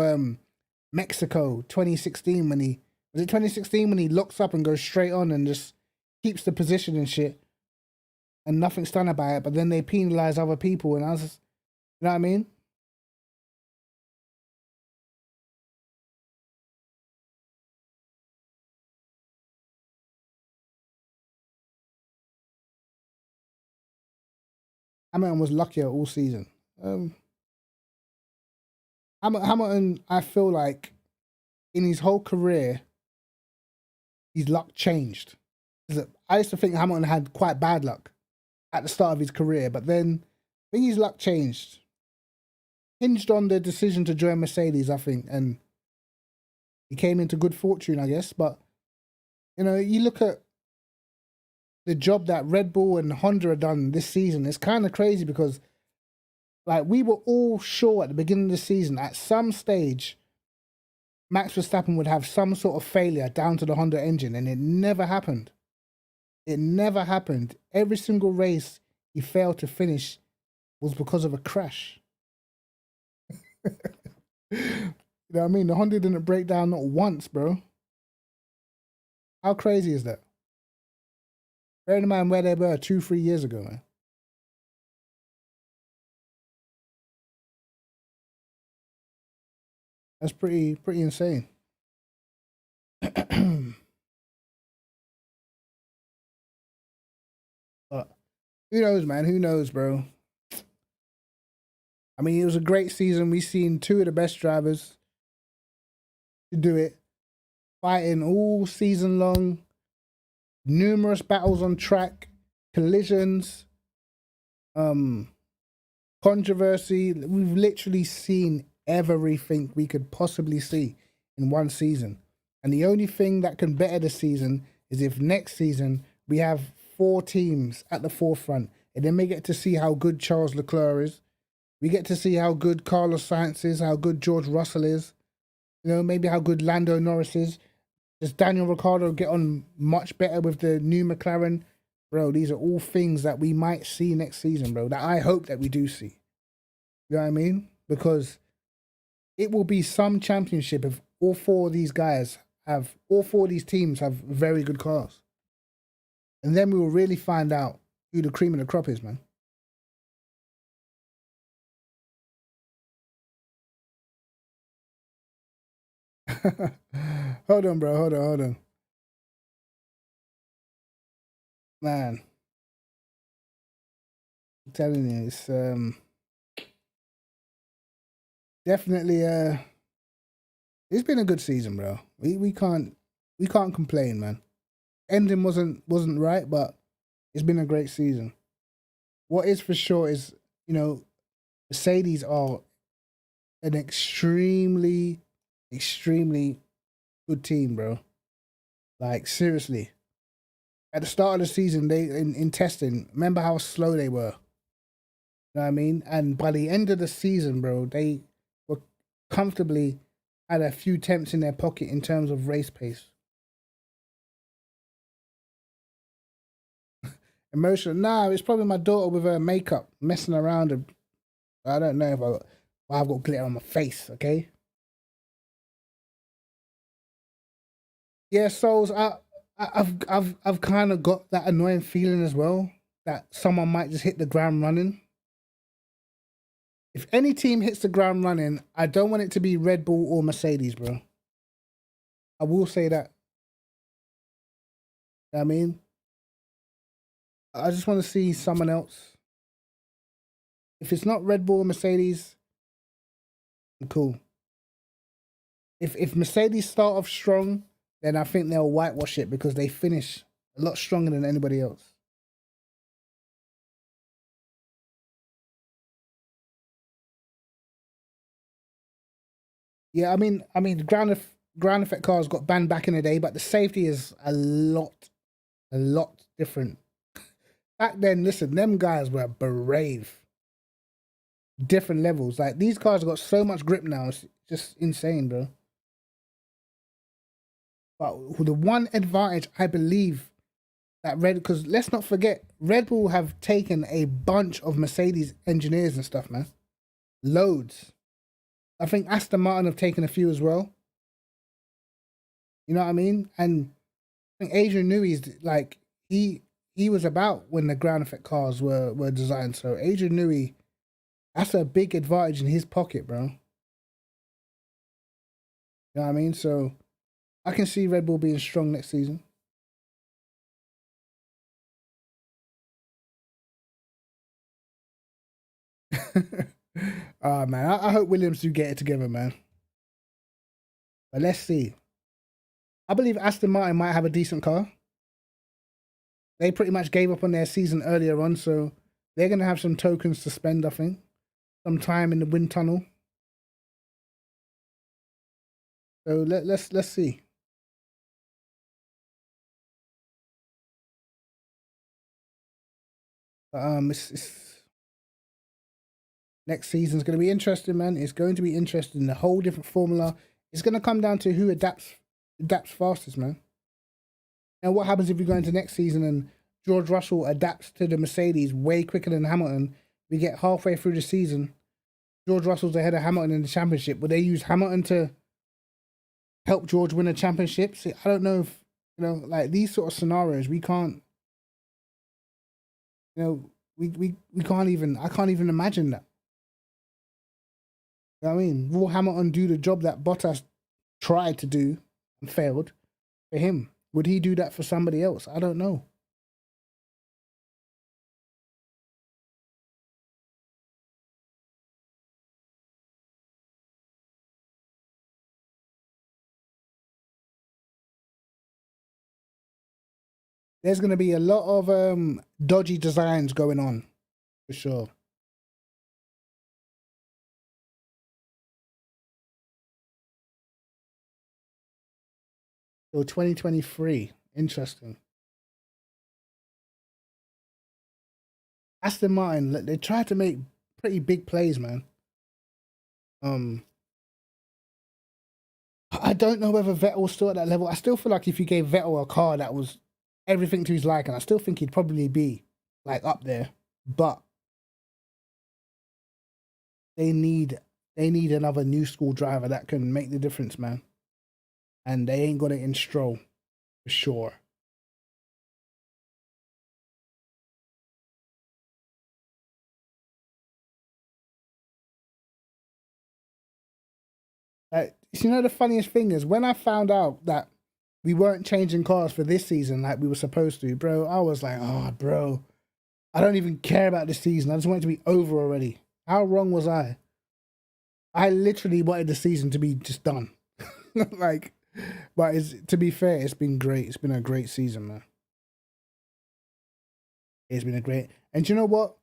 Mexico 2016 when he locks up and goes straight on and just keeps the position and shit, and nothing's done about it. But then they penalize other people, and I was just, you know what I mean? Hamilton was luckier all season. Hamilton, I feel like in his whole career, his luck changed. I used to think Hamilton had quite bad luck at the start of his career, but then I think his luck changed. Hinged on the decision to join Mercedes, I think, and he came into good fortune, I guess. But, you know, you look at the job that Red Bull and Honda have done this season, it's kind of crazy because, like, we were all sure at the beginning of the season, at some stage, Max Verstappen would have some sort of failure down to the Honda engine, and it never happened. It never happened. Every single race he failed to finish was because of a crash. You know what I mean? The Honda didn't break down not once, bro. How crazy is that? Bearing in mind where they were 2-3 years ago, man. That's pretty insane. But who knows, man? Who knows, bro? I mean, it was a great season. We've seen two of the best drivers to do it, fighting all season long, numerous battles on track, collisions, controversy. We've literally seen everything we could possibly see in one season. And the only thing that can better the season is if next season we have 4 teams at the forefront, and then we get to see how good Charles Leclerc is. We get to see how good Carlos Sainz is, how good George Russell is. You know, maybe how good Lando Norris is. Does Daniel Ricciardo get on much better with the new McLaren? Bro, these are all things that we might see next season, bro, that I hope that we do see. You know what I mean? Because it will be some championship if all four of these teams have very good cars. And then we will really find out who the cream of the crop is, man. Hold on, bro. Hold on. Man. I'm telling you, it's definitely it's been a good season, bro. We can't complain, man. Ending wasn't right, but it's been a great season. What is for sure is, you know, Mercedes are an extremely good team, bro. Like, seriously. At the start of the season, they in testing, remember how slow they were? You know what I mean? And by the end of the season, bro, they were comfortably had a few tenths in their pocket in terms of race pace. Emotional? Nah, it's probably my daughter with her makeup messing around. I don't know if I've got glitter on my face. Okay. Yeah, Souls. I've kind of got that annoying feeling as well that someone might just hit the ground running. If any team hits the ground running, I don't want it to be Red Bull or Mercedes, bro. I will say that. You know what I mean, I just want to see someone else. If it's not Red Bull or Mercedes, cool. If Mercedes start off strong, then I think they'll whitewash it because they finish a lot stronger than anybody else. Yeah, I mean, the ground effect cars got banned back in the day, but the safety is a lot different. Back then, listen, them guys were brave. Different levels. Like, these cars have got so much grip now, it's just insane, bro. But the one advantage I believe that because let's not forget, Red Bull have taken a bunch of Mercedes engineers and stuff, man. Loads. I think Aston Martin have taken a few as well. You know what I mean? And I think Adrian Newey's like, he was about when the ground effect cars were designed. So Adrian Newey, that's a big advantage in his pocket, bro. You know what I mean? So I can see Red Bull being strong next season. Man, I hope Williams do get it together, man. But let's see. I believe Aston Martin might have a decent car. They pretty much gave up on their season earlier on, so they're going to have some tokens to spend, I think. Some time in the wind tunnel. So let's see. Next season's going to be interesting, man. It's going to be interesting. The whole different formula. It's going to come down to who adapts fastest, man. And what happens if you go into next season and George Russell adapts to the Mercedes way quicker than Hamilton? We get halfway through the season, George Russell's ahead of Hamilton in the championship. Would they use Hamilton to help George win a championship? See, I don't know if, you know, like these sort of scenarios, we can't, you know, we can't even, I can't even imagine that. You know what I mean? Will Hamilton do the job that Bottas tried to do and failed for him? Would he do that for somebody else? I don't know. There's going to be a lot of dodgy designs going on, for sure. So 2023, interesting. Aston Martin, they tried to make pretty big plays, man. I don't know whether Vettel's still at that level. I still feel like if you gave Vettel a car that was everything to his liking, I still think he'd probably be like up there. But they need they need another new school driver that can make the difference, man. And they ain't got it in Stroll, for sure. You know, the funniest thing is when I found out that we weren't changing cars for this season like we were supposed to, bro, I was like, oh, bro, I don't even care about this season. I just want it to be over already. How wrong was I? I literally wanted the season to be just done. Like, but to be fair, it's been great. It's been a great season, man. It's been a great. And you know what?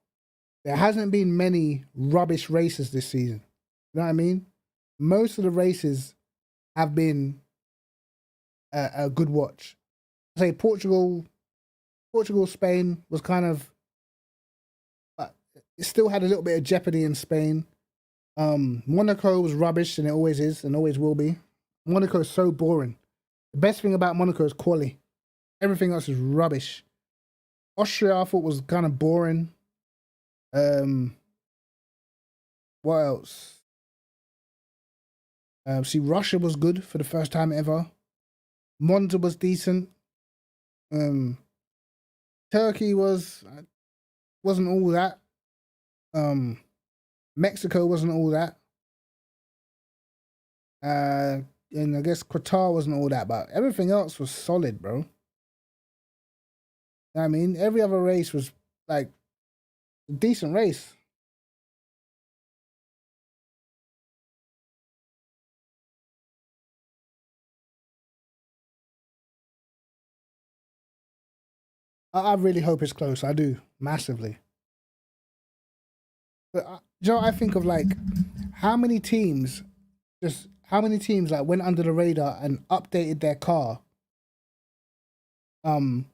There hasn't been many rubbish races this season. You know what I mean? Most of the races have been a good watch. I say Portugal, Spain was kind of, it still had a little bit of jeopardy in Spain. Monaco was rubbish, and it always is, and always will be. Monaco is so boring. The best thing about Monaco is quali. Everything else is rubbish. Austria, I thought, was kind of boring. What else? See, Russia was good for the first time ever. Monza was decent. Turkey wasn't all that. Mexico wasn't all that. And I guess Qatar wasn't all that, but everything else was solid, bro. You know what I mean? Every other race was like a decent race. I really hope it's close. I do, massively. But you know, I think of like how many teams like went under the radar and updated their car, and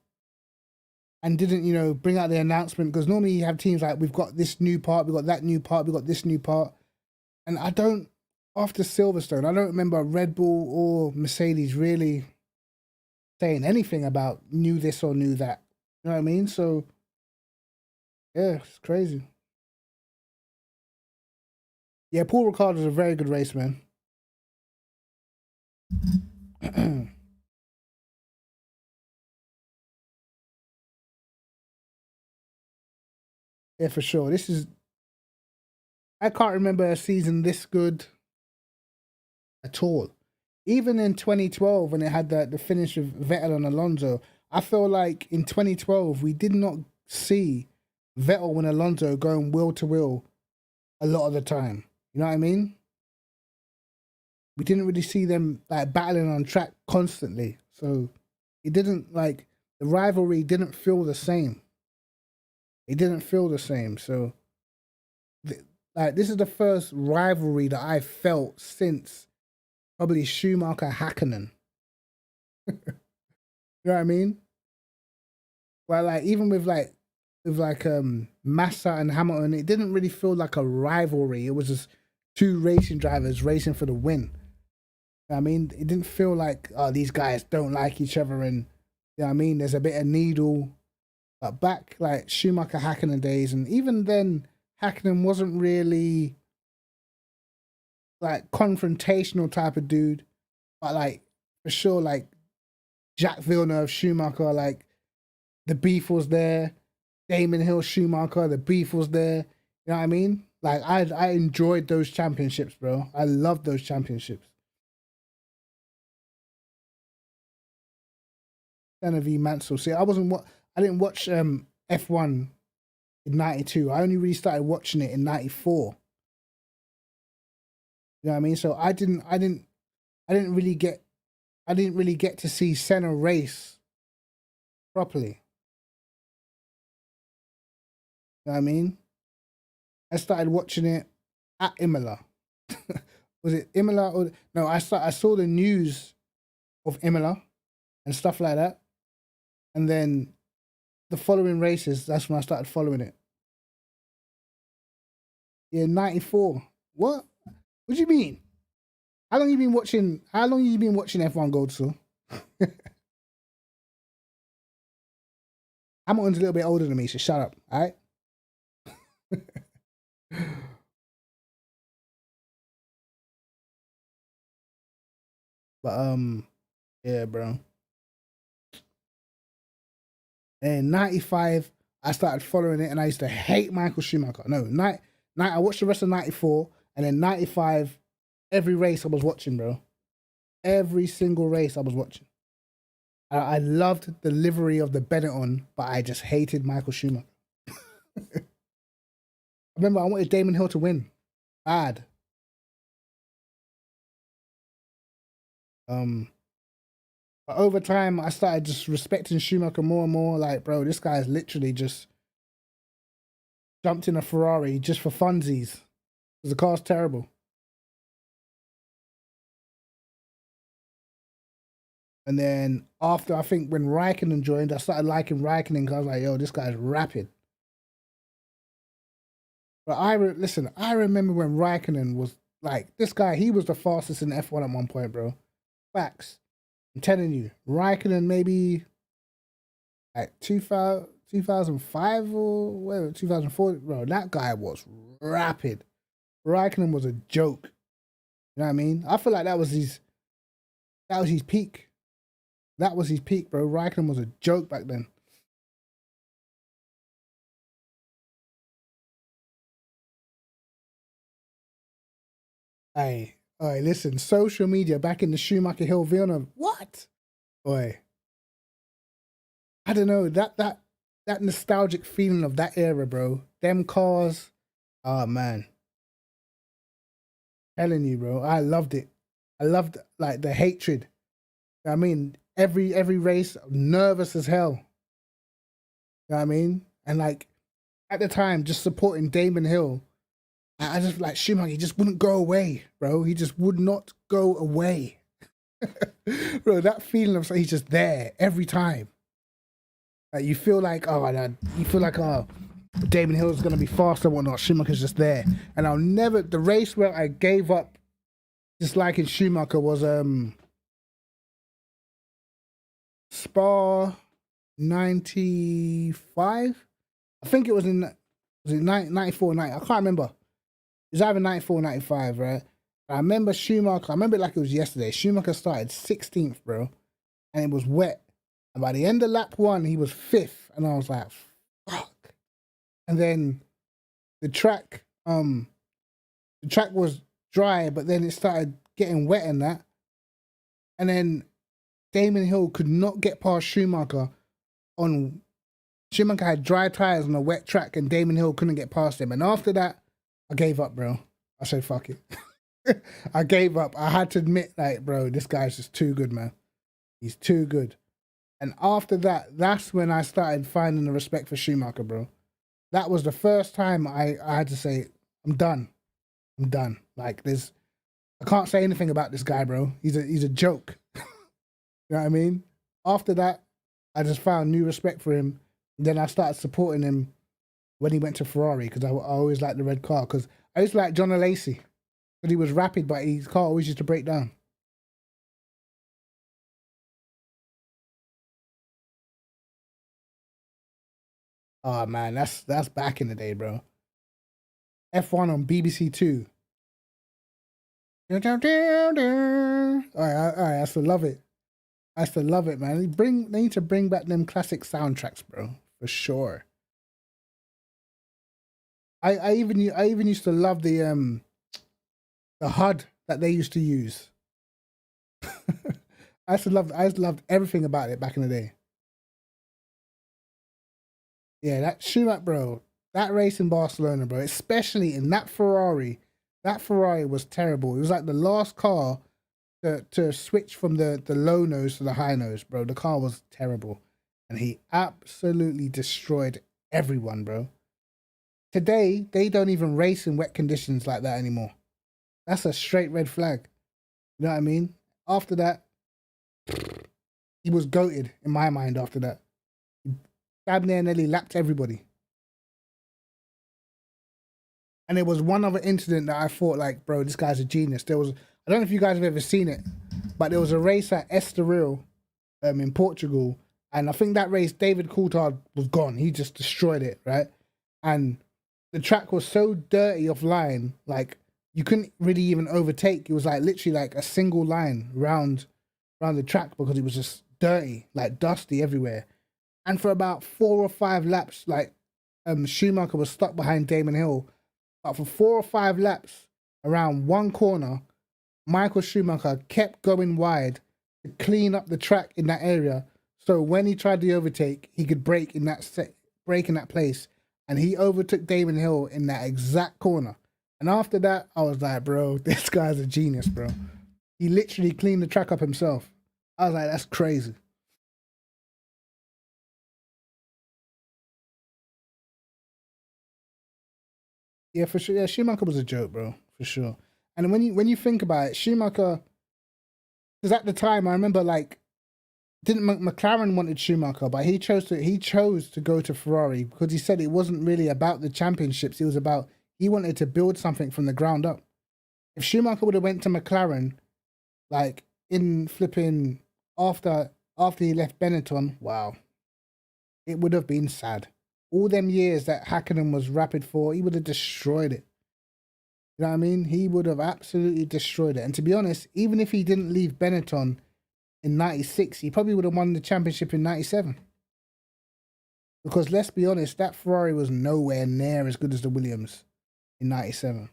didn't, you know, bring out the announcement, because normally you have teams like, we've got this new part, we've got that new part, we've got this new part, and after Silverstone, I don't remember Red Bull or Mercedes really saying anything about new this or new that. You know what I mean? So yeah, it's crazy. Yeah, Paul Ricciardo's a very good race, man. Yeah, for sure. I can't remember a season this good at all. Even in 2012, when it had the finish of Vettel and Alonso, I feel like in 2012, we did not see Vettel and Alonso going wheel to wheel a lot of the time. You know what I mean? We didn't really see them like battling on track constantly. So it didn't, like, the rivalry didn't feel the same. It didn't feel the same. So like, this is the first rivalry that I felt since probably Schumacher Hakkinen. You know what I mean? Well, like, even with Massa and Hamilton, it didn't really feel like a rivalry. It was just two racing drivers racing for the win. You know what I mean? It didn't feel like, oh, these guys don't like each other, and you know what I mean, there's a bit of needle. But back like Schumacher Hakkinen days, and even then Hakkinen wasn't really like confrontational type of dude, but like for sure, like Jacques Villeneuve, Schumacher, like the beef was there. Damon Hill, Schumacher, the beef was there. You know what I mean? Like I enjoyed those championships, bro. I loved those championships. Senna v Mansell. See, I didn't watch F1 in '92. I only really started watching it in '94. You know what I mean? So I didn't really get to see Senna race properly. You know what I mean? I started watching it at Imola. Was it Imola or no? I saw the news of Imola and stuff like that, and then the following races, that's when I started following it. Yeah, '94. What? What do you mean? How long you been watching F1 Gold, so? Hamilton's a little bit older than me, so shut up, alright? But yeah, bro. And 95, I started following it, and I used to hate Michael Schumacher. No, I watched the rest of 94, and then 95, every race I was watching, bro. Every single race I was watching. I loved the livery of the Benetton, but I just hated Michael Schumacher. I remember I wanted Damon Hill to win. Bad. But over time, I started just respecting Schumacher more and more. Like, bro, this guy's literally just jumped in a Ferrari just for funsies. Because the car's terrible. And then after, I think when Raikkonen joined, I started liking Raikkonen because I was like, yo, this guy's rapid. But listen, I remember when Raikkonen was like, this guy, he was the fastest in F1 at one point, bro. Facts. I'm telling you, Raikkonen maybe like 2005 or whatever, 2004, bro, that guy was rapid. Raikkonen was a joke. You know what I mean? I feel like that was his peak. That was his peak, bro. Raikkonen was a joke back then. Hey, listen, social media back in the Schumacher Hill Villeneuve. What? Oi. I don't know, that nostalgic feeling of that era, bro. Them cars. Oh man. Telling you, bro. I loved it. I loved like the hatred. I mean, every race, nervous as hell. You know what I mean? And like at the time, just supporting Damon Hill. I just like Schumacher, he just wouldn't go away, bro. He just would not go away. Bro, that feeling of he's just there every time. Like you feel like, Damon Hill is gonna be faster and whatnot. Schumacher's just there. And I'll never, the race where I gave up disliking Schumacher was Spa 95. I think it was in 94, 90. I can't remember. It was either 94 or 95, right? I remember Schumacher, I remember it like it was yesterday. Schumacher started 16th, bro. And it was wet. And by the end of lap 1, he was 5th. And I was like, fuck. And then the track was dry, but then it started getting wet and that. And then Damon Hill could not get past Schumacher Schumacher had dry tires on a wet track and Damon Hill couldn't get past him. And after that, I gave up, bro. I said, fuck it. I gave up. I had to admit, like, bro, this guy's just too good, man. He's too good. And after that, that's when I started finding the respect for Schumacher, bro. That was the first time I had to say, I'm done. I'm done. Like, I can't say anything about this guy, bro. He's a joke. You know what I mean? After that, I just found new respect for him. And then I started supporting him when he went to Ferrari because I always liked the red car. Because I used to like John Alesi because he was rapid, but his car always used to break down. Oh man, that's back in the day, bro. F1 on BBC Two. All right, I still love it. I still love it, man. They need to bring back them classic soundtracks, bro, for sure. I even used to love the HUD that they used to use. I used to loved everything about it back in the day. Yeah, that Schumacher, bro, that race in Barcelona, bro, especially in that Ferrari was terrible. It was like the last car to switch from the low nose to the high nose, bro. The car was terrible. And he absolutely destroyed everyone, bro. Today, they don't even race in wet conditions like that anymore. That's a straight red flag. You know what I mean? After that, he was goated in my mind after that. He damn near nearly lapped everybody. And there was one other incident that I thought, like, bro, this guy's a genius. I don't know if you guys have ever seen it, but there was a race at Estoril in Portugal. And I think that race, David Coulthard was gone. He just destroyed it, right? And the track was so dirty offline, like you couldn't really even overtake. It was like literally like a single line round the track because it was just dirty, like dusty everywhere. And for about 4 or 5 laps, like Schumacher was stuck behind Damon Hill. But for 4 or 5 laps around one corner, Michael Schumacher kept going wide to clean up the track in that area. So when he tried the overtake, he could brake in that place. And he overtook Damon Hill in that exact corner. And after that, I was like, bro, this guy's a genius, bro. He literally cleaned the track up himself. I was like, that's crazy. Yeah, for sure. Yeah, Schumacher was a joke, bro, for sure. And when you think about it, Schumacher, because at the time I remember like, didn't McLaren wanted Schumacher, but he chose to go to Ferrari because he said it wasn't really about the championships. It was about he wanted to build something from the ground up. If Schumacher would have went to McLaren, like in flipping after he left Benetton, wow, it would have been sad. All them years that Hakkinen was rapid for, he would have destroyed it. You know what I mean? He would have absolutely destroyed it. And to be honest, even if he didn't leave Benetton in 96, he probably would have won the championship in 97. Because let's be honest, that Ferrari was nowhere near as good as the Williams in 97.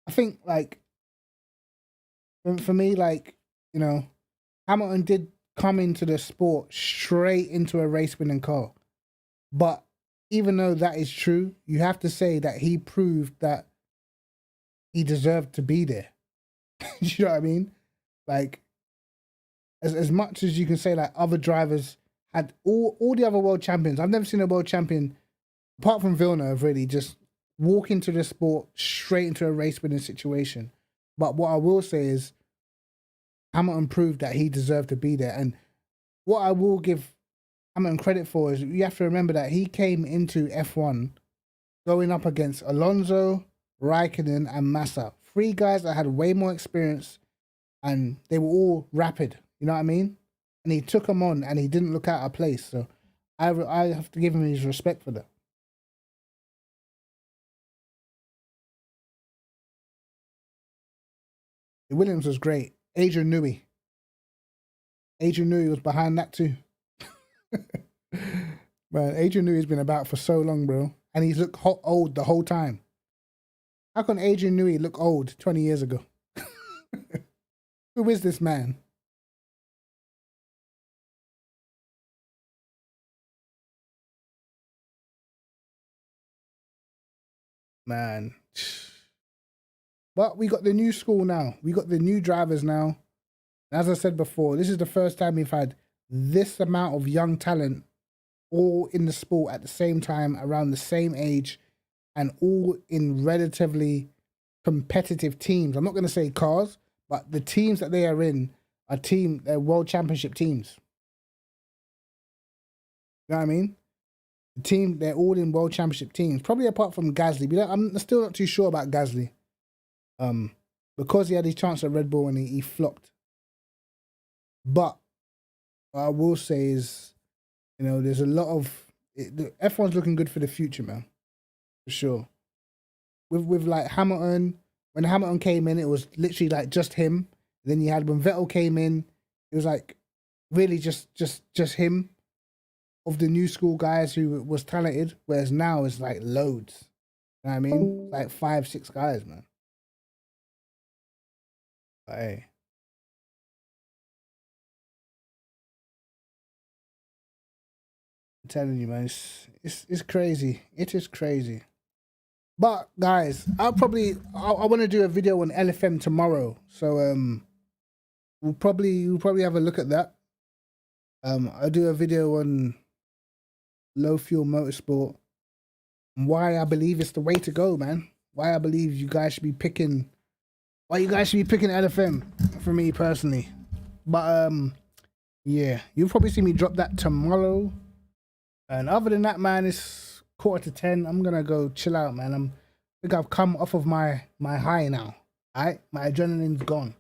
I think, like, for me, like, you know, Hamilton did come into the sport straight into a race-winning car. But even though that is true, you have to say that he proved that he deserved to be there. You know what I mean? Like, as much as you can say, like, other drivers had all the other world champions. I've never seen a world champion, apart from Villeneuve, really just walk into the sport straight into a race-winning situation. But what I will say is Hamilton proved that he deserved to be there. And what I will give Hamilton credit for is you have to remember that he came into F1 going up against Alonso, Raikkonen, and Massa. 3 guys that had way more experience and they were all rapid. You know what I mean? And he took them on and he didn't look out of place. So I have to give him his respect for that. The Williams was great. Adrian Newey was behind that too. Man, Adrian Newey's been about for so long, bro. And he's looked old the whole time. How can Adrian Newey look old 20 years ago? Who is this man? Man. But we got the new school now. We got the new drivers now. As I said before, this is the first time we've had this amount of young talent all in the sport at the same time, around the same age, and all in relatively competitive teams. I'm not going to say cars, but the teams that they are in are they're world championship teams. You know what I mean? They're all in world championship teams. Probably apart from Gasly. But I'm still not too sure about Gasly. Because he had his chance at Red Bull and he flopped. But what I will say is, you know, there's a lot of the F1's looking good for the future, man, for sure. With like Hamilton, when Hamilton came in, it was literally like just him. Then you had when Vettel came in, it was like really just him of the new school guys who was talented. Whereas now it's like loads. You know what I mean? Like 5, 6 guys, man. But hey. I'm telling you, man, it's crazy. It is crazy. But guys, I want to do a video on LFM tomorrow. So we'll probably have a look at that. I'll do a video on low fuel motorsport and why I believe it's the way to go, man. Why I believe you guys should be picking LFM for me personally. But yeah, you'll probably see me drop that tomorrow. And other than that, man, it's 9:45. I'm gonna go chill out, man. I think I've come off of my high now. Alright, my adrenaline's gone.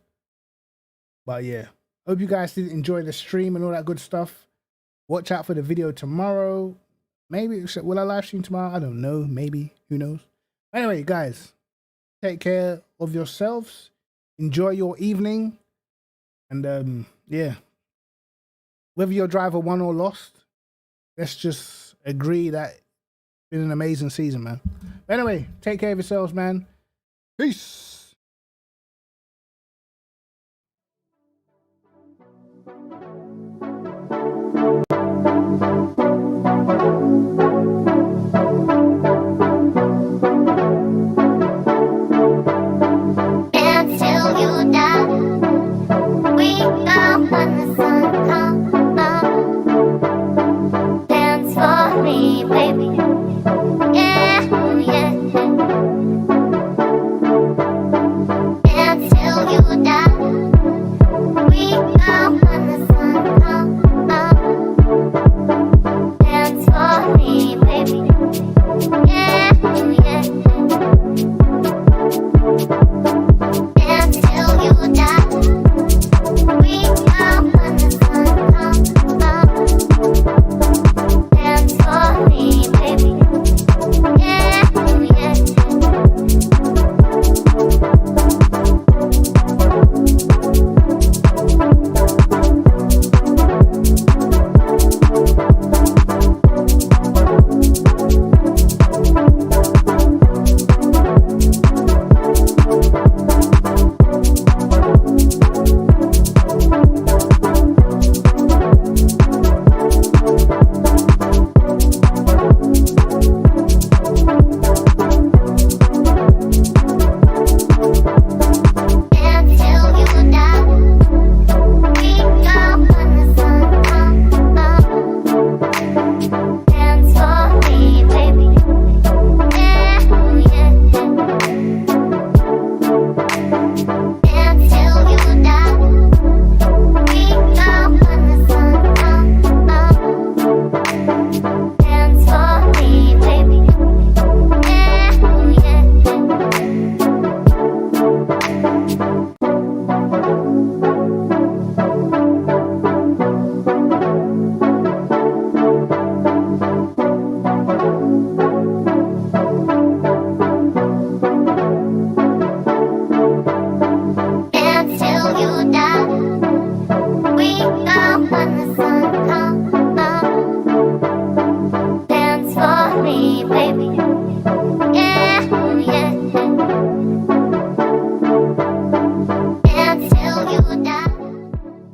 But yeah, Hope you guys did enjoy the stream and all that good stuff. Watch out for the video tomorrow. Maybe, will I live stream tomorrow? I don't know. Maybe. Who knows? Anyway, guys, take care of yourselves. Enjoy your evening. And yeah, whether your driver won or lost, let's just agree that it's been an amazing season, man. But anyway, take care of yourselves, man. Peace.